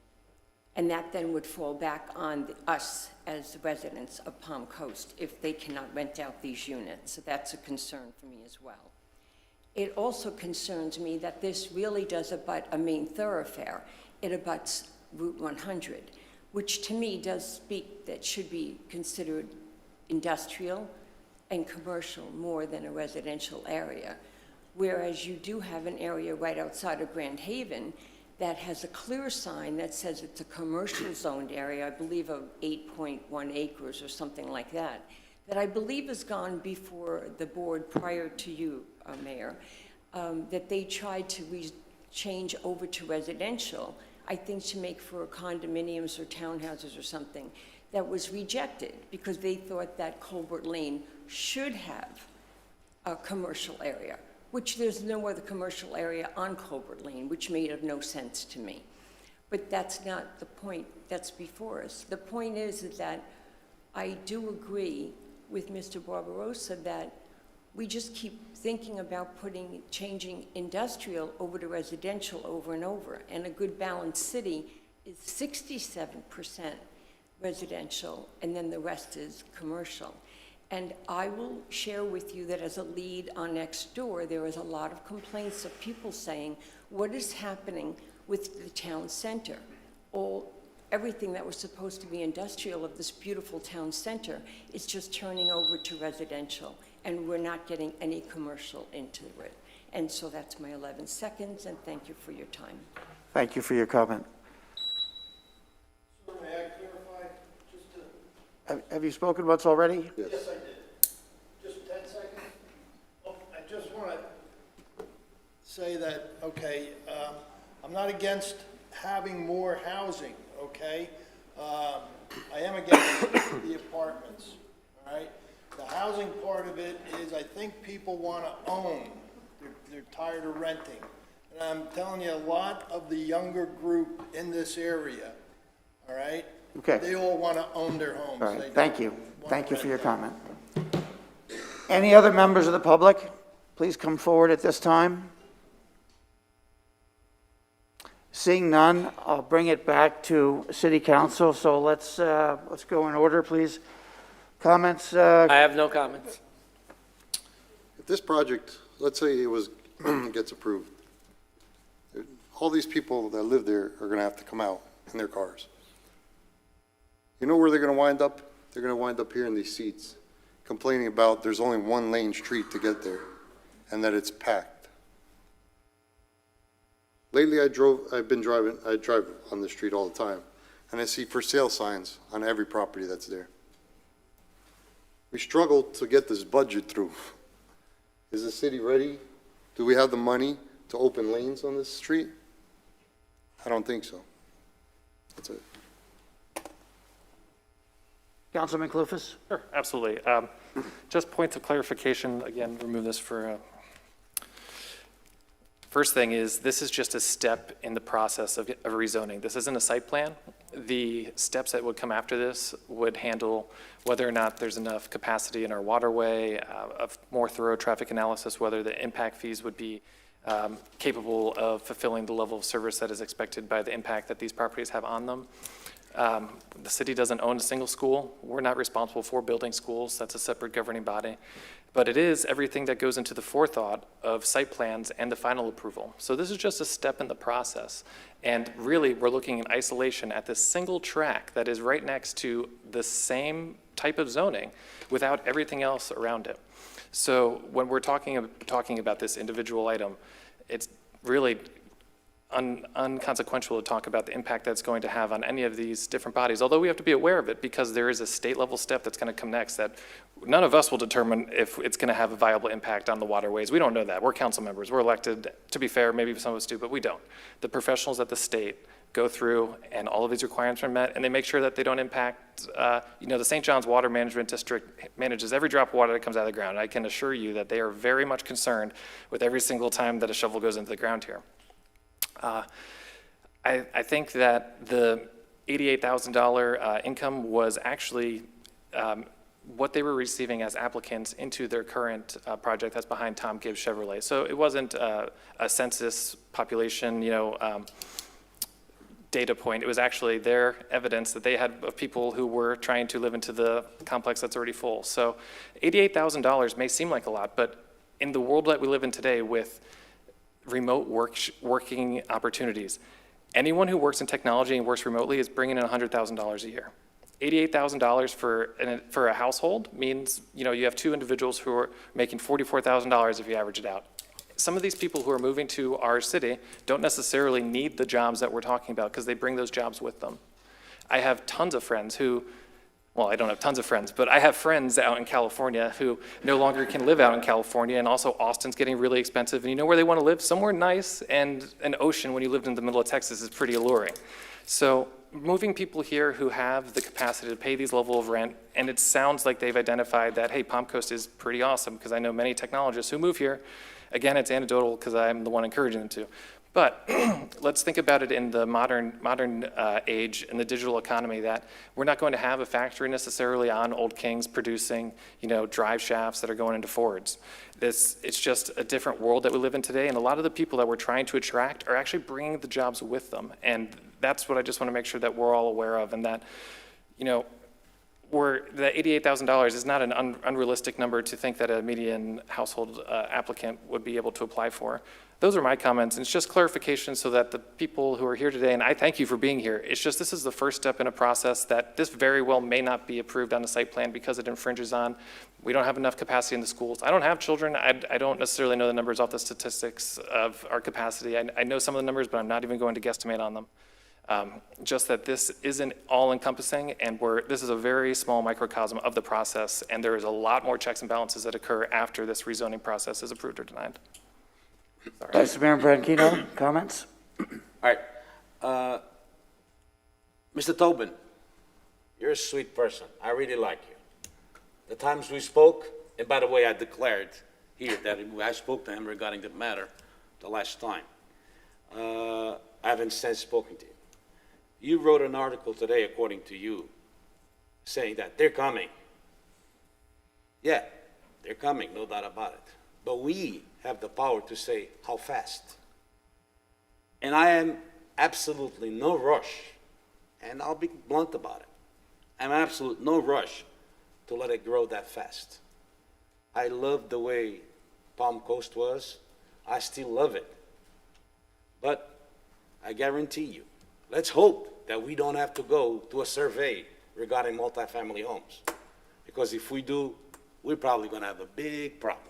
And that then would fall back on us as residents of Palm Coast if they cannot rent out these units. So that's a concern for me as well. It also concerns me that this really does abut a main thoroughfare. It abuts Route 100, which to me does speak that should be considered industrial and commercial more than a residential area. Whereas you do have an area right outside of Grand Haven that has a clear sign that says it's a commercial zoned area, I believe of 8.1 acres or something like that, that I believe has gone before the board prior to you, Mayor, that they tried to change over to residential, I think to make for condominiums or townhouses or something, that was rejected because they thought that Colbert Lane should have a commercial area, which there's no other commercial area on Colbert Lane, which made no sense to me. But that's not the point that's before us. The point is that I do agree with Mr. Barbarossa that we just keep thinking about changing industrial over to residential over and over. And a good balanced city is 67% residential, and then the rest is commercial. And I will share with you that as a lead on next door, there is a lot of complaints of people saying, what is happening with the town center? Everything that was supposed to be industrial of this beautiful town center is just turning over to residential, and we're not getting any commercial into it. And so that's my 11 seconds, and thank you for your time. Thank you for your comment. May I clarify? Have you spoken once already? Yes, I did. Just 10 seconds? Oh, I just want to say that, okay, I'm not against having more housing, okay? I am against the apartments, all right? The housing part of it is I think people want to own. They're tired of renting. And I'm telling you, a lot of the younger group in this area, all right? Okay. They all want to own their homes. All They right, don't thank you. wanna Thank you for your rent. comment. Any other members of the public? Please come forward at this time. Seeing none, I'll bring it back to City Council, so let's go in order, please. Comments? I have no comments. If this project, let's say it was, gets approved, all these people that live there are gonna have to come out in their cars. You know where they're gonna wind up? They're gonna wind up here in these seats, complaining about there's only one lane street to get there, and that it's packed. Lately, I drive on the street all the time, and I see for sale signs on every property that's there. We struggle to get this budget through. Is the city ready? Do we have the money to open lanes on this street? I don't think so. That's it. Councilman Clufus? Sure, absolutely. Just points of clarification, again, remove this for, first thing is, this is just a step in the process of rezoning. This isn't a site plan. The steps that would come after this would handle whether or not there's enough capacity in our waterway, of more thorough traffic analysis, whether the impact fees would be capable of fulfilling the level of service that is expected by the impact that these properties have on them. The city doesn't own a single school. We're not responsible for building schools. That's a separate governing body. But it is everything that goes into the forethought of site plans and the final approval. So this is just a step in the process. And really, we're looking in isolation at this single track that is right next to the same type of zoning without everything else around it. So when we're talking about this individual item, it's really unconsequential to talk about the impact that's going to have on any of these different bodies, although we have to be aware of it because there is a state level step that's going to come next that none of us will determine if it's going to have a viable impact on the waterways. We don't know that. We're council members. We're elected. To be fair, maybe some of us do, but we don't. The professionals at the state go through and all of these requirements are met and they make sure that they don't impact, the St. John's Water Management District manages every drop of water that comes out of the ground. I can assure you that they are very much concerned with every single time that a shovel goes into the ground here. I think that the $88,000 income was actually what they were receiving as applicants into their current project that's behind Tom Gibbs Chevrolet. So it wasn't a census population, data point. It was actually their evidence that they had of people who were trying to live into the complex that's already full. So $88,000 may seem like a lot, but in the world that we live in today with remote working opportunities, anyone who works in technology and works remotely is bringing in $100,000 a year. $88,000 for a household means, you have two individuals who are making $44,000 if you average it out. Some of these people who are moving to our city don't necessarily need the jobs that we're talking about because they bring those jobs with them. I have tons of friends who, well, I don't have tons of friends, but I have friends out in California who no longer can live out in California, and also Austin's getting really expensive, and you know where they want to live? Somewhere nice, and an ocean when you lived in the middle of Texas is pretty alluring. So moving people here who have the capacity to pay these level of rent, and it sounds like they've identified that, hey, Palm Coast is pretty awesome, because I know many technologists who move here. Again, it's anecdotal because I'm the one encouraging them to. But let's think about it in the modern age, in the digital economy, that we're not going to have a factory necessarily on Old Kings producing, drive shafts that are going into Fords. It's just a different world that we live in today, and a lot of the people that we're trying to attract are actually bringing the jobs with them. And that's what I just want to make sure that we're all aware of, and that, that $88,000 is not an unrealistic number to think that a median household applicant would be able to apply for. Those are my comments, and it's just clarification so that the people who are here today, and I thank you for being here, it's just this is the first step in a process that this very well may not be approved on a site plan because it infringes on. We don't have enough capacity in the schools. I don't have children. I don't necessarily know the numbers off the statistics of our capacity. I know some of the numbers, but I'm not even going to guesstimate on them. Just that this isn't all-encompassing, and this is a very small microcosm of the process, and there is a lot more checks and balances that occur after this rezoning process is approved or denied. Vice Mayor Branchino, comments? All right. Mr. Tobin, you're a sweet person. I really like you. The times we spoke, and by the way, I declared here that I spoke to him regarding the matter the last time. I haven't since spoken to you. You wrote an article today, according to you, saying that they're coming. Yeah, they're coming, no doubt about it. But we have the power to say how fast. And I am absolutely no rush, and I'll be blunt about it. I'm absolute no rush to let it grow that fast. I love the way Palm Coast was. I still love it. But I guarantee you, let's hope that we don't have to go to a survey regarding multifamily homes. Because if we do, we're probably going to have a big problem.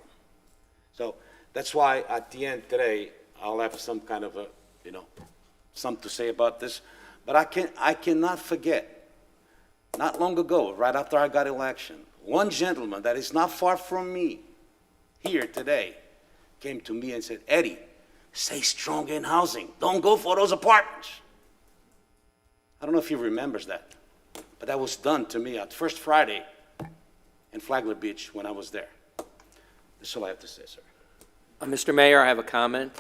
So that's why at the end today, I'll have some kind of a, something to say about this. But I cannot forget, not long ago, right after I got election, one gentleman that is not far from me here today came to me and said, Eddie, stay strong in housing. Don't go for those apartments. I don't know if he remembers that, but that was done to me at First Friday in Flagler Beach when I was there. That's all I have to say, sir. Mr. Mayor, I have a comment.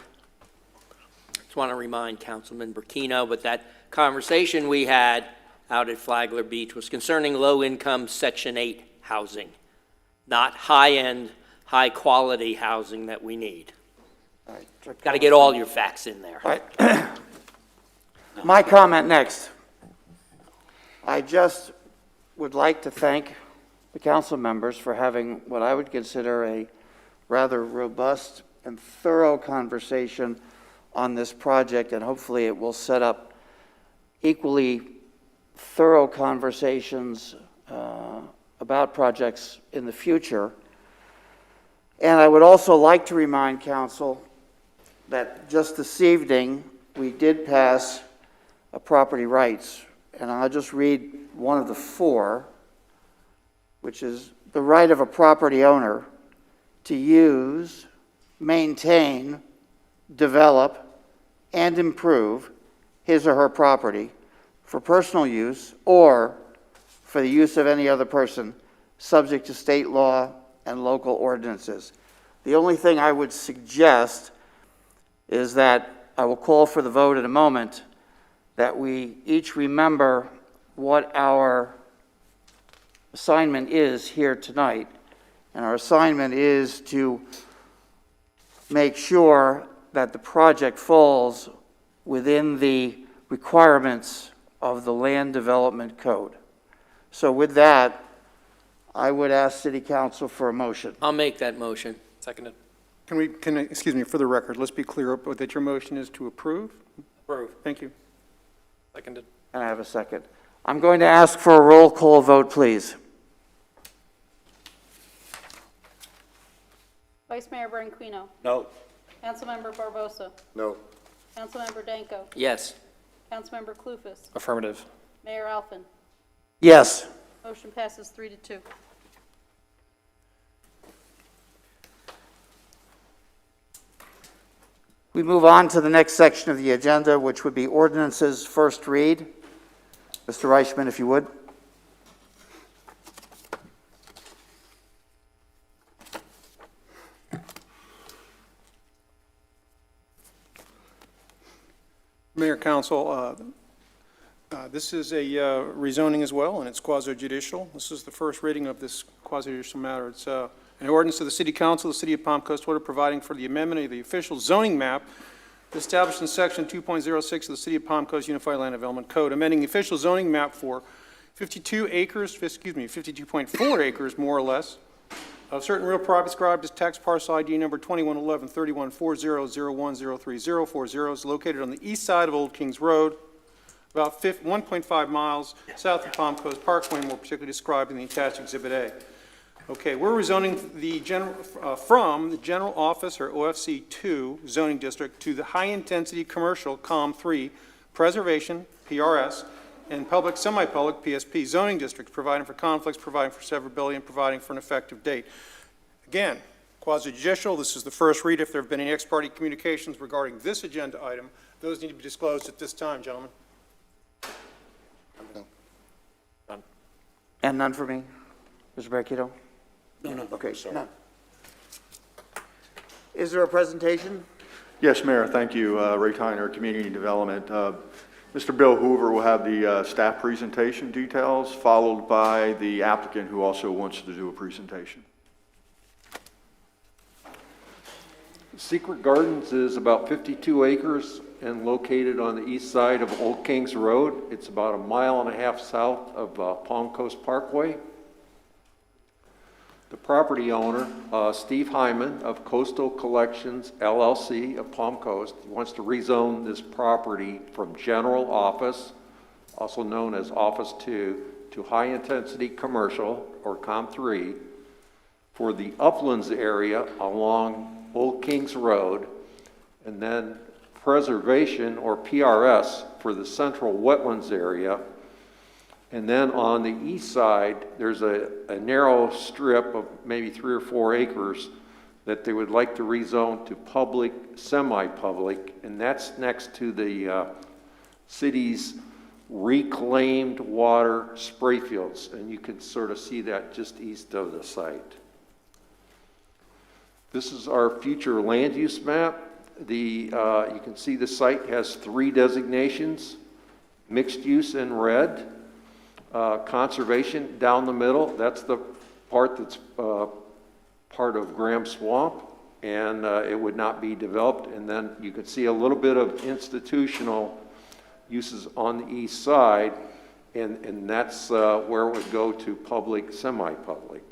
I just want to remind Councilman Burkino, but that conversation we had out at Flagler Beach was concerning low-income Section 8 housing, not high-end, high-quality housing that we need. All right. Got to get all your facts in there. All right. My comment next. I just would like to thank the council members for having what I would consider a rather robust and thorough conversation on this project, and hopefully it will set up equally thorough conversations about projects in the future. And I would also like to remind council that just this evening, we did pass a property rights, and I'll just read one of the four, which is the right of a property owner to use, maintain, develop, and improve his or her property for personal use or for the use of any other person, subject to state law and local ordinances. The only thing I would suggest is that I will call for the vote in a moment, that we each remember what our assignment is here tonight. And our assignment is to make sure that the project falls within the requirements of the Land Development Code. So with that, I would ask City Council for a motion. I'll make that motion. Seconded. Excuse me, for the record, let's be clear that your motion is to approve? Approve. Thank you. Seconded. And I have a second. I'm going to ask for a roll call vote, please. Vice Mayor Branquinho. No. Councilmember Barbosa. No. Councilmember Danko. Yes. Councilmember Clufus. Affirmative. Mayor Alphen. Yes. Motion passes 3-2. We move on to the next section of the agenda, which would be ordinances first read. Mr. Reichman, if you would. Mayor, Council, this is a rezoning as well, and it's quasi-judicial. This is the first reading of this quasi-judicial matter. It's an ordinance of the City Council of the City of Palm Coast, Florida, providing for the amendment of the official zoning map established in Section 2.06 of the City of Palm Coast Unified Land Development Code, amending the official zoning map for 52.4 acres, more or less, of certain real property described as tax parcel ID number 2111-3140-0103-040 is located on the east side of Old Kings Road, about 1.5 miles south of Palm Coast Parkway, more particularly described in the attached Exhibit A. Okay, we're rezoning the from the General Office, or OFC 2 zoning district, to the High-Intensity Commercial COM 3 Preservation, PRS, and Public Semi-Public, PSP, zoning districts, providing for conflicts, providing for severability, and providing for an effective date. Again, quasi-judicial, this is the first read. If there have been any ex-parte communications regarding this agenda item, those need to be disclosed at this time, gentlemen. None. And none for me? Mr. Branquinho? No. Okay, sorry. none. Is there a presentation? Yes, Mayor, thank you. Ray Tyner, Community Development. Mr. Bill Hoover will have the staff presentation details, followed by the applicant who also wants to do a presentation. Secret Gardens is about 52 acres and located on the east side of Old Kings Road. It's about 1.5 miles south of Palm Coast Parkway. The property owner, Steve Hyman of Coastal Collections LLC of Palm Coast, wants to rezone this property from general office, also known as Office 2, to high-intensity commercial, or COM3, for the uplands area along Old Kings Road, and then preservation, or PRS, for the central wetlands area. And then on the east side, there's a narrow strip of maybe 3 or 4 acres that they would like to rezone to public, semi-public, and that's next to the city's reclaimed water spray fields. And you can sort of see that just east of the site. This is our future land use map. You can see the site has 3 designations: mixed use in red, conservation down the middle. That's the part that's part of Graham Swamp, and it would not be developed. And then you can see a little bit of institutional uses on the east side, and that's where it would go to public, semi-public.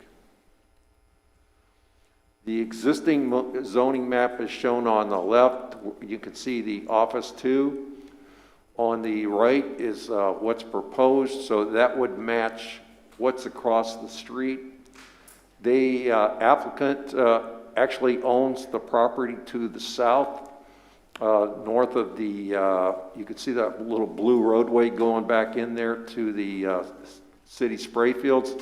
The existing zoning map is shown on the left. You can see the Office 2. On the right is what's proposed, so that would match what's across the street. The applicant actually owns the property to the south, north of the, you can see that little blue roadway going back in there to the city spray fields.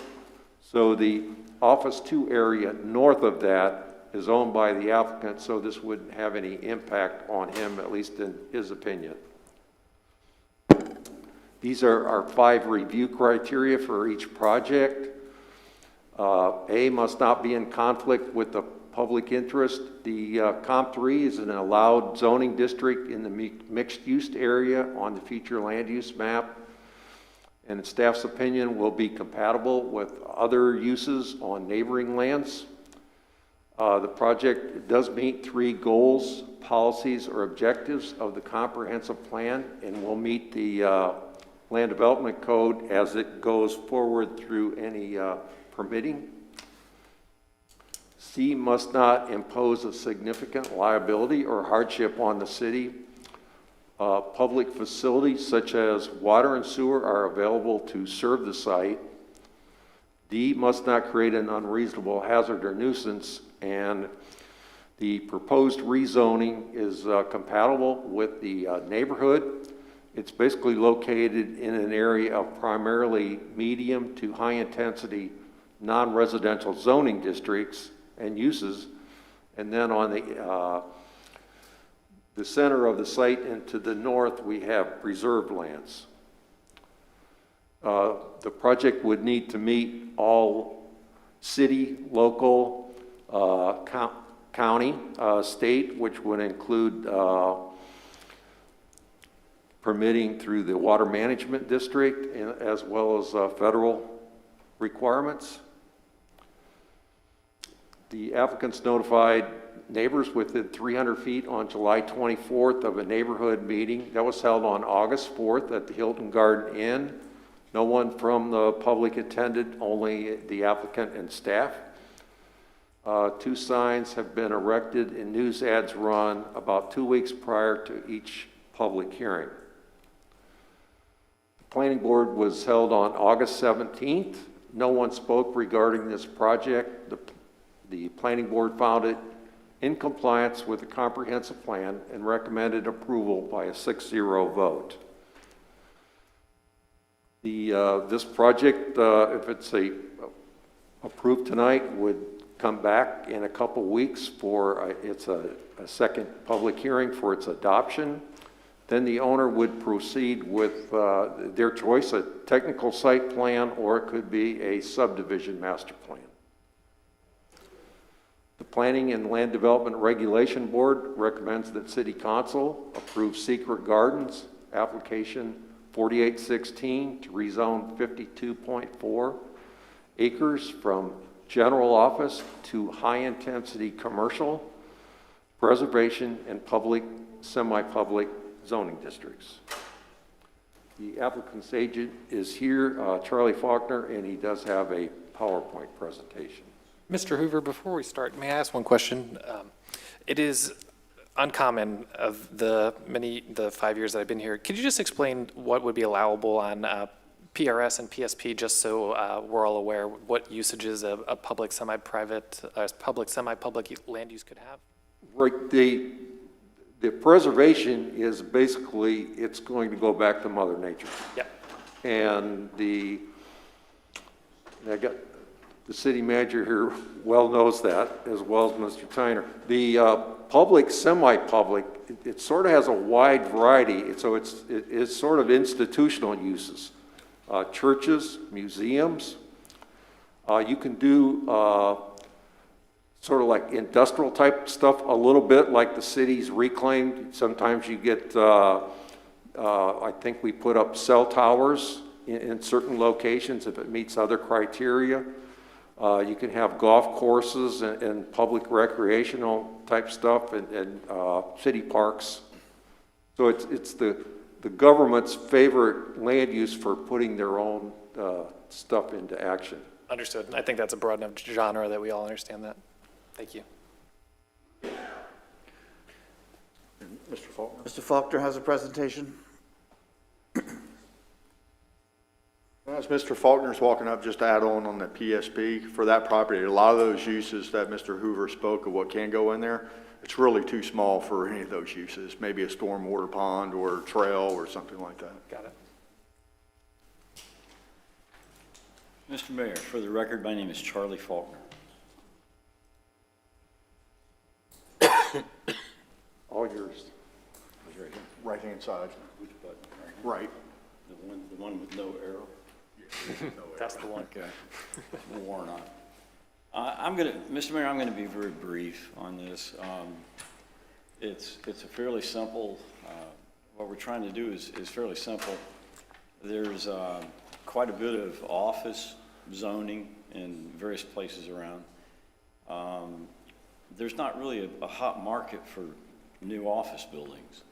So the Office 2 area north of that is owned by the applicant, so this wouldn't have any impact on him, at least in his opinion. These are our 5 review criteria for each project. A, must not be in conflict with the public interest. The COM3 is an allowed zoning district in the mixed-use area on the future land use map, and in staff's opinion will be compatible with other uses on neighboring lands. The project does meet 3 goals, policies, or objectives of the comprehensive plan, and will meet the Land Development Code as it goes forward through any permitting. C, must not impose a significant liability or hardship on the city. Public facilities such as water and sewer are available to serve the site. D, must not create an unreasonable hazard or nuisance, and the proposed rezoning is compatible with the neighborhood. It's basically located in an area of primarily medium to high intensity non-residential zoning districts and uses. And then on the center of the site and to the north, we have preserved lands. The project would need to meet all city, local, county, state, which would include permitting through the Water Management District, as well as federal requirements. The applicants notified neighbors within 300 feet on July 24th of a neighborhood meeting that was held on August 4th at the Hilton Garden Inn. No one from the public attended, only the applicant and staff. 2 signs have been erected and news ads run about 2 weeks prior to each public hearing. The planning board was held on August 17th. No one spoke regarding this project. The planning board found it in compliance with the comprehensive plan and recommended approval by a 6-0 vote. This project, if it's approved tonight, would come back in a couple weeks for it's a second public hearing for its adoption. Then the owner would proceed with their choice, a technical site plan, or it could be a subdivision master plan. The Planning and Land Development Regulation Board recommends that City Council approve Secret Gardens application 4816 to rezone 52.4 acres from general office to high-intensity commercial, preservation, and public, semi-public zoning districts. The applicant's agent is here, Charlie Faulkner, and he does have a PowerPoint presentation. Mr. Hoover, before we start, may I ask one question? It is uncommon of the 5 years that I've been here. Could you just explain what would be allowable on PRS and PSP, just so we're all aware what usages a public, semi-private, public, semi-public land use could have? Right, the preservation is basically, it's going to go back to Mother Nature. Yep. And I got the city manager here well knows that, as well as Mr. Tyner. The public, semi-public, it sort of has a wide variety, so it's sort of institutional uses. Churches, museums. You can do sort of like industrial type stuff a little bit, like the city's reclaimed. Sometimes you get, I think we put up cell towers in certain locations if it meets other criteria. You can have golf courses and public recreational type stuff and city parks. So it's the government's favorite land use for putting their own stuff into action. Understood. And I think that's a broad enough genre that we all understand that. Thank you. Mr. Faulkner? Mr. Faulkner has a presentation. As Mr. Faulkner's walking up, just to add on the PSP, for that property, a lot of those uses that Mr. Hoover spoke of what can go in there, it's really too small for any of those uses, maybe a stormwater pond or trail or something like that. Got it. Mr. Mayor, for the record, my name is Charlie Faulkner. All yours. Right here. Right-hand side. Which button? Right. The one with no arrow? That's the one. Okay. Worn on. Mr. Mayor, I'm gonna be very brief on this. It's a fairly simple, what we're trying to do is fairly simple. There's quite a bit of office zoning in various places around. There's not really a hot market for new office buildings.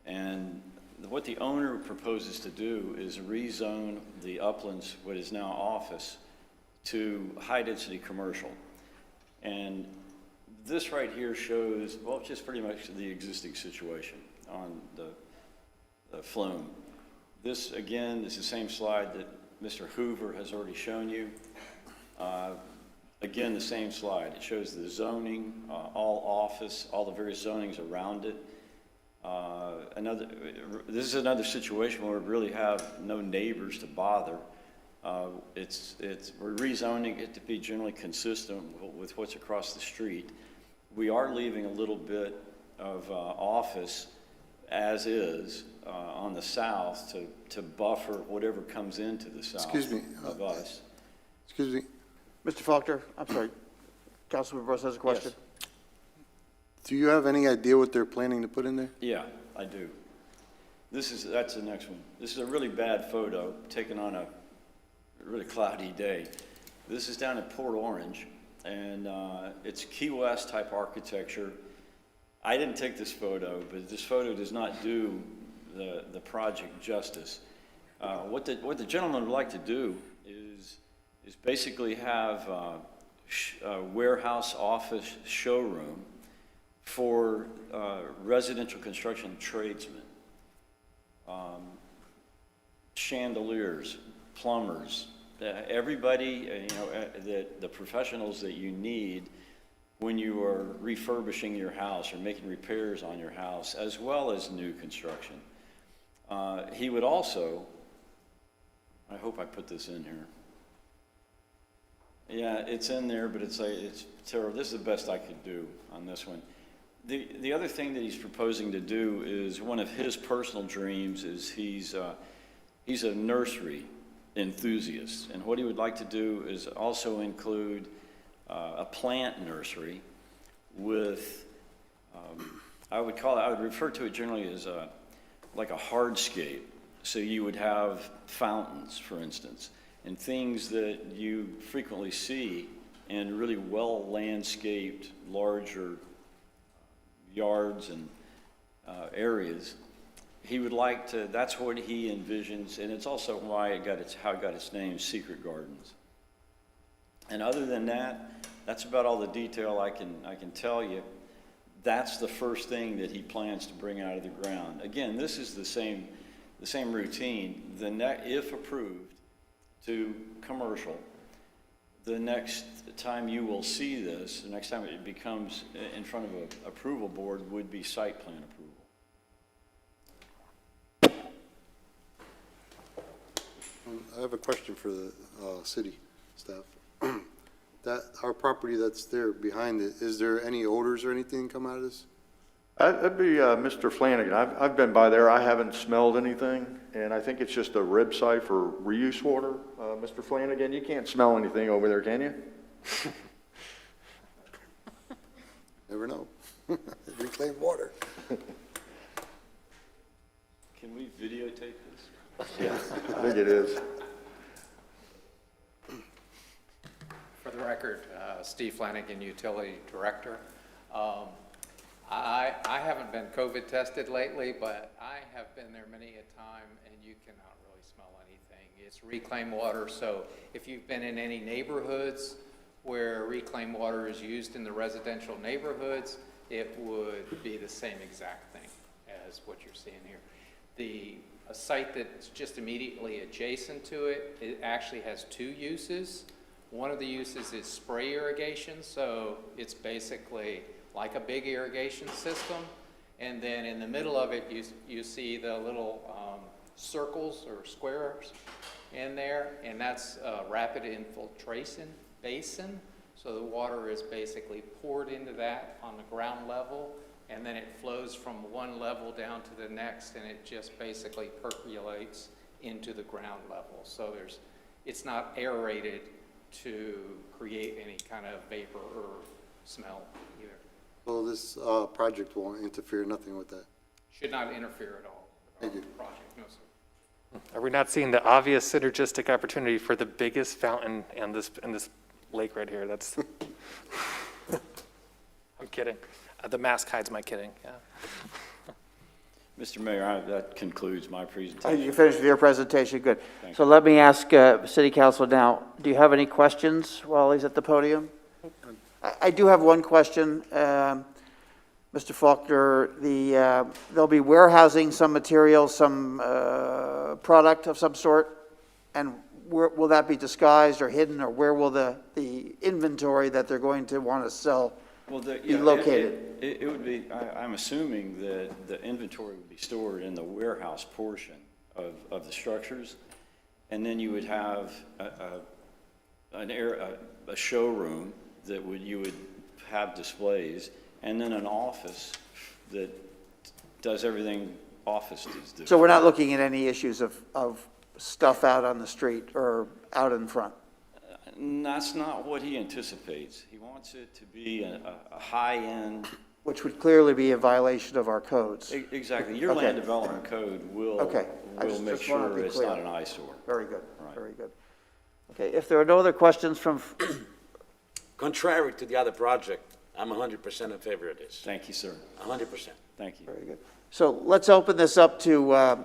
And what the owner proposes to do is rezone the uplands, what is now office, to high-density commercial. And this right here shows, well, just pretty much the existing situation on the flume. This, again, is the same slide that Mr. Hoover has already shown you. Again, the same slide. It shows the zoning, all office, all the various zonings around it. This is another situation where we really have no neighbors to bother. We're rezoning it to be generally consistent with what's across the street. We are leaving a little bit of office as is on the south to buffer whatever comes into the south. Excuse me. Of us. Excuse me. Mr. Faulkner, I'm sorry. Councilman Burrows has a question. Yes. Do you have any idea what they're planning to put in there? Yeah, I do. That's the next one. This is a really bad photo taken on a really cloudy day. This is down in Port Orange, and it's Key West type architecture. I didn't take this photo, but this photo does not do the project justice. What the gentleman would like to do is basically have a warehouse office showroom for residential construction tradesmen, chandeliers, plumbers, everybody, the professionals that you need when you are refurbishing your house or making repairs on your house, as well as new construction. He would also, I hope I put this in here. Yeah, it's in there, but it's terrible. This is the best I could do on this one. The other thing that he's proposing to do is one of his personal dreams is he's a nursery enthusiast, and what he would like to do is also include a plant nursery with I would refer to it generally as like a hardscape. So you would have fountains, for instance, and things that you frequently see in really well landscaped, larger yards and areas. he would like to, that's what he envisions, and it's also why how it got its name, Secret Gardens. And other than that, that's about all the detail I can tell you. That's the first thing that he plans to bring out of the ground. Again, this is the same routine. If approved to commercial, the next time you will see this, the next time it becomes in front of an approval board, would be site plan approval. I have a question for the city staff. That, our property that's there behind it, is there any odors or anything come out of this? That'd be Mr. Flanagan. I've been by there. I haven't smelled anything, and I think it's just a rib site for reuse water. Mr. Flanagan, you can't smell anything over there, can you? Never know. Reclaimed water. Can we videotape this? Yeah, I think it is. For the record, Steve Flanagan, Utility Director. I haven't been COVID tested lately, but I have been there many a time, and you cannot really smell anything. It's reclaimed water, so if you've been in any neighborhoods where reclaimed water is used in the residential neighborhoods, it would be the same exact thing as what you're seeing here. A site that's just immediately adjacent to it, it actually has two uses. One of the uses is spray irrigation, so it's basically like a big irrigation system. And then in the middle of it, you see the little circles or squares in there, and that's a rapid infiltration basin. So the water is basically poured into that on the ground level, and then it flows from one level down to the next, and it just basically percolates into the ground level. So it's not aerated to create any kind of vapor or smell either. Well, this project won't interfere, nothing with that. Should not interfere at all with our project, no sir. Are we not seeing the obvious synergistic opportunity for the biggest fountain in this lake right here? That's, I'm kidding. The mask hides my kidding, yeah. Mr. Mayor, that concludes my presentation. You finished with your presentation, good. Thank So let me ask City Council now, do you have any questions while he's at the podium? I do have one question, Mr. Faulkner. They'll be warehousing some material, some product of some sort, and will that be disguised or hidden, or where will the inventory that they're going to want to sell be located? It would be, I'm assuming that the inventory would be stored in the warehouse portion of the structures, and then you would have a showroom that you would have displays, and then an office that does everything offices do. So we're not looking at any issues of stuff out on the street or out in front? That's not what he anticipates. He wants it to be a high-end. Which would clearly be a violation of our codes. Exactly. Your land development code will make sure it's not an eyesore. Very good, very good. Okay, if there are no other questions from... Contrary to the other project, I'm 100% in favor of this. Thank you, sir. 100%. Thank you. Very good. So let's open this up to,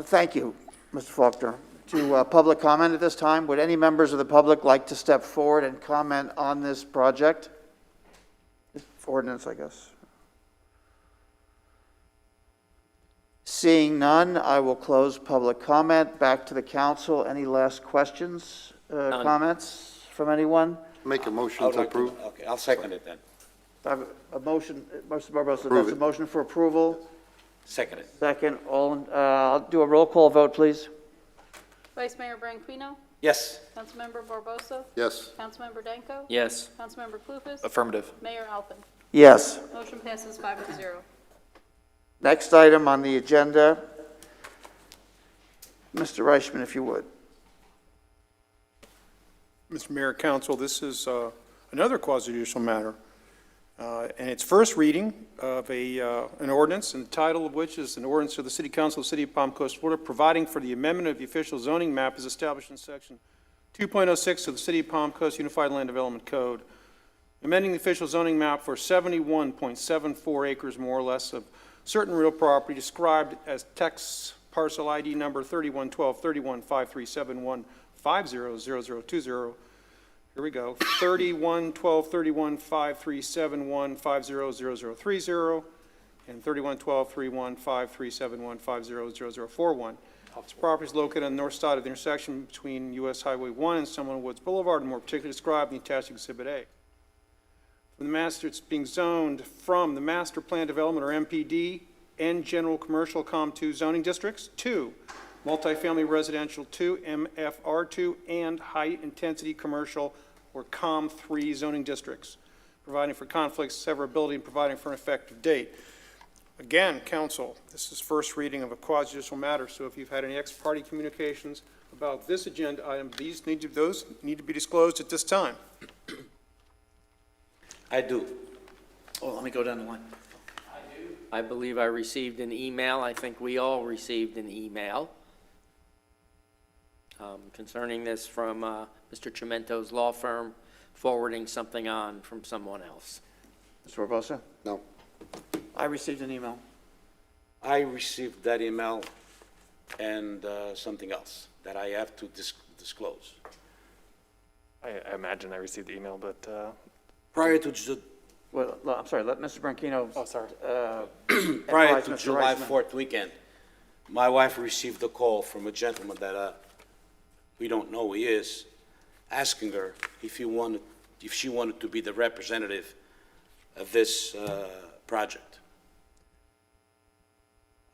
thank you, Mr. Faulkner, to public comment at this time. Would any members of the public like to step forward and comment on this project? This ordinance, I guess. Seeing none, I will close public comment. Back to the council. Any last questions, comments from anyone? Make a motion to approve. Okay, I'll second it then. I have a motion, Mr. Barbosa, that's a motion for approval. Second it. Second, I'll do a roll call vote, please. Vice Mayor Branquinho? Yes. Councilmember Barbosa? Yes. Councilmember Danko? Yes. Councilmember Clufus? Affirmative. Mayor Alpin? Yes. Motion passes 5-0. Next item on the agenda, Mr. Reichman, if you would. Mr. Mayor, Council, this is another quasi-judicial matter, and it's first reading of an ordinance, and the title of which is an ordinance of the City Council of the City of Palm Coast, Florida, providing for the amendment of the official zoning map as established in Section 2.06 of the City of Palm Coast Unified Land Development Code, amending the official zoning map for 71.74 acres, more or less, of certain real property described as text parcel ID number 3112315371500020. Here we go, 3112315371500030, and 3112315371500041. This property is located on the north side of the intersection between U.S. Highway 1 and Seminole Woods Boulevard, and more particularly described in the attached Exhibit A. It's being zoned from the Master Plan Development, or MPD, and General Commercial COM2 zoning districts, 2, multifamily residential 2, MFR2, and high-intensity commercial, or COM3 zoning districts, providing for conflict severability and providing for an effective date. Again, council, this is first reading of a quasi-judicial matter, so if you've had any ex-parte communications about this agenda item, those need to be disclosed at this time. I do. Oh, let me go down the line. I believe I received an email, I think we all received an email concerning this from Mr. Chimento's law firm, forwarding something on from someone else. Mr. Barbosa? No. I received an email. I received that email and something else that I have to disclose. I imagine I received the email, but Prior to Well, I'm sorry, let Mr. Branchino. Oh, sorry. prior advise to Mr. July Reisman. 4th weekend, my wife received a call from a gentleman that we don't know who he is, asking her if she wanted to be the representative of this project.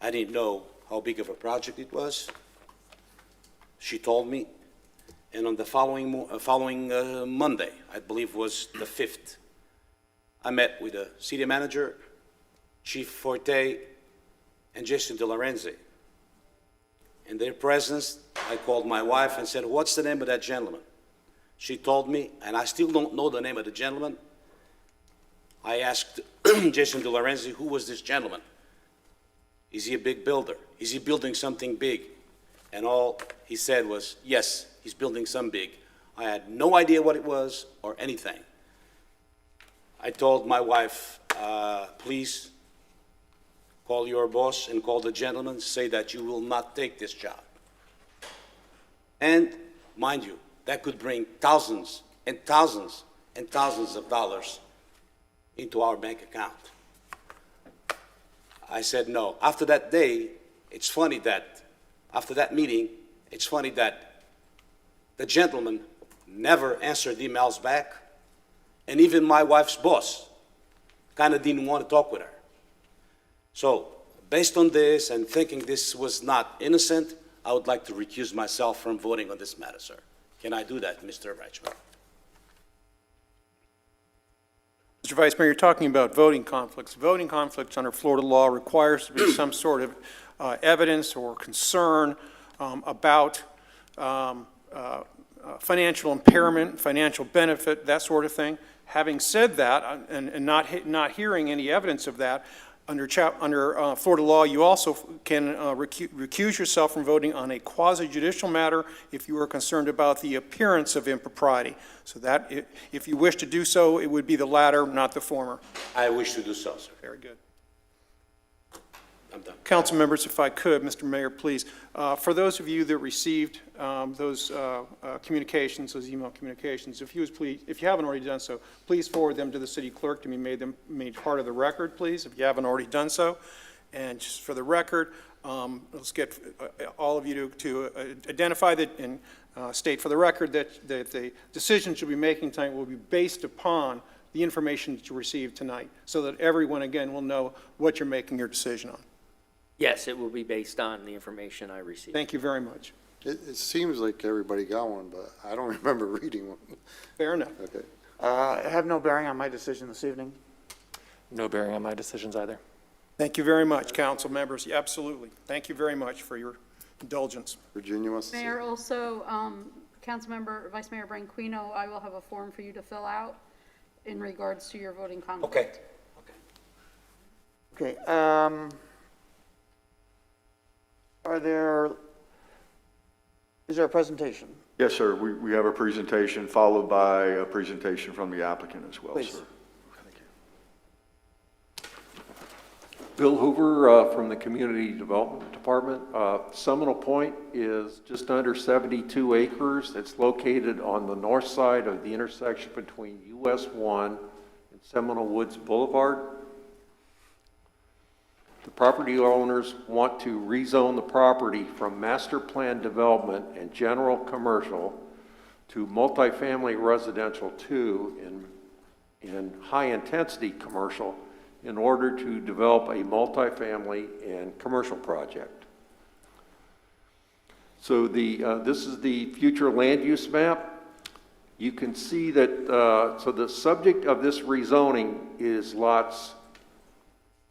I didn't know how big of a project it was. She told me, and on the following Monday, I believe was the 5th, I met with the city manager, Chief Forte, and Jason DeLorenzi. In their presence, I called my wife and said, "What's the name of that gentleman?" She told me, and I still don't know the name of the gentleman. I asked Jason DeLorenzi, who was this gentleman? Is he a big builder? Is he building something big? And all he said was, yes, he's building some big. I had no idea what it was or anything. I told my wife, please call your boss and call the gentleman, say that you will not take this job. And mind you, that could bring thousands and thousands and thousands of dollars into our bank account. I said no. After that day, it's funny that, after that meeting, it's funny that the gentleman never answered emails back, and even my wife's boss kind of didn't want to talk with her. So, based on this and thinking this was not innocent, I would like to recuse myself from voting on this matter, sir. Can I do that, Mr. Reichman? Mr. Vice Mayor, you're talking about voting conflicts. Voting conflicts under Florida law requires to be some sort of evidence or concern about financial impairment, financial benefit, that sort of thing. Having said that, and not hearing any evidence of that, under Florida law, you also can recuse yourself from voting on a quasi-judicial matter if you are concerned about the appearance of impropriety. So that, if you wish to do so, it would be the latter, not the former. I wish to do so, sir. Very good. I'm done. Council members, if I could, Mr. Mayor, please, for those of you that received those communications, those email communications, if you haven't already done so, please forward them to the city clerk to be made part of the record, please, if you haven't already done so. And just for the record, let's get all of you to identify that and state for the record that the decisions you'll be making tonight will be based upon the information that you received tonight, so that everyone, again, will know what you're making your decision on. Yes, it will be based on the information I received. Thank you very much. It seems like everybody got one, but I don't remember reading one. Fair enough. Okay. Have no bearing on my decision this evening. no bearing on my decisions either. Thank you very much, council members. Yeah, absolutely. Thank you very much for your indulgence. Virginia wants to say. Mayor, also, Councilmember, Vice Mayor Branquino, I will have a form for you to fill out in regards to your voting conflict. Okay, is there a presentation? Yes, sir. We have a presentation followed by a presentation from the applicant as well, Please. sir. Bill Hoover from the Community Development Department. Seminole Point is just under 72 acres. It's located on the north side of the intersection between US 1 and Seminole Woods Boulevard. The property owners want to rezone the property from master plan development and general commercial to multifamily residential 2 and high-intensity commercial in order to develop a multifamily and commercial project. So this is the future land use map. You can see that, so the subject of this rezoning is lots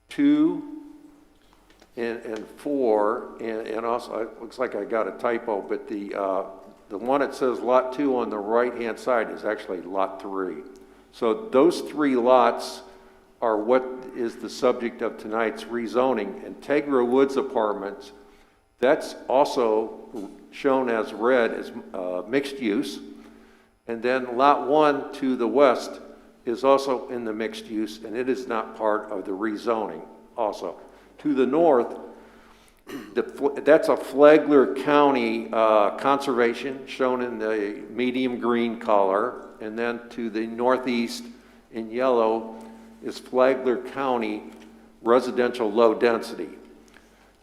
2 and 4, and also, it looks like I got a typo, but the one that says lot 2 on the right-hand side is actually lot 3. So those 3 lots are what is the subject of tonight's rezoning. Integra Woods Apartments, that's also shown as red as mixed use. And then lot 1 to the west is also in the mixed use, and it is not part of the rezoning also. To the north, that's a Flagler County conservation shown in the medium green color. And then to the northeast in yellow is Flagler County residential low density.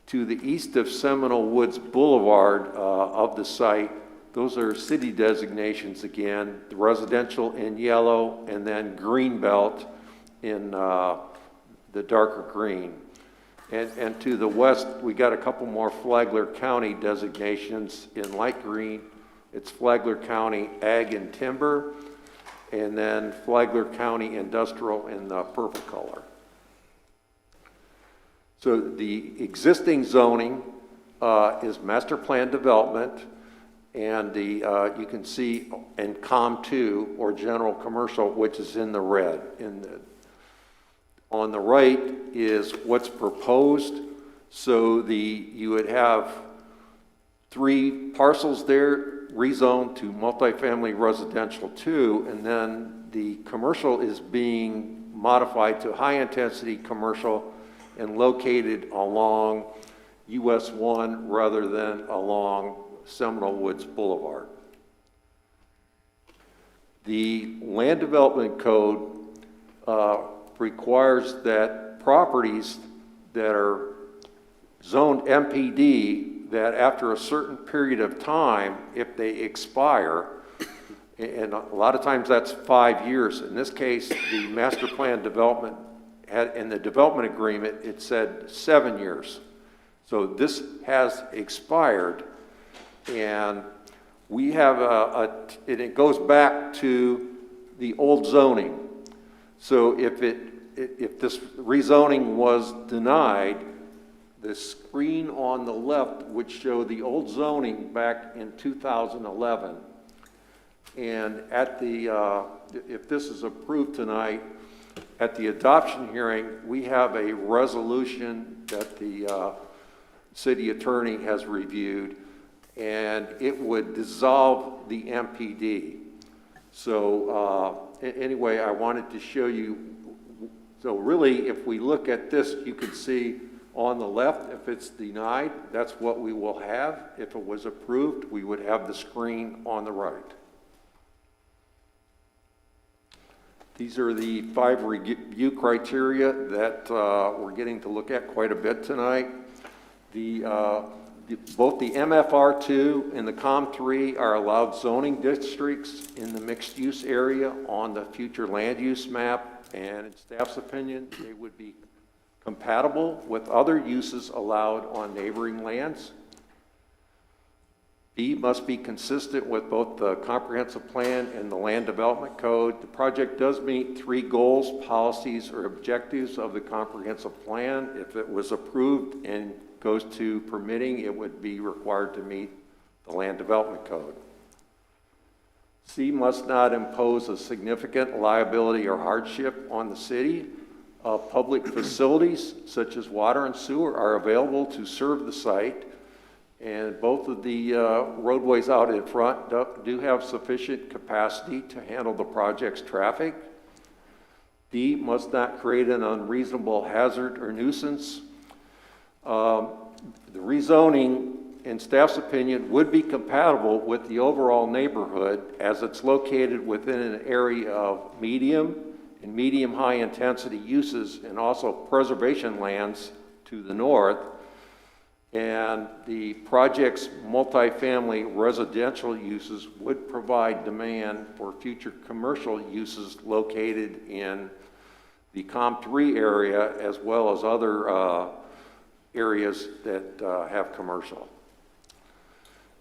To the east of Seminole Woods Boulevard of the site, those are city designations again, the residential in yellow and then green belt in the darker green. And to the west, we got a couple more Flagler County designations in light green. It's Flagler County Ag and Timber, and then Flagler County Industrial in the purple color. So the existing zoning is master plan development, and you can see in COM2 or general commercial, which is in the red. On the right is what's proposed. So you would have 3 parcels there rezoned to multifamily residential 2, and then the commercial is being modified to high-intensity commercial and located along US 1 rather than along Seminole Woods Boulevard. The Land Development Code requires that properties that are zoned MPD, that after a certain period of time, if they expire, and a lot of times that's 5 years. In this case, the master plan development in the development agreement, it said 7 years. So this has expired, and we have and it goes back to the old zoning. So if this rezoning was denied, the screen on the left would show the old zoning back in 2011. And at if this is approved tonight, at the adoption hearing, we have a resolution that the city attorney has reviewed, and it would dissolve the MPD. So anyway, I wanted to show you. So really, if we look at this, you can see on the left, if it's denied, that's what we will have. If it was approved, we would have the screen on the right. These are the 5 review criteria that we're getting to look at quite a bit tonight. Both the MFR2 and the COM3 are allowed zoning districts in the mixed use area on the future land use map, and in staff's opinion, they would be compatible with other uses allowed on neighboring lands. B, must be consistent with both the comprehensive plan and the land development code. The project does meet 3 goals, policies, or objectives of the comprehensive plan. If it was approved and goes to permitting, it would be required to meet the land development code. C, must not impose a significant liability or hardship on the city. Public facilities such as water and sewer are available to serve the site, and both of the roadways out in front do have sufficient capacity to handle the project's traffic. D, must not create an unreasonable hazard or nuisance. The rezoning, in staff's opinion, would be compatible with the overall neighborhood as it's located within an area of medium and medium-high intensity uses and also preservation lands to the north. And the project's multifamily residential uses would provide demand for future commercial uses located in the COM3 area as well as other areas that have commercial.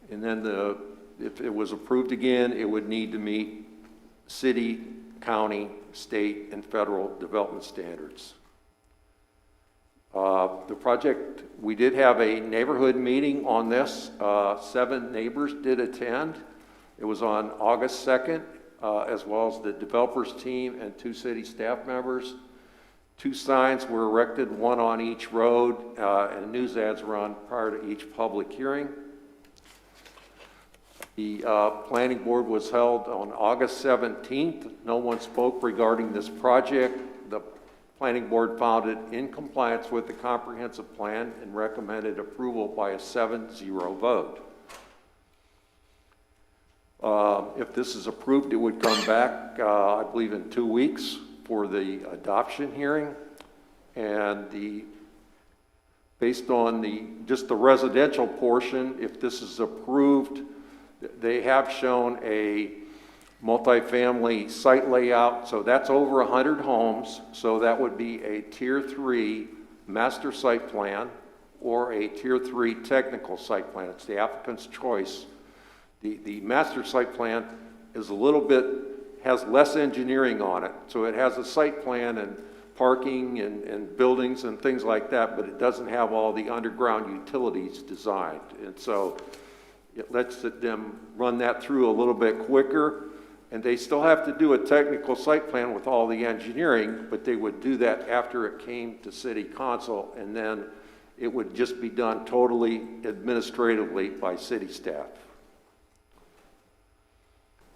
And then if it was approved again, it would need to meet city, county, state, and federal development standards. The project, we did have a neighborhood meeting on this. 7 neighbors did attend. It was on August 2nd, as well as the developers team and 2 city staff members. 2 signs were erected, 1 on each road, and news ads were on prior to each public hearing. The planning board was held on August 17th. No one spoke regarding this project. The planning board found it in compliance with the comprehensive plan and recommended approval by a 7-0 vote. If this is approved, it would come back, I believe, in 2 weeks for the adoption hearing. And based on just the residential portion, if this is approved, they have shown a multifamily site layout, so that's over 100 homes, so that would be a Tier 3 master site plan or a Tier 3 technical site plan. It's the applicant's choice. The master site plan is has less engineering on it, so it has a site plan and parking and buildings and things like that, but it doesn't have all the underground utilities designed. And so it lets them run that through a little bit quicker, and they still have to do a technical site plan with all the engineering, but they would do that after it came to city council, and then it would just be done totally administratively by city staff.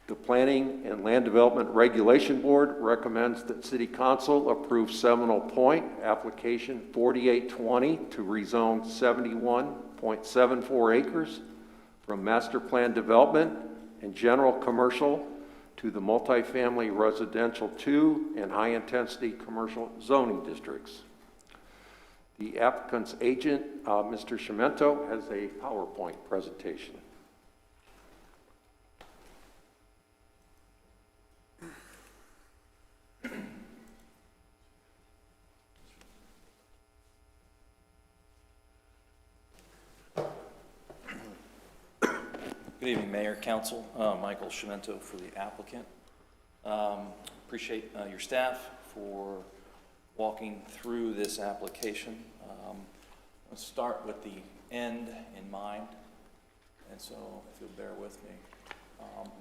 The Planning and Land Development Regulation Board recommends that City Council approve Seminole Point application 4820 to rezone 71.74 acres from master plan development and general commercial to the multifamily residential 2 and high intensity commercial zoning districts. The applicant's agent, Mr. Cimento, has a PowerPoint presentation. Good evening, Mayor, Council. Michael Cimento for the applicant. Appreciate your staff for walking through this application. Let's start with the end in mind, and so if you'll bear with me.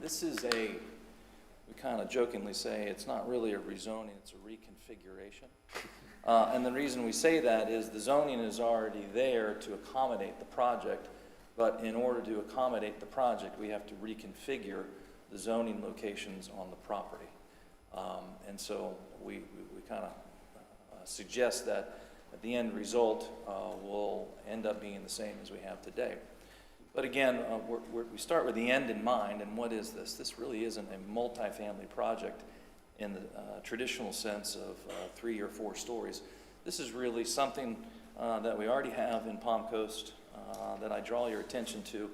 This is we kind of jokingly say it's not really a rezoning, it's a reconfiguration. And the reason we say that is the zoning is already there to accommodate the project. But in order to accommodate the project, we have to reconfigure the zoning locations on the property. And so we kind of suggest that at the end result will end up being the same as we have today. But again, we start with the end in mind, and what is this? This really isn't a multifamily project in the traditional sense of 3 or 4 stories. This is really something that we already have in Palm Coast that I draw your attention to.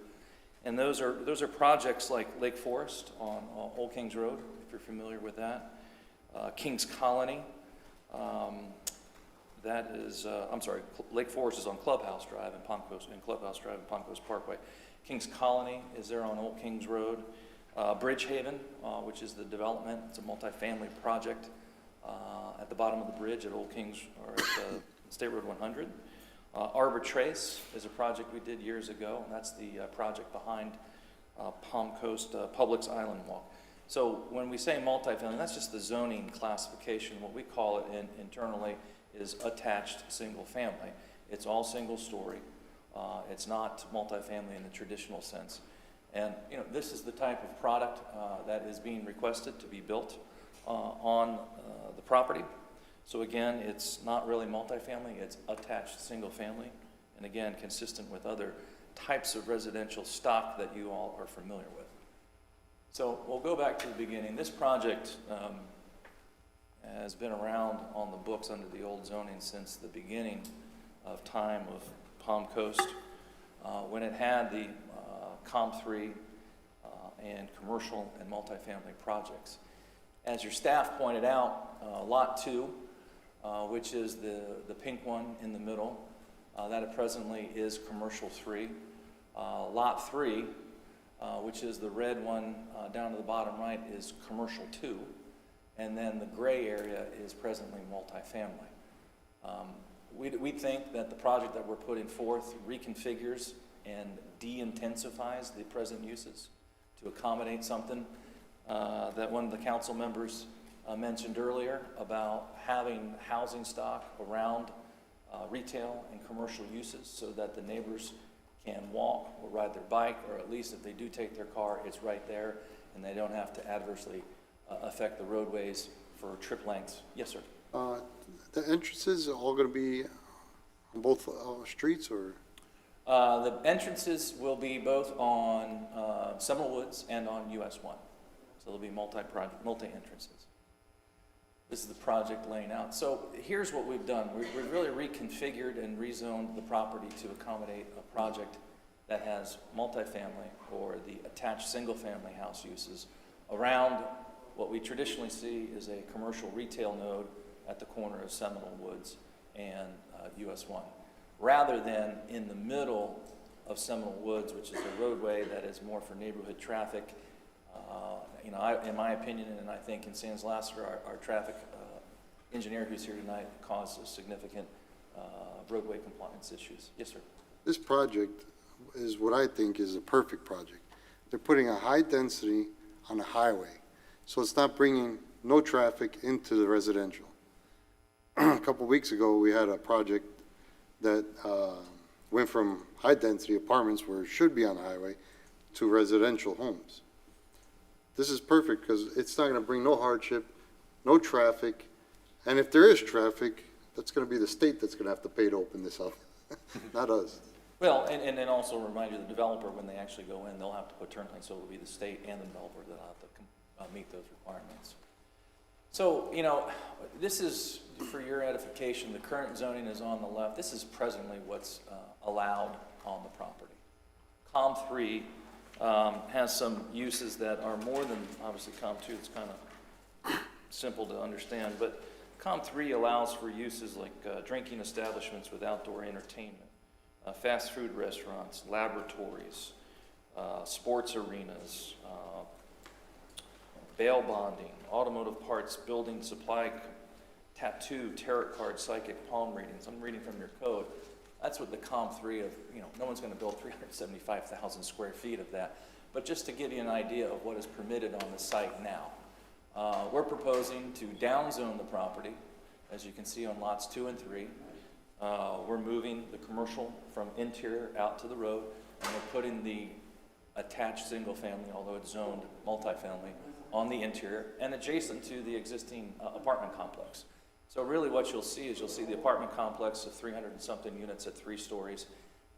And those are projects like Lake Forest on Old Kings Road, if you're familiar with that. Kings Colony, Lake Forest is on Clubhouse Drive and Palm Coast Parkway. Kings Colony is there on Old Kings Road. Bridgehaven, which is the development, it's a multifamily project at the bottom of the bridge at Old Kings, or at State Road 100. Arbor Trace is a project we did years ago, and that's the project behind Palm Coast Publix Island Walk. So when we say multifamily, that's just the zoning classification. What we call it internally is attached single family. It's all single story. It's not multifamily in the traditional sense. And this is the type of product that is being requested to be built on the property. So again, it's not really multifamily, it's attached single family, and again, consistent with other types of residential stock that you all are familiar with. So we'll go back to the beginning. This project has been around on the books under the old zoning since the beginning of time of Palm Coast, when it had the COM3 and commercial and multifamily projects. As your staff pointed out, Lot 2, which is the pink one in the middle, that presently is Commercial 3. Lot 3, which is the red one down to the bottom right, is Commercial 2. And then the gray area is presently multifamily. We think that the project that we're putting forth reconfigures and de-intensifies the present uses to accommodate something that one of the council members mentioned earlier about having housing stock around retail and commercial uses so that the neighbors can walk or ride their bike, or at least if they do take their car, it's right there and they don't have to adversely affect the roadways for trip lengths. Yes, sir. The entrances are all going to be on both streets, or? The entrances will be both on Seminole Woods and on US 1. So there'll be multi-entrances. This is the project laying out. So here's what we've done. We've really reconfigured and rezoned the property to accommodate a project that has multifamily or the attached single-family house uses around what we traditionally see is a commercial retail node at the corner of Seminole Woods and US 1, rather than in the middle of Seminole Woods, which is a roadway that is more for neighborhood traffic. In my opinion, and I think in Sans Lasser, our traffic engineer who's here tonight causes significant roadway compliance issues. Yes, sir. This project is what I think is a perfect project. They're putting a high density on a highway, so it's not bringing no traffic into the residential. A couple weeks ago, we had a project that went from high density apartments where it should be on the highway to residential homes. This is perfect because it's not going to bring no hardship, no traffic, and if there is traffic, that's going to be the state that's going to have to pay to open this up, not us. Well, and also remind you, the developer, when they actually go in, they'll have to put turn lanes, so it'll be the state and the developer that'll have to meet those requirements. So, this is, for your edification, the current zoning is on the left. This is presently what's allowed on the property. COM3 has some uses that are more than, obviously, COM2. It's kind of simple to understand, but COM3 allows for uses like drinking establishments with outdoor entertainment, fast food restaurants, laboratories, sports arenas, bail bonding, automotive parts, building supply, tattoo, tarot card, psychic, palm readings. I'm reading from your code. That's what the COM3 of, no one's going to build 375,000 square feet of that. But just to give you an idea of what is permitted on the site now, we're proposing to downzone the property, as you can see on lots 2 and 3. We're moving the commercial from interior out to the road, and we're putting the attached single family, although it's zoned multifamily, on the interior and adjacent to the existing apartment complex. So really what you'll see is the apartment complex of 300 and something units at 3 stories.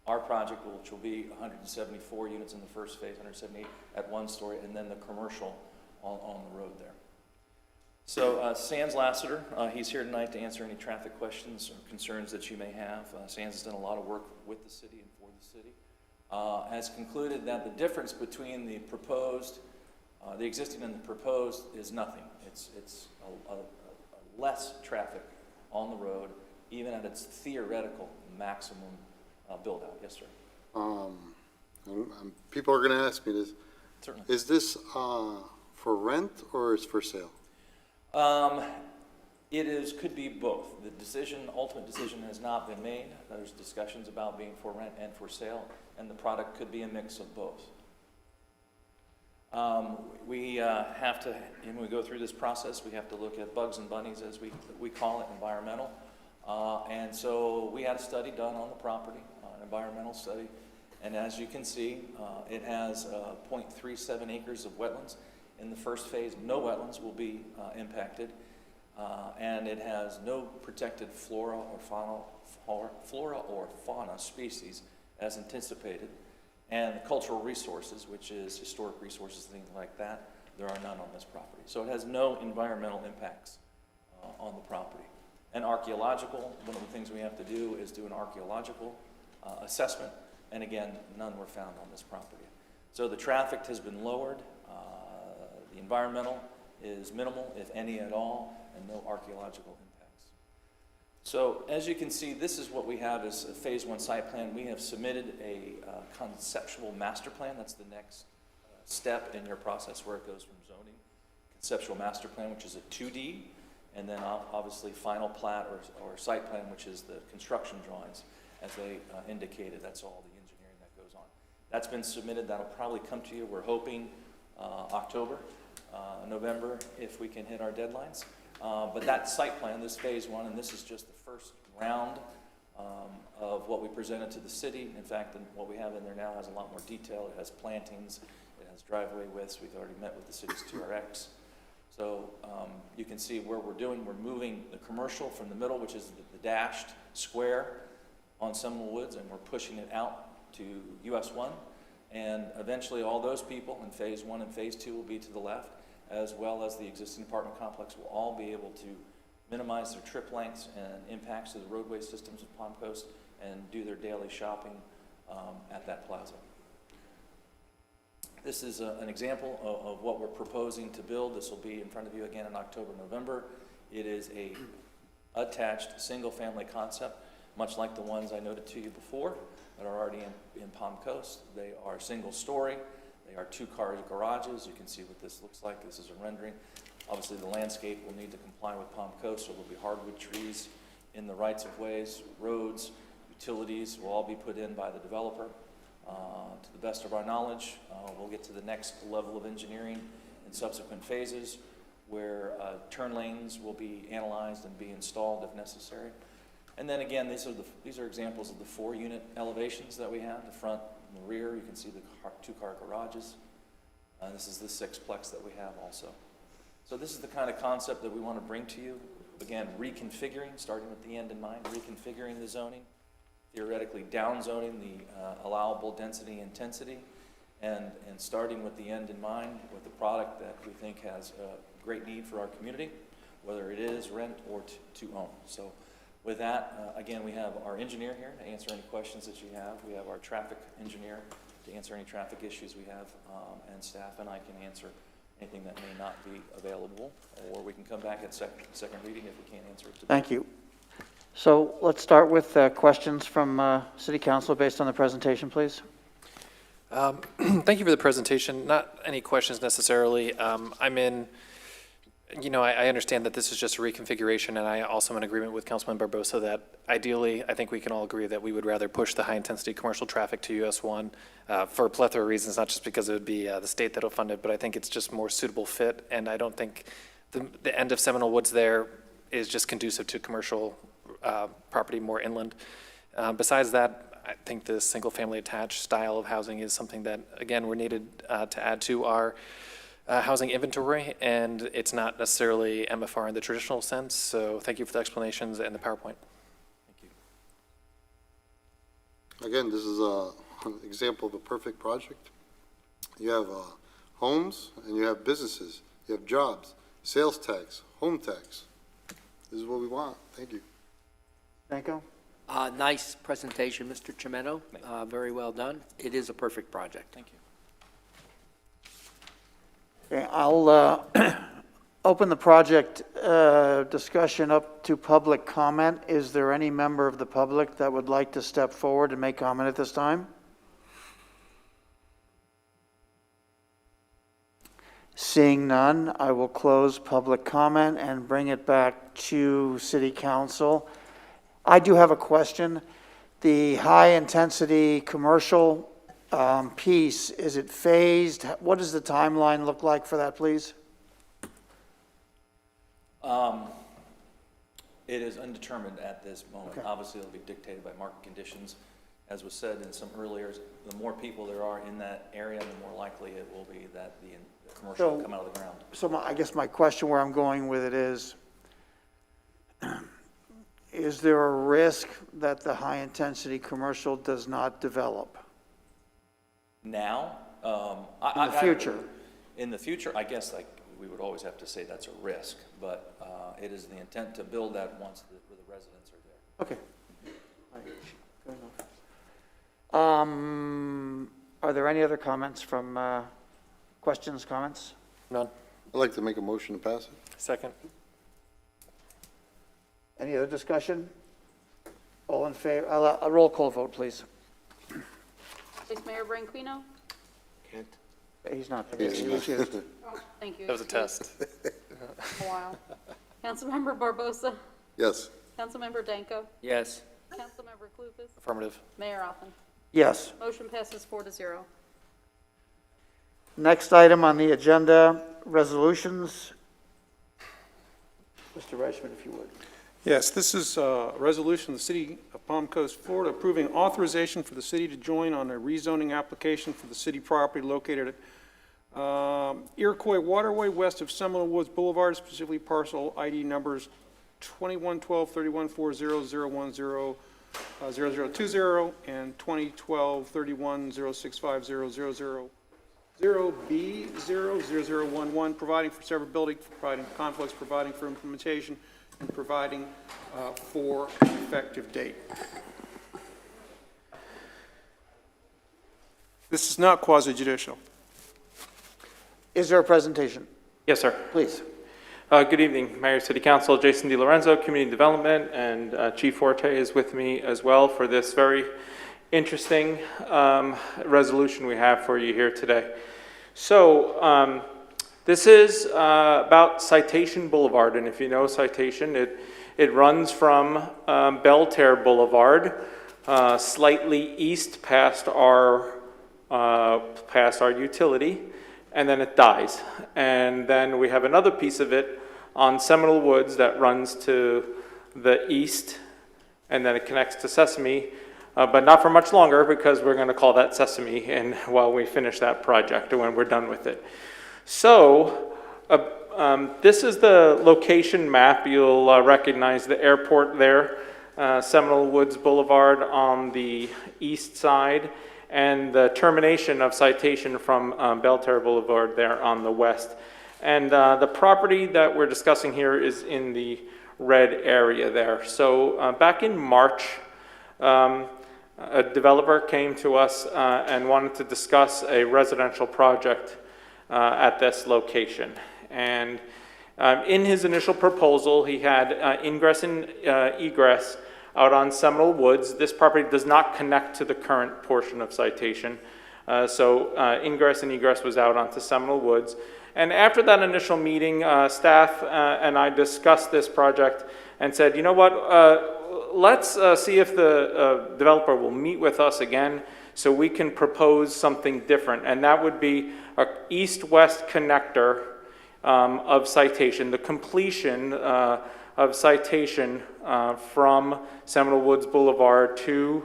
Our project, which will be 174 units in the first phase, 178 at 1 story, and then the commercial on the road there. So Sans Lasseter, he's here tonight to answer any traffic questions or concerns that you may have. Sans has done a lot of work with the city and for the city. Has concluded that the difference between the proposed, the existing and the proposed is nothing. It's a less traffic on the road, even at its theoretical maximum build out. Yes, sir. People are going to ask me this. Certainly. Is this for rent or is it for sale? Could be both. The ultimate decision has not been made. There's discussions about being for rent and for sale, and the product could be a mix of both. We have to, when we go through this process, we have to look at bugs and bunnies, as we call it, environmental. And so we had a study done on the property, an environmental study, and as you can see, it has 0.37 acres of wetlands. In the first phase, no wetlands will be impacted, and it has no protected flora or fauna species as anticipated. And the cultural resources, which is historic resources, things like that, there are none on this property. So it has no environmental impacts on the property. And archaeological, one of the things we have to do is do an archaeological assessment, and again, none were found on this property. So the traffic has been lowered, the environmental is minimal, if any at all, and no archaeological impacts. So as you can see, this is what we have as a phase 1 site plan. We have submitted a conceptual master plan. That's the next step in your process where it goes from zoning, conceptual master plan, which is a 2D, and then obviously final plat or site plan, which is the construction drawings, as they indicated. That's all the engineering that goes on. That's been submitted. That'll probably come to you. We're hoping October, November, if we can hit our deadlines. But that site plan, this phase 1, and this is just the first round of what we presented to the city. In fact, what we have in there now has a lot more detail. It has plantings, it has driveway widths. We've already met with the city's 2RX. So you can see where we're doing. We're moving the commercial from the middle, which is the dashed square on Seminole Woods, and we're pushing it out to US 1. And eventually all those people in phase 1 and phase 2 will be to the left, as well as the existing apartment complex will all be able to minimize their trip lengths and impacts to the roadway systems of Palm Coast and do their daily shopping at that plaza. This is an example of what we're proposing to build. This will be in front of you again in October, November. It is a attached single-family concept, much like the ones I noted to you before that are already in Palm Coast. They are single-story. They are 2-car garages. You can see what this looks like. This is a rendering. Obviously, the landscape will need to comply with Palm Coast, so there will be hardwood trees in the rights-of-ways, roads, utilities will all be put in by the developer. To the best of our knowledge, we'll get to the next level of engineering in subsequent phases where turn lanes will be analyzed and be installed if necessary. And then again, these are examples of the 4-unit elevations that we have, the front and the rear. You can see the 2-car garages. This is the 6-plex that we have also. So this is the kind of concept that we want to bring to you. Again, reconfiguring, starting with the end in mind, reconfiguring the zoning, theoretically downzoning the allowable density intensity, and starting with the end in mind with the product that we think has a great need for our community, whether it is rent or to own. So with that, again, we have our engineer here to answer any questions that you have. We have our traffic engineer to answer any traffic issues we have, and staff and I can answer anything that may not be available, or we can come back at second reading if we can't answer it today. Thank you. So let's start with questions from City Council based on the presentation, please. Thank you for the presentation. Not any questions necessarily. I understand that this is just a reconfiguration, and I also am in agreement with Councilman Barbosa that ideally, I think we can all agree that we would rather push the high-intensity commercial traffic to US 1 for a plethora of reasons, not just because it would be the state that will fund it, but I think it's just more suitable fit, and I don't think the end of Seminole Woods there is just conducive to commercial property more inland. Besides that, I think the single-family attached style of housing is something that, again, we're needed to add to our housing inventory, and it's not necessarily MFR in the traditional sense. So thank you for the explanations and the PowerPoint. Thank you. Again, this is an example of a perfect project. You have homes and you have businesses. You have jobs, sales tax, home tax. This is what we want. Thank you. Danko? Nice presentation, Mr. Chimeno. Very well done. It is a perfect project. Thank you. Okay, I'll open the project discussion up to public comment. Is there any member of the public that would like to step forward and make comment at this time? Seeing none, I will close public comment and bring it back to City Council. I do have a question. The high-intensity commercial piece, is it phased? What does the timeline look like for that, please? It is undetermined at this moment. Okay. Obviously, it'll be dictated by market conditions as was said in some earlier, the more people there are in that area, the more likely it will be that the commercial will come out of the ground. So I guess my question where I'm going with it is there a risk that the high-intensity commercial does not develop? Now? In the future? In the future, I guess we would always have to say that's a risk, but it is the intent to build that once the residents are there. Okay. Good enough. Are there any other comments from, questions, comments? None. I'd like to make a motion to pass it. Second. Any other discussion? All in favor? A roll call vote, please. Vice Mayor Branquinho? Can't. He's not. He's He was here. Oh, thank you. That was a test. A while. Councilmember Barbosa? Yes. Councilmember Danko? Yes. Councilmember Clupis? Affirmative. Mayor Alphen? Yes. Motion passes 4-0. Next item on the agenda, resolutions. Mr. Reichman, if you would. Yes, this is a resolution of the City of Palm Coast, Florida, approving authorization for the city to join on a rezoning application for the city property located at Iroquois Waterway west of Seminole Woods Boulevard, specifically parcel ID numbers 2112 3140 010 0020 and 2012 31 065 000 0B 00011, providing for severability, providing conflicts, providing for implementation, and providing for an effective date. This is not quasi-judicial. Is there a presentation? Yes, sir. Please. Good evening, Mayor, City Council, Jason DiLorenzo, Community Development, and Chief Forte is with me as well for this very interesting resolution we have for you here today. So this is about Citation Boulevard, and if you know Citation, it runs from Belterre Boulevard slightly east past our utility, and then it dies. And then we have another piece of it on Seminole Woods that runs to the east, and then it connects to Sesame, but not for much longer because we're going to call that Sesame and while we finish that project and when we're done with it. So this is the location map. You'll recognize the airport there, Seminole Woods Boulevard on the east side, and the termination of Citation from Belterre Boulevard there on the west. And the property that we're discussing here is in the red area there. So back in March, a developer came to us and wanted to discuss a residential project at this location. And in his initial proposal, he had ingress and egress out on Seminole Woods. This property does not connect to the current portion of Citation. So ingress and egress was out onto Seminole Woods. And after that initial meeting, staff and I discussed this project and said, you know what, let's see if the developer will meet with us again so we can propose something different. And that would be an east-west connector of Citation, the completion of Citation from Seminole Woods Boulevard to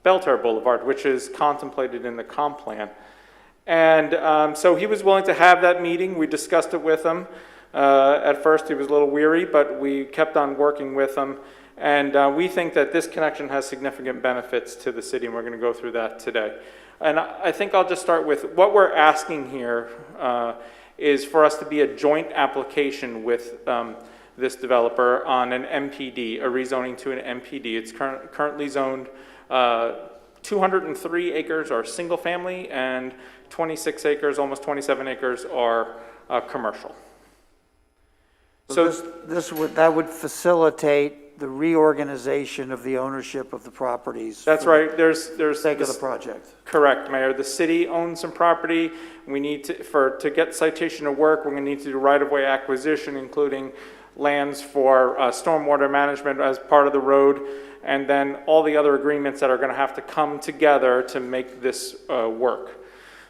Belterre Boulevard, which is contemplated in the comp plan. And so he was willing to have that meeting. We discussed it with him. At first he was a little weary, but we kept on working with him. And we think that this connection has significant benefits to the city, and we're going to go through that today. And I think I'll just start with what we're asking here is for us to be a joint application with this developer on an MPD, a rezoning to an MPD. It's currently zoned 203 acres are single family and 26 acres, almost 27 acres are commercial. So that would facilitate the reorganization of the ownership of the properties. That's right. There's sake of the project. Correct, Mayor. The city owns some property. We need to get Citation to work, we're going to need to do right-of-way acquisition, including lands for stormwater management as part of the road, and then all the other agreements that are going to have to come together to make this work.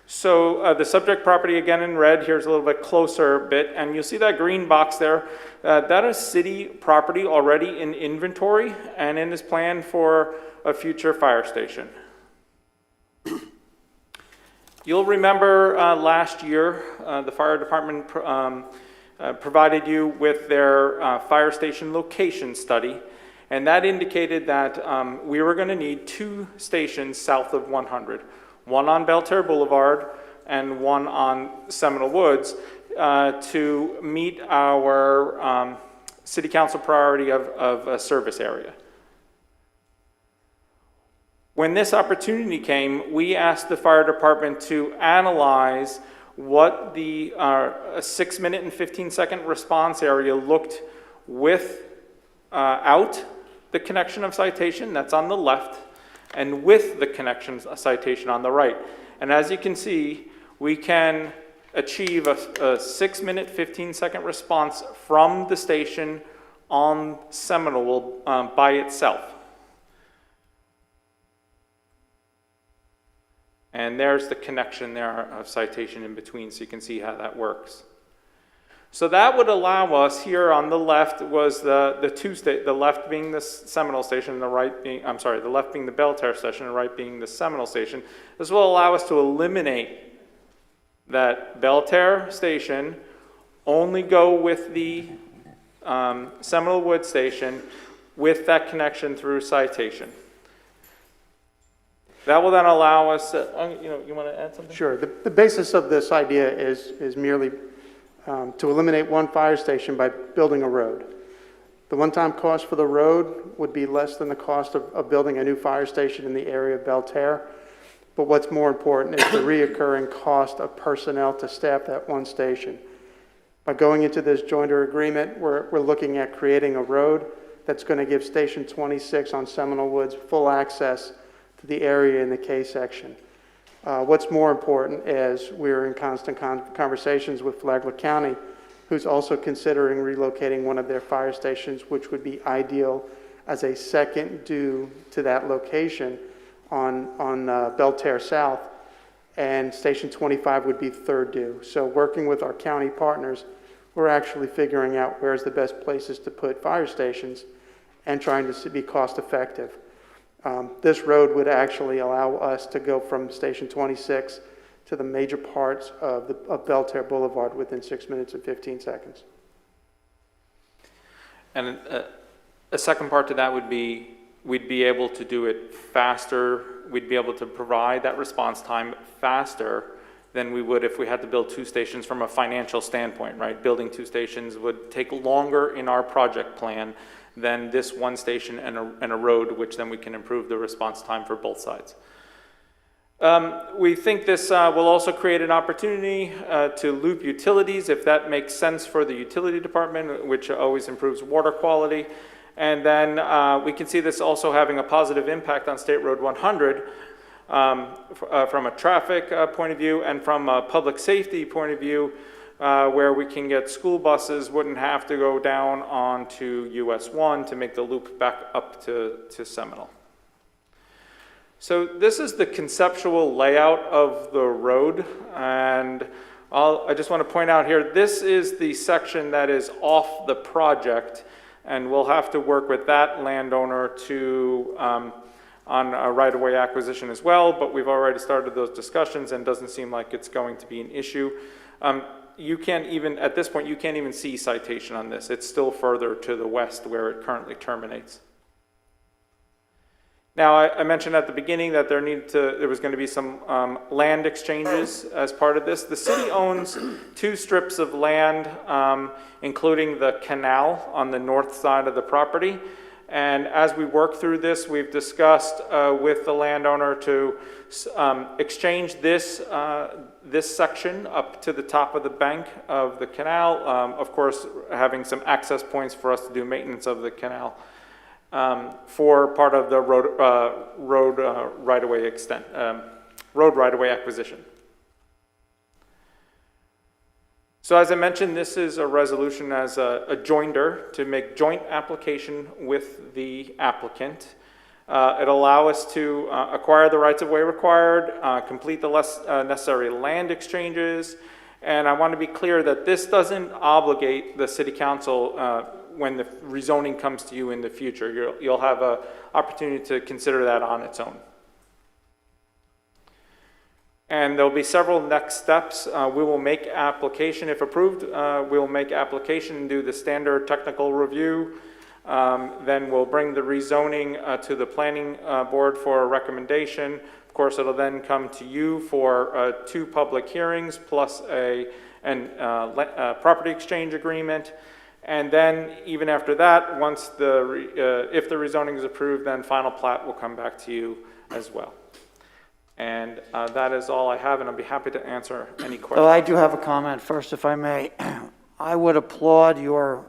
So the subject property, again in red, here's a little bit closer bit, and you'll see that green box there. That is city property already in inventory and in his plan for a future fire station. You'll remember last year, the fire department provided you with their fire station location study, and that indicated that we were going to need 2 stations south of 100, one on Belterre Boulevard and one on Seminole Woods, to meet our city council priority of a service area. When this opportunity came, we asked the fire department to analyze what the 6-minute and 15-second response area looked without the connection of citation, that's on the left, and with the connection citation on the right. And as you can see, we can achieve a 6-minute, 15-second response from the station on Seminole by itself. And there's the connection there of citation in between, so you can see how that works. So that would allow us, here on the left was the left being the Seminole station, and the right being, the left being the Belterre station, and the right being the Seminole station. This will allow us to eliminate that Belterre station, only go with the Seminole Wood station with that connection through citation. That will then allow us, you want to add something? Sure. The basis of this idea is merely to eliminate one fire station by building a road. The one-time cost for the road would be less than the cost of building a new fire station in the area of Belterre. But what's more important is the reoccurring cost of personnel to staff that one station. By going into this jointer agreement, we're looking at creating a road that's going to give Station 26 on Seminole Woods full access to the area in the K section. What's more important is we're in constant conversations with Flagler County, who's also considering relocating one of their fire stations, which would be ideal as a second due to that location on Belterre South, and Station 25 would be third due. So working with our county partners, we're actually figuring out where's the best places to put fire stations and trying to be cost effective. This road would actually allow us to go from Station 26 to the major parts of Belterre Boulevard within 6 minutes and 15 seconds. And a second part to that would be, we'd be able to do it faster. We'd be able to provide that response time faster than we would if we had to build 2 stations from a financial standpoint, right? Building 2 stations would take longer in our project plan than this one station and a road, which then we can improve the response time for both sides. We think this will also create an opportunity to loop utilities, if that makes sense for the utility department, which always improves water quality. And then we can see this also having a positive impact on State Road 100 from a traffic point of view and from a public safety point of view, where we can get school buses wouldn't have to go down onto US 1 to make the loop back up to Seminole. So this is the conceptual layout of the road, and I just want to point out here, this is the section that is off the project, and we'll have to work with that landowner to on a right-of-way acquisition as well, but we've already started those discussions and doesn't seem like it's going to be an issue. You can't even, at this point, you can't even see citation on this. It's still further to the west where it currently terminates. Now, I mentioned at the beginning that there was going to be some land exchanges as part of this. The city owns 2 strips of land, including the canal on the north side of the property. And as we work through this, we've discussed with the landowner to exchange this section up to the top of the bank of the canal, of course, having some access points for us to do maintenance of the canal for part of the road right-of-way acquisition. So as I mentioned, this is a resolution as a joinder to make joint application with the applicant. It'll allow us to acquire the rights of way required, complete the necessary land exchanges, and I want to be clear that this doesn't obligate the city council when the rezoning comes to you in the future. You'll have an opportunity to consider that on its own. And there'll be several next steps. We will make application, if approved, we will make application and do the standard technical review. Then we'll bring the rezoning to the planning board for a recommendation. Of course, it'll then come to you for 2 public hearings plus a property exchange agreement. And then even after that, once if the rezoning is approved, then final plat will come back to you as well. And that is all I have, and I'll be happy to answer any questions. Well, I do have a comment first, if I may. I would applaud your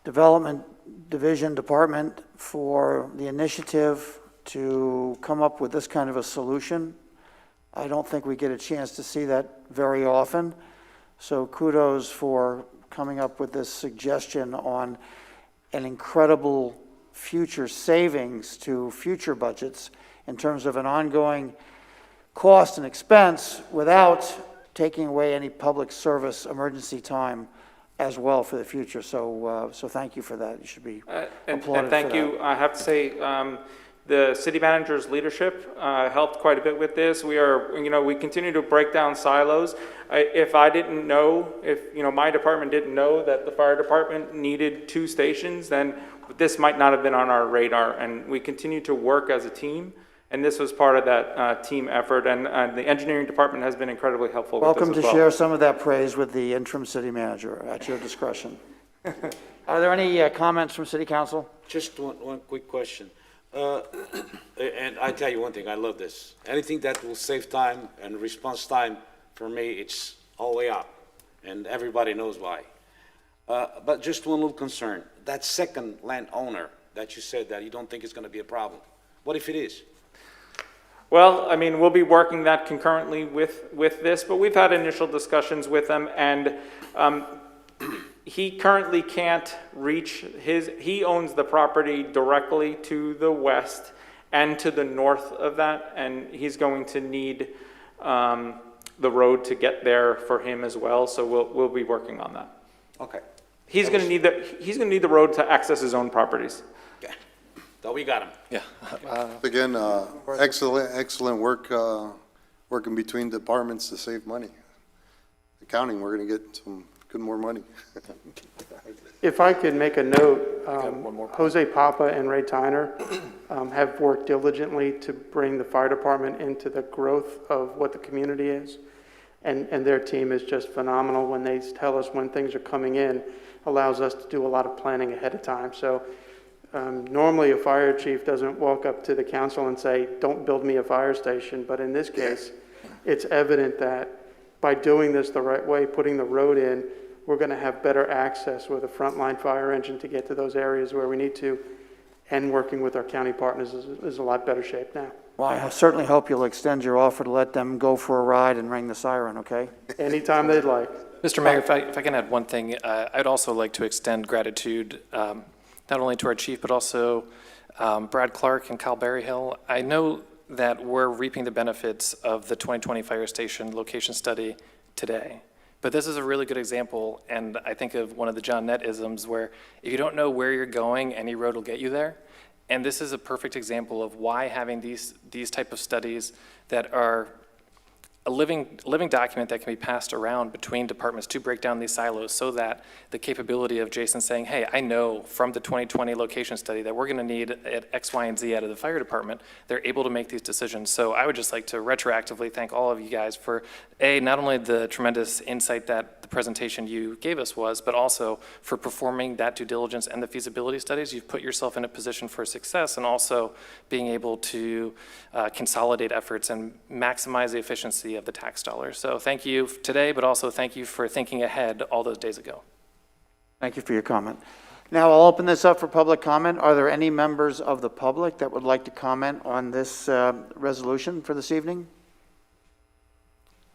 development department for the initiative to come up with this kind of a solution. I don't think we get a chance to see that very often. So kudos for coming up with this suggestion on an incredible future savings to future budgets in terms of an ongoing cost and expense without taking away any public service emergency time as well for the future. So thank you for that. You should be applauded and thank for you. that. I have to say, the city manager's leadership helped quite a bit with this. We continue to break down silos. If I didn't know, if my department didn't know that the fire department needed 2 stations, then this might not have been on our radar. And we continue to work as a team. And this was part of that team effort, and the engineering department has been incredibly helpful with this Welcome as to well. share some of that praise with the interim city manager at your discretion. Are there any comments from city council? Just one quick question. And I tell you one thing, I love this. Anything that will save time and response time, for me, it's all the way up. And everybody knows why. But just one little concern. That second landowner that you said that you don't think is going to be a problem. What if it is? Well, I mean, we'll be working that concurrently with this, but we've had initial discussions with them, and he currently can't reach he owns the property directly to the west and to the north of that, and he's going to need the road to get there for him as well, so we'll be working on that. Okay. He's going to need the road to access his own properties. Okay. So we got him. Yeah. Again, excellent work, working between departments to save money. Accounting, we're going to get some good more money. If I could make a note, Jose Papa and Ray Tyner have worked diligently to bring the fire department into the growth of what the community is. And their team is just phenomenal. When they tell us when things are coming in, allows us to do a lot of planning ahead of time. So normally a fire chief doesn't walk up to the council and say, don't build me a fire station. But in this case, it's evident that by doing this the right way, putting the road in, we're going to have better access with a frontline fire engine to get to those areas where we need to. And working with our county partners is a lot better shape now. Well, I certainly hope you'll extend your offer to let them go for a ride and ring the siren, okay? Anytime they'd like. Mr. Mayor, if I can add one thing, I'd also like to extend gratitude not only to our chief, but also Brad Clark and Kyle Berryhill. I know that we're reaping the benefits of the 2020 fire station location study today. But this is a really good example, and I think of one of the John Nett-isms where if you don't know where you're going, any road will get you there. And this is a perfect example of why having these type of studies that are a living document that can be passed around between departments to break down these silos, so that the capability of Jason saying, hey, I know from the 2020 location study that we're going to need at X, Y, and Z out of the fire department, they're able to make these decisions. So I would just like to retroactively thank all of you guys for, not only the tremendous insight that the presentation you gave us was, but also for performing that due diligence and the feasibility studies. You've put yourself in a position for success, and also being able to consolidate efforts and maximize the efficiency of the tax dollars. So thank you today, but also thank you for thinking ahead all those days ago. Thank you for your comment. Now I'll open this up for public comment. Are there any members of the public that would like to comment on this resolution for this evening?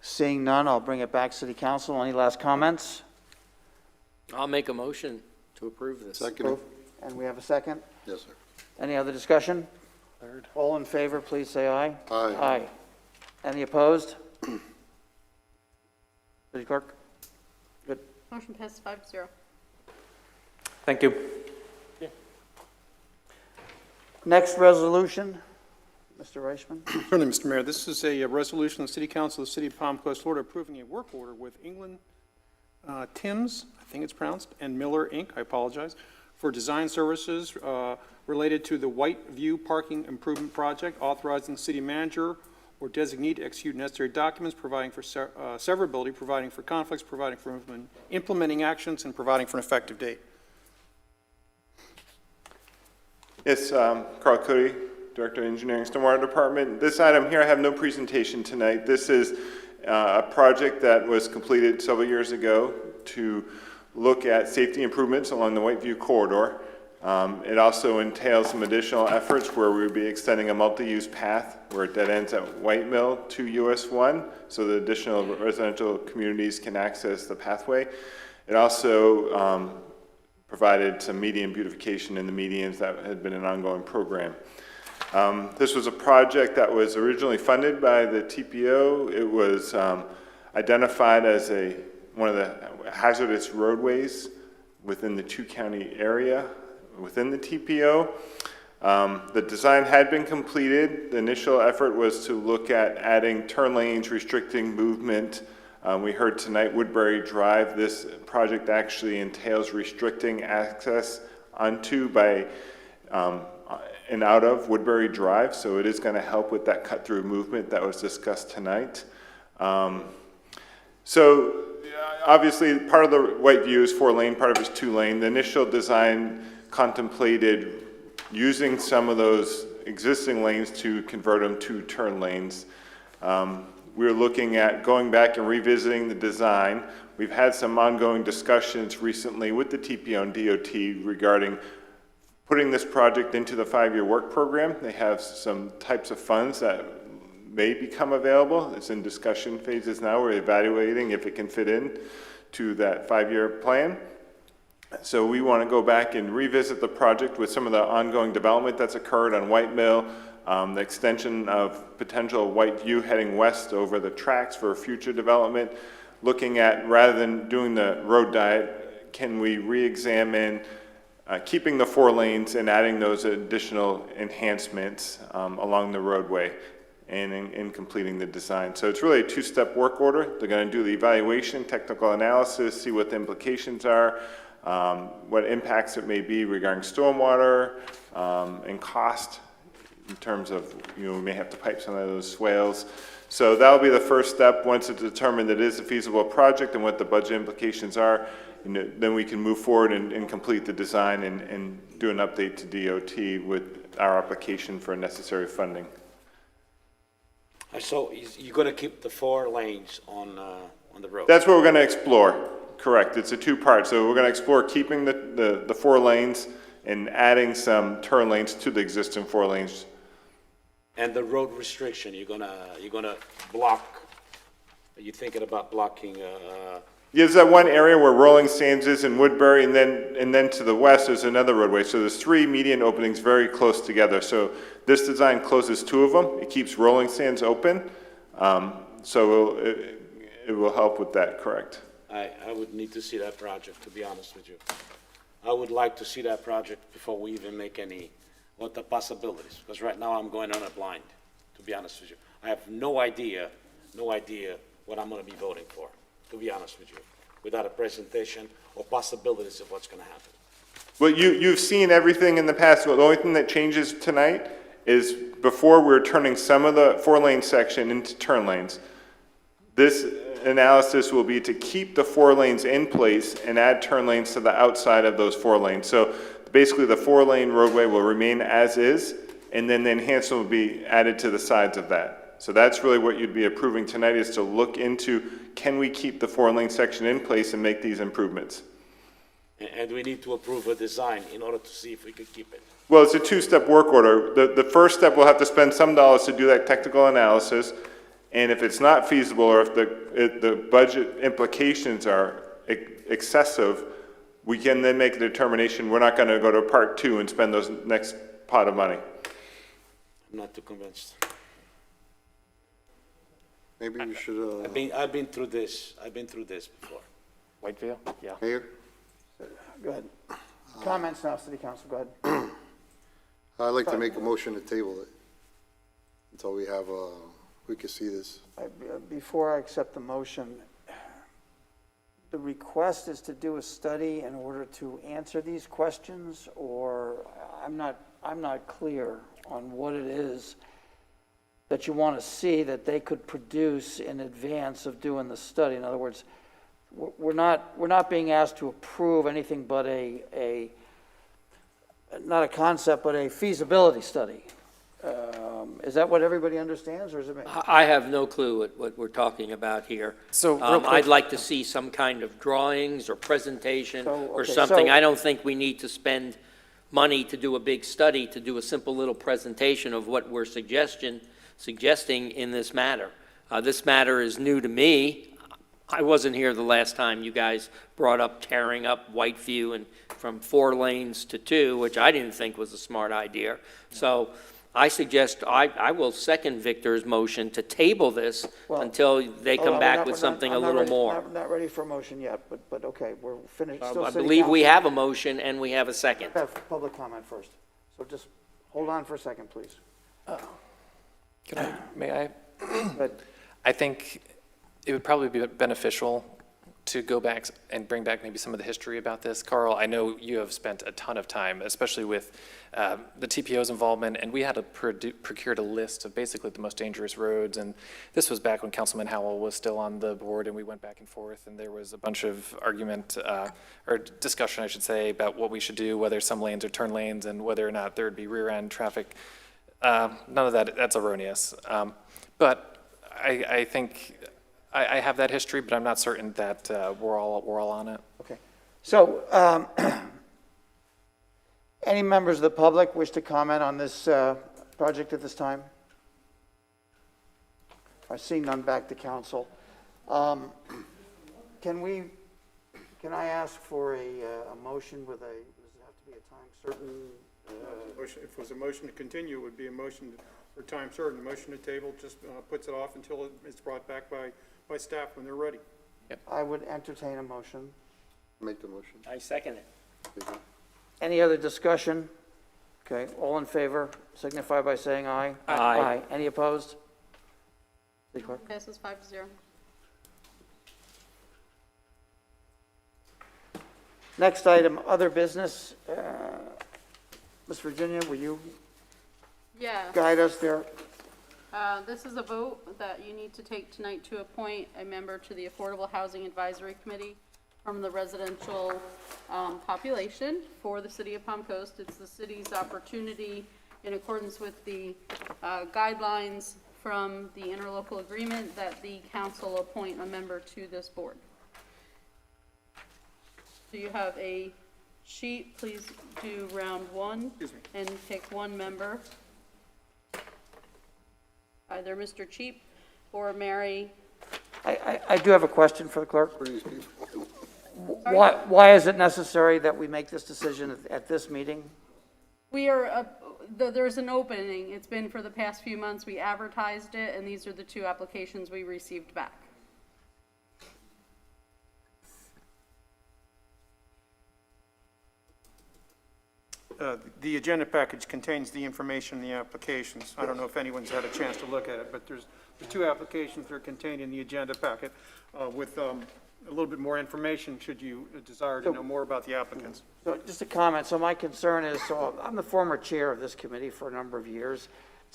Seeing none, I'll bring it back to City Council. Any last comments? I'll make a motion to approve this. Second. And we have a second? Yes, sir. Any other discussion? Third. All in favor, please say aye. Aye. Aye. Any opposed? City Clerk? Good. Motion passes 5-0. Thank you. Next resolution, Mr. Reisman. Certainly, Mr. Mayor. This is a resolution of the City Council of the City of Palm Coast, Florida, approving a work order with England Timms, I think it's pronounced, and Miller, Inc., I apologize, for design services related to the White View Parking Improvement Project, authorizing the city manager or designee to execute necessary documents, providing for severability, providing for conflicts, providing for implementing actions, and providing for an effective date. Yes, Carl Cody, Director of Engineering, Stormwater Department. This item here, I have no presentation tonight. This is a project that was completed several years ago to look at safety improvements along the Whiteview corridor. It also entails some additional efforts where we would be extending a multi-use path where it dead ends at White Mill to US 1, so the additional residential communities can access the pathway. It also provided some median beautification in the medians that had been an ongoing program. This was a project that was originally funded by the TPO. It was identified as one of the hazardous roadways within the two-county area within the TPO. The design had been completed. The initial effort was to look at adding turn lanes, restricting movement. We heard tonight Woodbury Drive. This project actually entails restricting access onto by and out of Woodbury Drive, so it is going to help with that cut-through movement that was discussed tonight. So obviously part of the Whiteview is 4-lane, part of it is 2-lane. The initial design contemplated using some of those existing lanes to convert them to turn lanes. We're looking at going back and revisiting the design. We've had some ongoing discussions recently with the TPO and DOT regarding putting this project into the 5-year work program. They have some types of funds that may become available. It's in discussion phases now. We're evaluating if it can fit in to that 5-year plan. So we want to go back and revisit the project with some of the ongoing development that's occurred on White Mill, the extension of potential Whiteview heading west over the tracks for future development, looking at, rather than doing the road diet, can we re-examine keeping the 4 lanes and adding those additional enhancements along the roadway and in completing the design. So it's really a 2-step work order. They're going to do the evaluation, technical analysis, see what the implications are, what impacts it may be regarding stormwater and cost in terms of, we may have to pipe some of those swales. So that'll be the first step. Once it's determined that it is a feasible project and what the budget implications are, then we can move forward and complete the design and do an update to DOT with our application for necessary funding. So you're going to keep the 4 lanes on the road? That's what we're going to explore. Correct. It's a 2-part. So we're going to explore keeping the 4 lanes and adding some turn lanes to the existing 4 lanes. And the road restriction, you're gonna block. Are you thinking about blocking? There's that one area where Rolling Sands is in Woodbury, and then to the west there's another roadway. So there's 3 median openings very close together. So this design closes 2 of them. It keeps Rolling Sands open. So it will help with that. Correct. I would need to see that project, to be honest with you. I would like to see that project before we even make what the possibilities, because right now I'm going on a blind, to be honest with you. I have no idea what I'm going to be voting for, to be honest with you, without a presentation or possibilities of what's going to happen. Well, you've seen everything in the past. Well, the only thing that changes tonight is before we're turning some of the 4-lane section into turn lanes. This analysis will be to keep the 4 lanes in place and add turn lanes to the outside of those 4 lanes. So basically the 4-lane roadway will remain as is, and then the enhancement will be added to the sides of that. So that's really what you'd be approving tonight, is to look into, can we keep the 4-lane section in place and make these improvements? And we need to approve a design in order to see if we could keep it. Well, it's a 2-step work order. The first step, we'll have to spend some dollars to do that technical analysis. And if it's not feasible, or if the budget implications are excessive, we can then make a determination. We're not going to go to part 2 and spend those next pot of money. I'm not too convinced. Maybe we should. I've been through this. I've been through this before. Whiteview? Yeah. Mayor, Go ahead. Comments now, City Council, go ahead. I'd like to make a motion to table it until we have, we can see this. Before I accept the motion, the request is to do a study in order to answer these questions, or I'm not clear on what it is that you want to see that they could produce in advance of doing the study. In other words, we're not being asked to approve anything but not a concept, but a feasibility study. Is that what everybody understands, or is it me? I have no clue what we're talking about here. So, real quick- I'd like to see some kind of drawings or presentation or okay, something. so- I don't think we need to spend money to do a big study, to do a simple little presentation of what we're suggesting in this matter. This matter is new to me. I wasn't here the last time you guys brought up tearing up Whiteview and from 4 lanes to 2, which I didn't think was a smart idea. So I suggest, I will second Victor's motion to table this until they come back with something a little more. I'm not ready for a motion yet, but okay, we're finished. Still I City believe we Council. have a motion and we have a second. Have public comment first. So just hold on for a second, please. May I? But I think it would probably be beneficial to go back and bring back maybe some of the history about this. Carl, I know you have spent a ton of time, especially with the TPO's involvement, and we had to procured a list of basically the most dangerous roads, and this was back when Councilman Howell was still on the board, and we went back and forth, and there was a bunch of argument, or discussion, I should say, about what we should do, whether some lanes are turn lanes, and whether or not there would be rear-end traffic. None of that's erroneous. But I think I have that history, but I'm not certain that we're all on it. okay. So any members of the public wish to comment on this project at this time? I see none. Back to council. Can I ask for a motion with does it have to be a time certain? If it was a motion to continue, it would be a motion for time certain. A motion to table just puts it off until it's brought back by staff when they're ready. I would entertain a motion. Make the motion. I second it. Any other discussion? Okay, all in favor, signify by saying aye. Aye. Any opposed? City Clerk? Passes 5-0. Next item, other business. Ms. Virginia, will you Yeah. guide us there? This is a vote that you need to take tonight to appoint a member to the Affordable Housing Advisory Committee from the residential population for the city of Palm Coast. It's the city's opportunity, in accordance with the guidelines from the interlocal agreement, that the council appoint a member to this board. So you have a sheet. Please do round 1 and pick one member. Either Mr. Cheap or Mary. I do have a question for the clerk. Why is it necessary that we make this decision at this meeting? We are, there's an opening. It's been for the past few months. We advertised it, and these are the 2 applications we received back. The agenda package contains the information in the applications. I don't know if anyone's had a chance to look at it, but there's the 2 applications that are contained in the agenda packet with a little bit more information should you desire to know more about the applicants. So just a comment. So my concern is, so I'm the former chair of this committee for a number of years.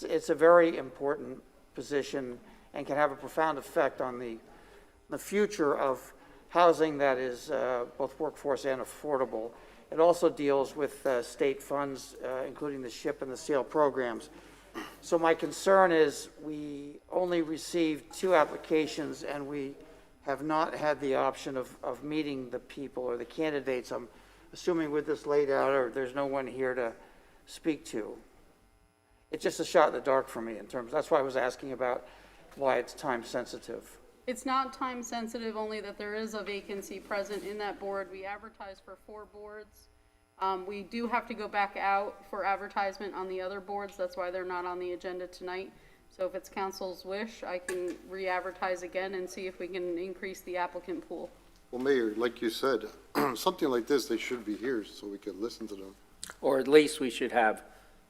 It's a very important position and can have a profound effect on the future of housing that is both workforce and affordable. It also deals with state funds, including the SHIP and the SEAL programs. So my concern is we only received 2 applications and we have not had the option of meeting the people or the candidates. I'm assuming with this laid out, or there's no one here to speak to. It's just a shot in the dark for me in terms, that's why I was asking about why it's time sensitive. It's not time sensitive, only that there is a vacancy present in that board. We advertised for 4 boards. We do have to go back out for advertisement on the other boards. That's why they're not on the agenda tonight. So if it's council's wish, I can re-advertise again and see if we can increase the applicant pool. Well, Mayor, like you said, something like this, they should be here so we could listen to them. Or at least we should have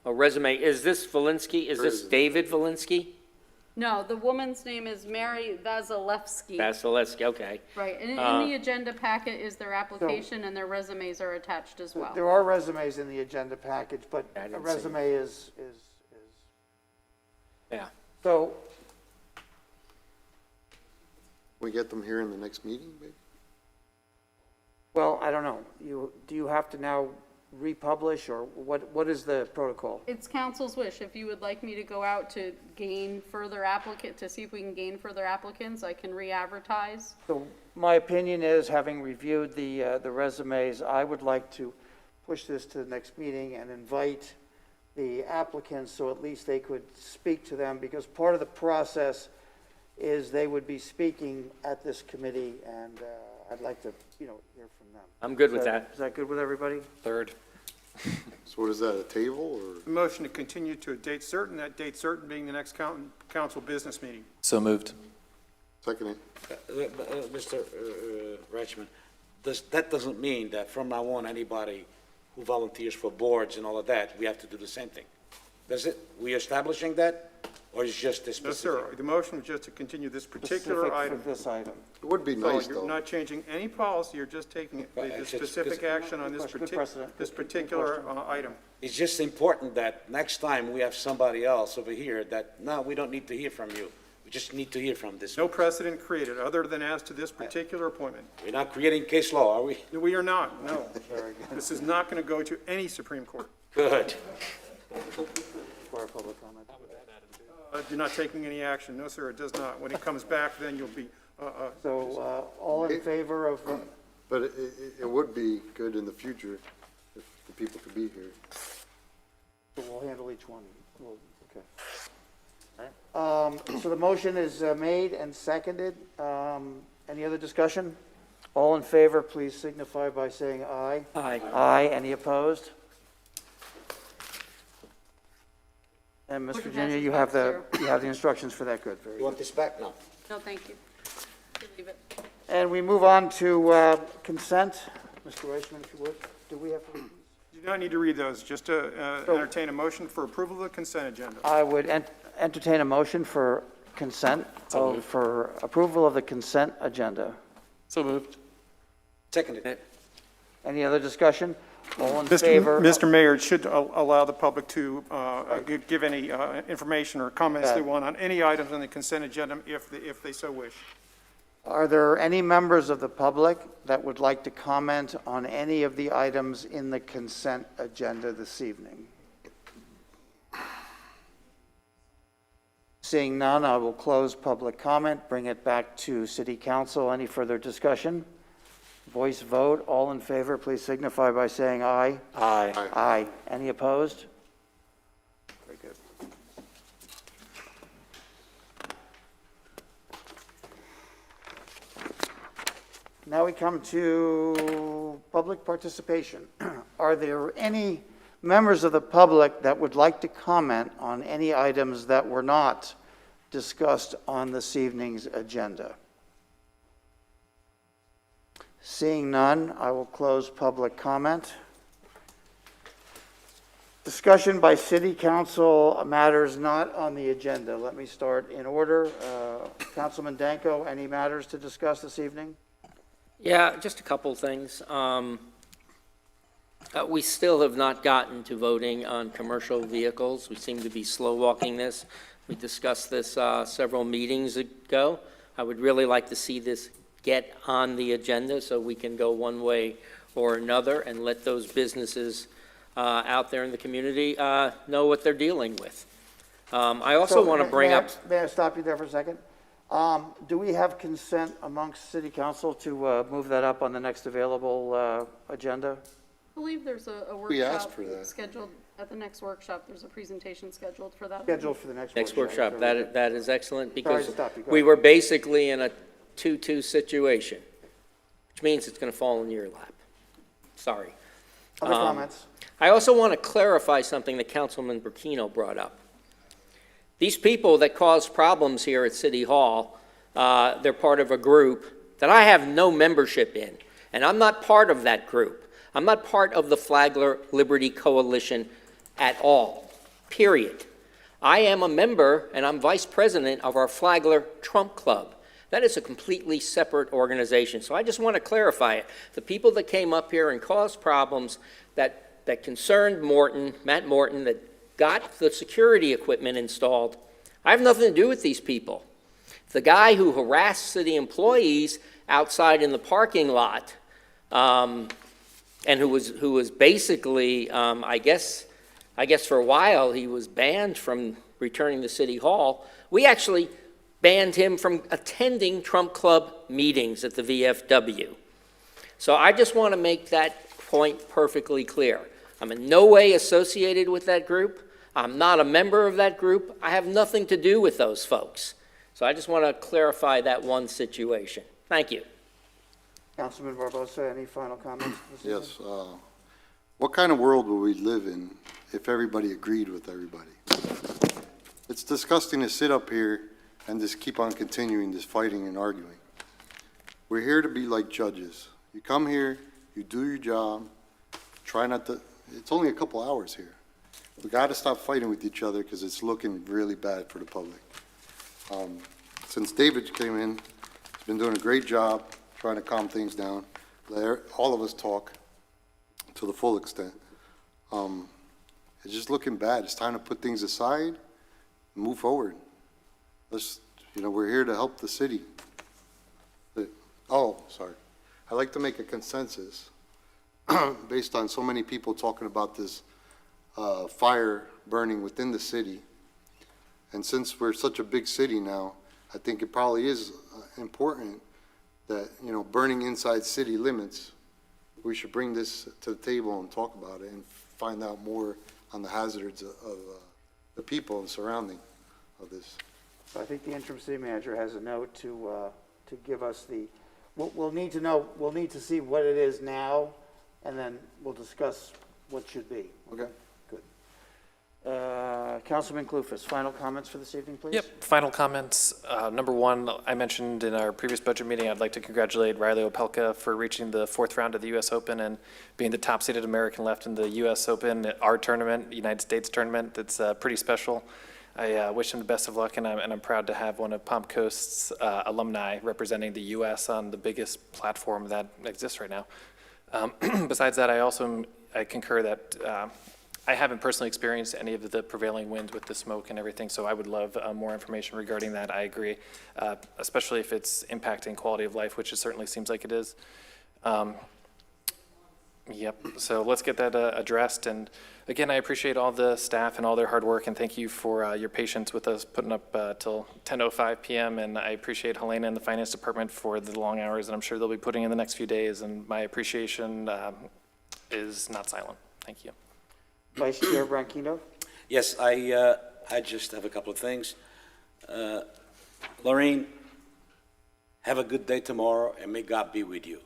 a resume. Is this Valinsky? Is this David Valinsky? No, the woman's name is Mary Vasilevsky. Vasilevsky, okay. Right, and in the agenda packet is their application, and their resumes are attached as well. There are resumes in the agenda package, but I a didn't see resume is. Yeah. So, We get them here in the next meeting, maybe? well, I don't know. Do you have to now republish, or what is the protocol? It's council's wish. If you would like me to go out to gain further to see if we can gain further applicants, I can re-advertise. So my opinion is, having reviewed the resumes, I would like to push this to the next meeting and invite the applicants so at least they could speak to them, because part of the process is they would be speaking at this committee, and I'd like to, hear from them. I'm good with that. Is that good with everybody? Third. So what is that, a table or? Motion to continue to a date certain, that date certain being the next council business meeting. So moved. Second it. Mr. Reichman, that doesn't mean that from now on, anybody who volunteers for boards and all of that, we have to do the same thing. Does it? We establishing that, or is just this No, specific? sir. The motion was just to continue this particular Specific item. for this item. It would be So nice, you're though. not changing any policy, you're just taking Right, the it's just- specific action on this Good precedent. particular item. It's just important that next time we have somebody else over here that, no, we don't need to hear from you. We just need to hear from this. No precedent created, other than as to this particular appointment. We're not creating case law, are we? We are not, no. This is not going to go to any Supreme Court. Good. For our public comment. You're not taking any action. No, sir, it does not. When it comes back, then you'll be, So, all in favor of, But it would be good in the future if the people could be here. so we'll handle each one. Okay. So the motion is made and seconded. Any other discussion? All in favor, please signify by saying aye. Aye. Aye. Any opposed? And Ms. Motion Virginia, passes you have 5-0. you have the instructions for that. Good, very You good. want this back? No. No, thank you. You leave it. And we move on to consent. Mr. Reichman, if you would. Do we have to? you do not need to read those, just to entertain a motion for approval of the consent agenda. I would entertain a motion for consent, for approval of the consent agenda. So moved. Seconded. Any other discussion? All in favor? Mr. Mayor, it should allow the public to give any information or comments they want on any items on the consent agenda if they so wish. Are there any members of the public that would like to comment on any of the items in the consent agenda this evening? Seeing none, I will close public comment, bring it back to City Council. Any further discussion? Voice vote. All in favor, please signify by saying aye. Aye. Aye. Any opposed? Very good. Now we come to public participation. Are there any members of the public that would like to comment on any items that were not discussed on this evening's agenda? Seeing none, I will close public comment. Discussion by City Council matters not on the agenda. Let me start in order. Councilman Danko, any matters to discuss this evening? Yeah, just a couple things. We still have not gotten to voting on commercial vehicles. We seem to be slow walking this. We discussed this several meetings ago. I would really like to see this get on the agenda so we can go one way or another and let those businesses out there in the community know what they're dealing with. I also want to bring up... May I stop you there for a second? Do we have consent amongst City Council to move that up on the next available agenda? I believe there's a We asked workshop for that. scheduled, at the next workshop, there's a presentation scheduled for that. Scheduled for the next Next workshop. workshop, that is excellent, Sorry because to stop you. Go we ahead. were basically in a 2-2 situation, which means it's going to fall in your lap. Sorry. Other comments? I also want to clarify something that Councilman Burkino brought up. These people that cause problems here at City Hall, they're part of a group, that I have no membership in, and I'm not part of that group. I'm not part of the Flagler Liberty Coalition at all, period. I am a member, and I'm vice president of our Flagler Trump Club. That is a completely separate organization. So I just want to clarify it. The people that came up here and caused problems that concerned Matt Morton, that got the security equipment installed, I have nothing to do with these people. The guy who harassed city employees outside in the parking lot, and who was basically, I guess for a while he was banned from returning to City Hall. We actually banned him from attending Trump Club meetings at the VFW. So I just want to make that point perfectly clear. I'm in no way associated with that group. I'm not a member of that group. I have nothing to do with those folks. So I just want to clarify that one situation. Thank you. Councilman Barbosa, any final comments? Yes. What kind of world would we live in if everybody agreed with everybody? It's disgusting to sit up here and just keep on continuing this fighting and arguing. We're here to be like judges. You come here, you do your job, try not to, it's only a couple hours here. We got to stop fighting with each other because it's looking really bad for the public. Since David came in, he's been doing a great job trying to calm things down. Let all of us talk to the full extent. It's just looking bad. It's time to put things aside and move forward. We're here to help the city. Sorry. I'd like to make a consensus based on so many people talking about this fire burning within the city. And since we're such a big city now, I think it probably is important that, burning inside city limits, we should bring this to the table and talk about it and find out more on the hazards of the people and surrounding of this. So I think the interim city manager has a note to give us we'll need to see what it is now, and then we'll discuss what should be. Okay. Good. Councilman Clufus, final comments for this evening, please? Yep, final comments. Number one, I mentioned in our previous budget meeting, I'd like to congratulate Riley Opelka for reaching the 4th round of the U.S. Open and being the top seeded American left in the U.S. Open, our tournament, United States tournament. It's pretty special. I wish him the best of luck, and I'm proud to have one of Palm Coast's alumni representing the U.S. on the biggest platform that exists right now. Besides that, I concur that I haven't personally experienced any of the prevailing winds with the smoke and everything, so I would love more information regarding that. I agree, especially if it's impacting quality of life, which it certainly seems like it is. Yep, so let's get that addressed. And again, I appreciate all the staff and all their hard work, and thank you for your patience with us putting up till 10:05 p.m. And I appreciate Helena and the Finance Department for the long hours that I'm sure they'll be putting in the next few days. And my appreciation is not silent. Thank you. Vice Chair Branquino? Yes, I just have a couple of things. Lorraine, have a good day tomorrow, and may God be with you.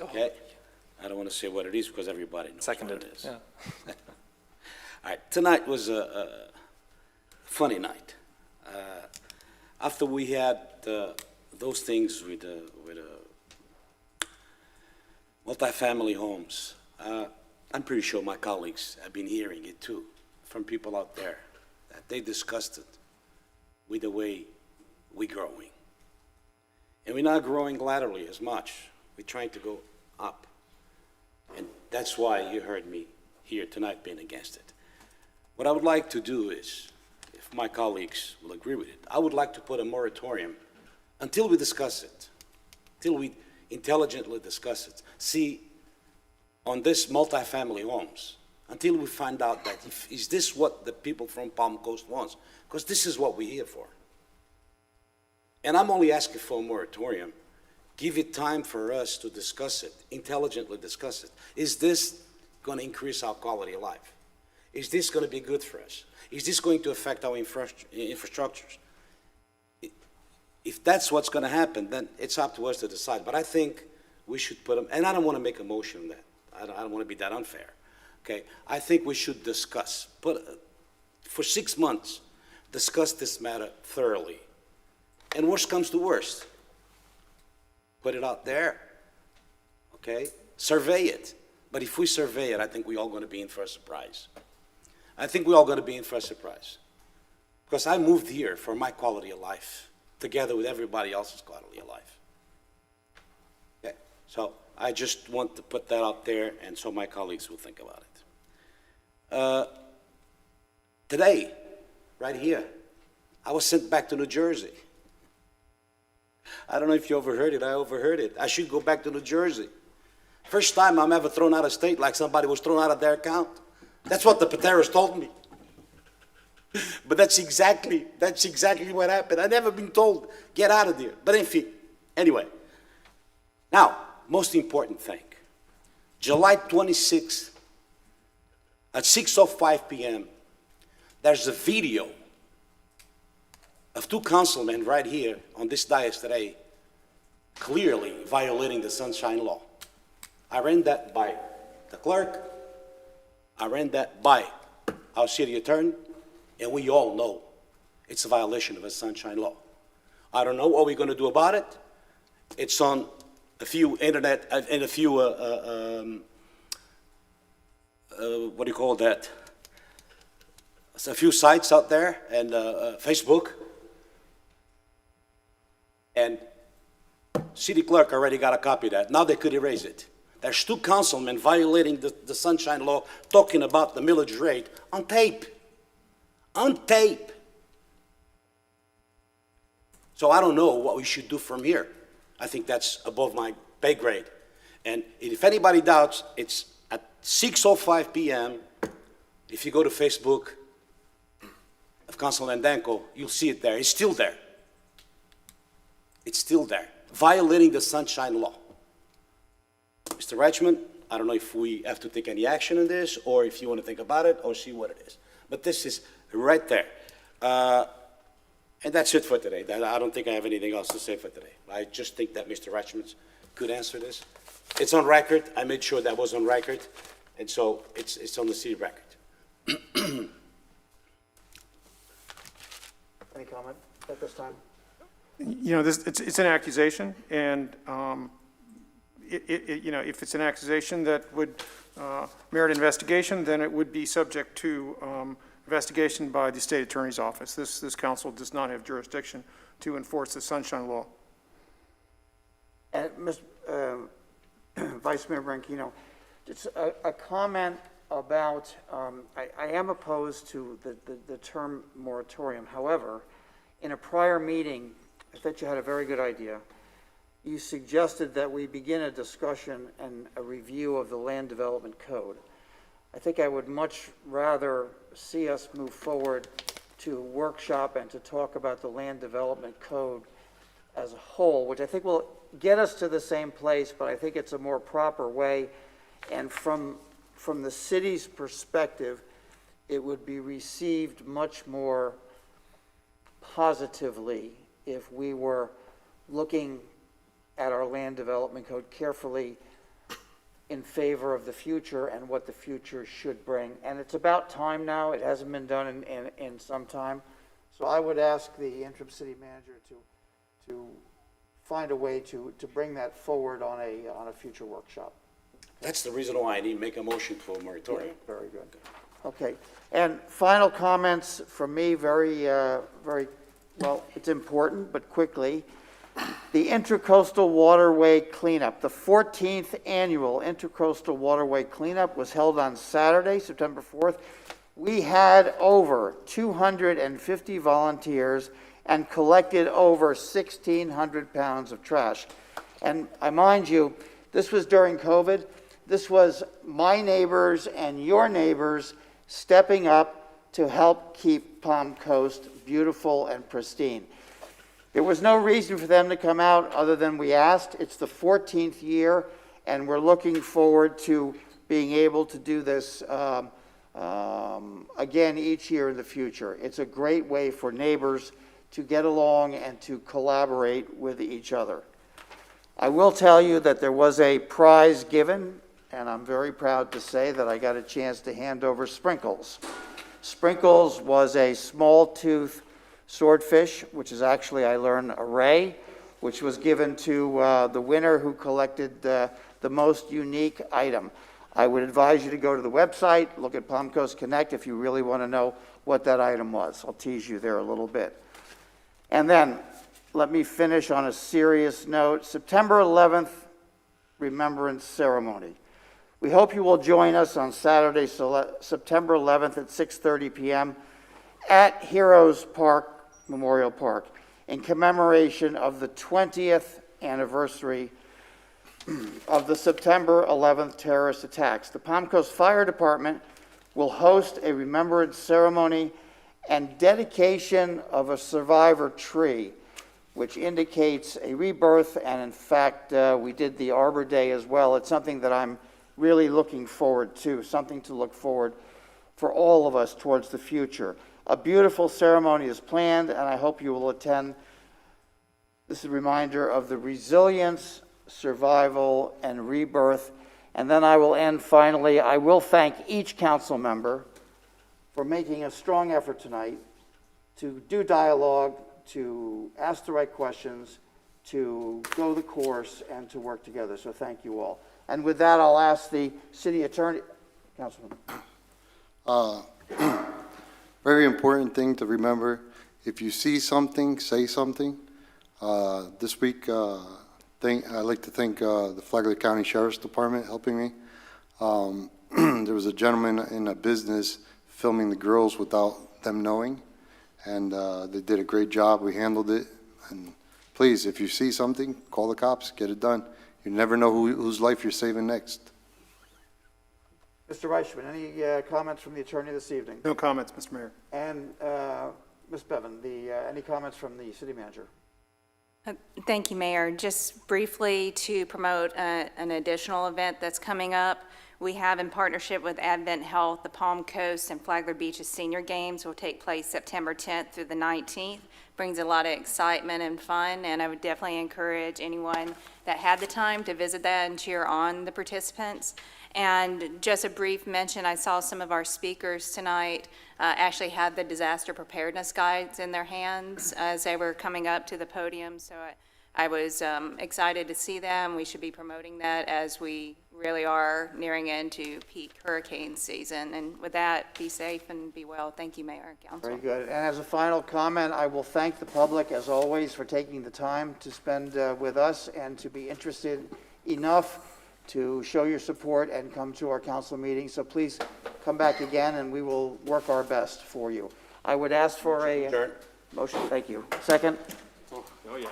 Okay? I don't want to say what it is because everybody knows what it is. Yeah. All right, tonight was a funny night. After we had those things with multifamily homes, I'm pretty sure my colleagues have been hearing it too from people out there, that they discussed it with the way we're growing. And we're not growing laterally as much. We're trying to go up. And that's why you heard me here tonight being against it. What I would like to do is, if my colleagues will agree with it, I would like to put a moratorium until we discuss it, till we intelligently discuss it. See, on this multifamily homes, until we find out that is this what the people from Palm Coast wants? Because this is what we're here for. And I'm only asking for a moratorium. Give it time for us to discuss it, intelligently discuss it. Is this going to increase our quality of life? Is this going to be good for us? Is this going to affect our infrastructures? If that's what's going to happen, then it's up to us to decide. But I think we should put them, and I don't want to make a motion on that. I don't want to be that unfair. Okay? I think we should discuss, for 6 months, discuss this matter thoroughly. And worst comes to worst, put it out there, okay? Survey it. But if we survey it, I think we're all going to be in for a surprise. I think we're all going to be in for a surprise. Because I moved here for my quality of life, together with everybody else's quality of life. Okay? So I just want to put that out there, and so my colleagues will think about it. Today, right here, I was sent back to New Jersey. I don't know if you overheard it. I overheard it. I should go back to New Jersey. First time I'm ever thrown out of state like somebody was thrown out of their account. That's what the Pateras told me. But that's exactly what happened. I've never been told, get out of there. But anyway. Now, most important thing. July 26th at 6:05 p.m., there's a video of two councilmen right here on this dais today clearly violating the Sunshine Law. I ran that by the clerk. I ran that by our city attorney, and we all know it's a violation of the Sunshine Law. I don't know what we're going to do about it. It's on a few internet and a few, what do you call that? It's a few sites out there and Facebook. And city clerk already got a copy of that. Now they could erase it. There's two councilmen violating the Sunshine Law, talking about the millage rate on tape. On tape. So I don't know what we should do from here. I think that's above my pay grade. And if anybody doubts, it's at 6:05 p.m. If you go to Facebook of Councilman Danko, you'll see it there. It's still there. It's still there. Violating the Sunshine Law. Mr. Reichman, I don't know if we have to take any action on this or if you want to think about it or see what it is. But this is right there. And that's it for today. I don't think I have anything else to say for today. I just think that Mr. Reichman could answer this. It's on record. I made sure that was on record. And so it's on the city record. Any comment at this time? You know, it's an accusation, and you know, if it's an accusation that would merit investigation, then it would be subject to investigation by the state attorney's office. This council does not have jurisdiction to enforce the Sunshine Law. And Vice Mayor Branquino, just a comment about, I am opposed to the term moratorium. However, in a prior meeting, I thought you had a very good idea. You suggested that we begin a discussion and a review of the Land Development Code. I think I would much rather see us move forward to workshop and to talk about the Land Development Code as a whole, which I think will get us to the same place, but I think it's a more proper way. And from the city's perspective, it would be received much more positively if we were looking at our land development code carefully in favor of the future and what the future should bring. And it's about time now. It hasn't been done in some time. So I would ask the interim city manager to find a way to bring that forward on a future workshop. That's the reason why I need to make a motion for a moratorium. Yeah, very good. Okay. And final comments from me, very, well, it's important, but quickly. The Intracoastal Waterway Cleanup, the 14th annual Intracoastal Waterway Cleanup was held on Saturday, September 4th. We had over 250 volunteers and collected over 1,600 pounds of trash. And I mind you, this was during COVID. This was my neighbors and your neighbors stepping up to help keep Palm Coast beautiful and pristine. There was no reason for them to come out other than we asked. It's the 14th year, and we're looking forward to being able to do this again each year in the future. It's a great way for neighbors to get along and to collaborate with each other. I will tell you that there was a prize given, and I'm very proud to say that I got a chance to hand over Sprinkles. Sprinkles was a small tooth swordfish, which is actually, I learned, a ray, which was given to the winner who collected the most unique item. I would advise you to go to the website, look at Palm Coast Connect if you really want to know what that item was. I'll tease you there a little bit. And then, let me finish on a serious note. September 11th, Remembrance Ceremony. We hope you will join us on Saturday, September 11th at 6:30 p.m. at Heroes Park, Memorial Park, in commemoration of the 20th anniversary of the September 11th terrorist attacks. The Palm Coast Fire Department will host a remembrance ceremony and dedication of a survivor tree, which indicates a rebirth, and in fact, we did the Arbor Day as well. It's something that I'm really looking forward to, something to look forward for all of us towards the future. A beautiful ceremony is planned, and I hope you will attend. This is a reminder of the resilience, survival, and rebirth. And then I will end finally. I will thank each council member for making a strong effort tonight to do dialogue, to ask the right questions, to go the course, and to work together. So thank you all. And with that, I'll ask the city attorney, Councilman. Very important thing to remember. If you see something, say something. This week, I'd like to thank the Flagler County Sheriff's Department helping me. There was a gentleman in a business filming the girls without them knowing, and they did a great job. We handled it. And please, if you see something, call the cops, get it done. You never know whose life you're saving next. Mr. Reichman, any comments from the attorney this evening? No comments, Mr. Mayor. And Ms. Bevan, any comments from the city manager? Thank you, Mayor. Just briefly to promote an additional event that's coming up. We have, in partnership with Advent Health, the Palm Coast and Flagler Beach's Senior Games will take place September 10th through the 19th. Brings a lot of excitement and fun, and I would definitely encourage anyone that had the time to visit that and cheer on the participants. And just a brief mention, I saw some of our speakers tonight actually had the disaster preparedness guides in their hands as they were coming up to the podium. So I was excited to see them. We should be promoting that as we really are nearing into peak hurricane season. And with that, be safe and be well. Thank you, Mayor and Council. Very good. And as a final comment, I will thank the public, as always, for taking the time to spend with us and to be interested enough to show your support and come to our council meeting. So please come back again, and we will work our best for you. I would ask for a motion. Thank you. Second? Oh, yeah.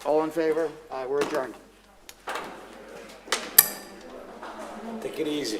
All in favor? We're adjourned. Take it easy.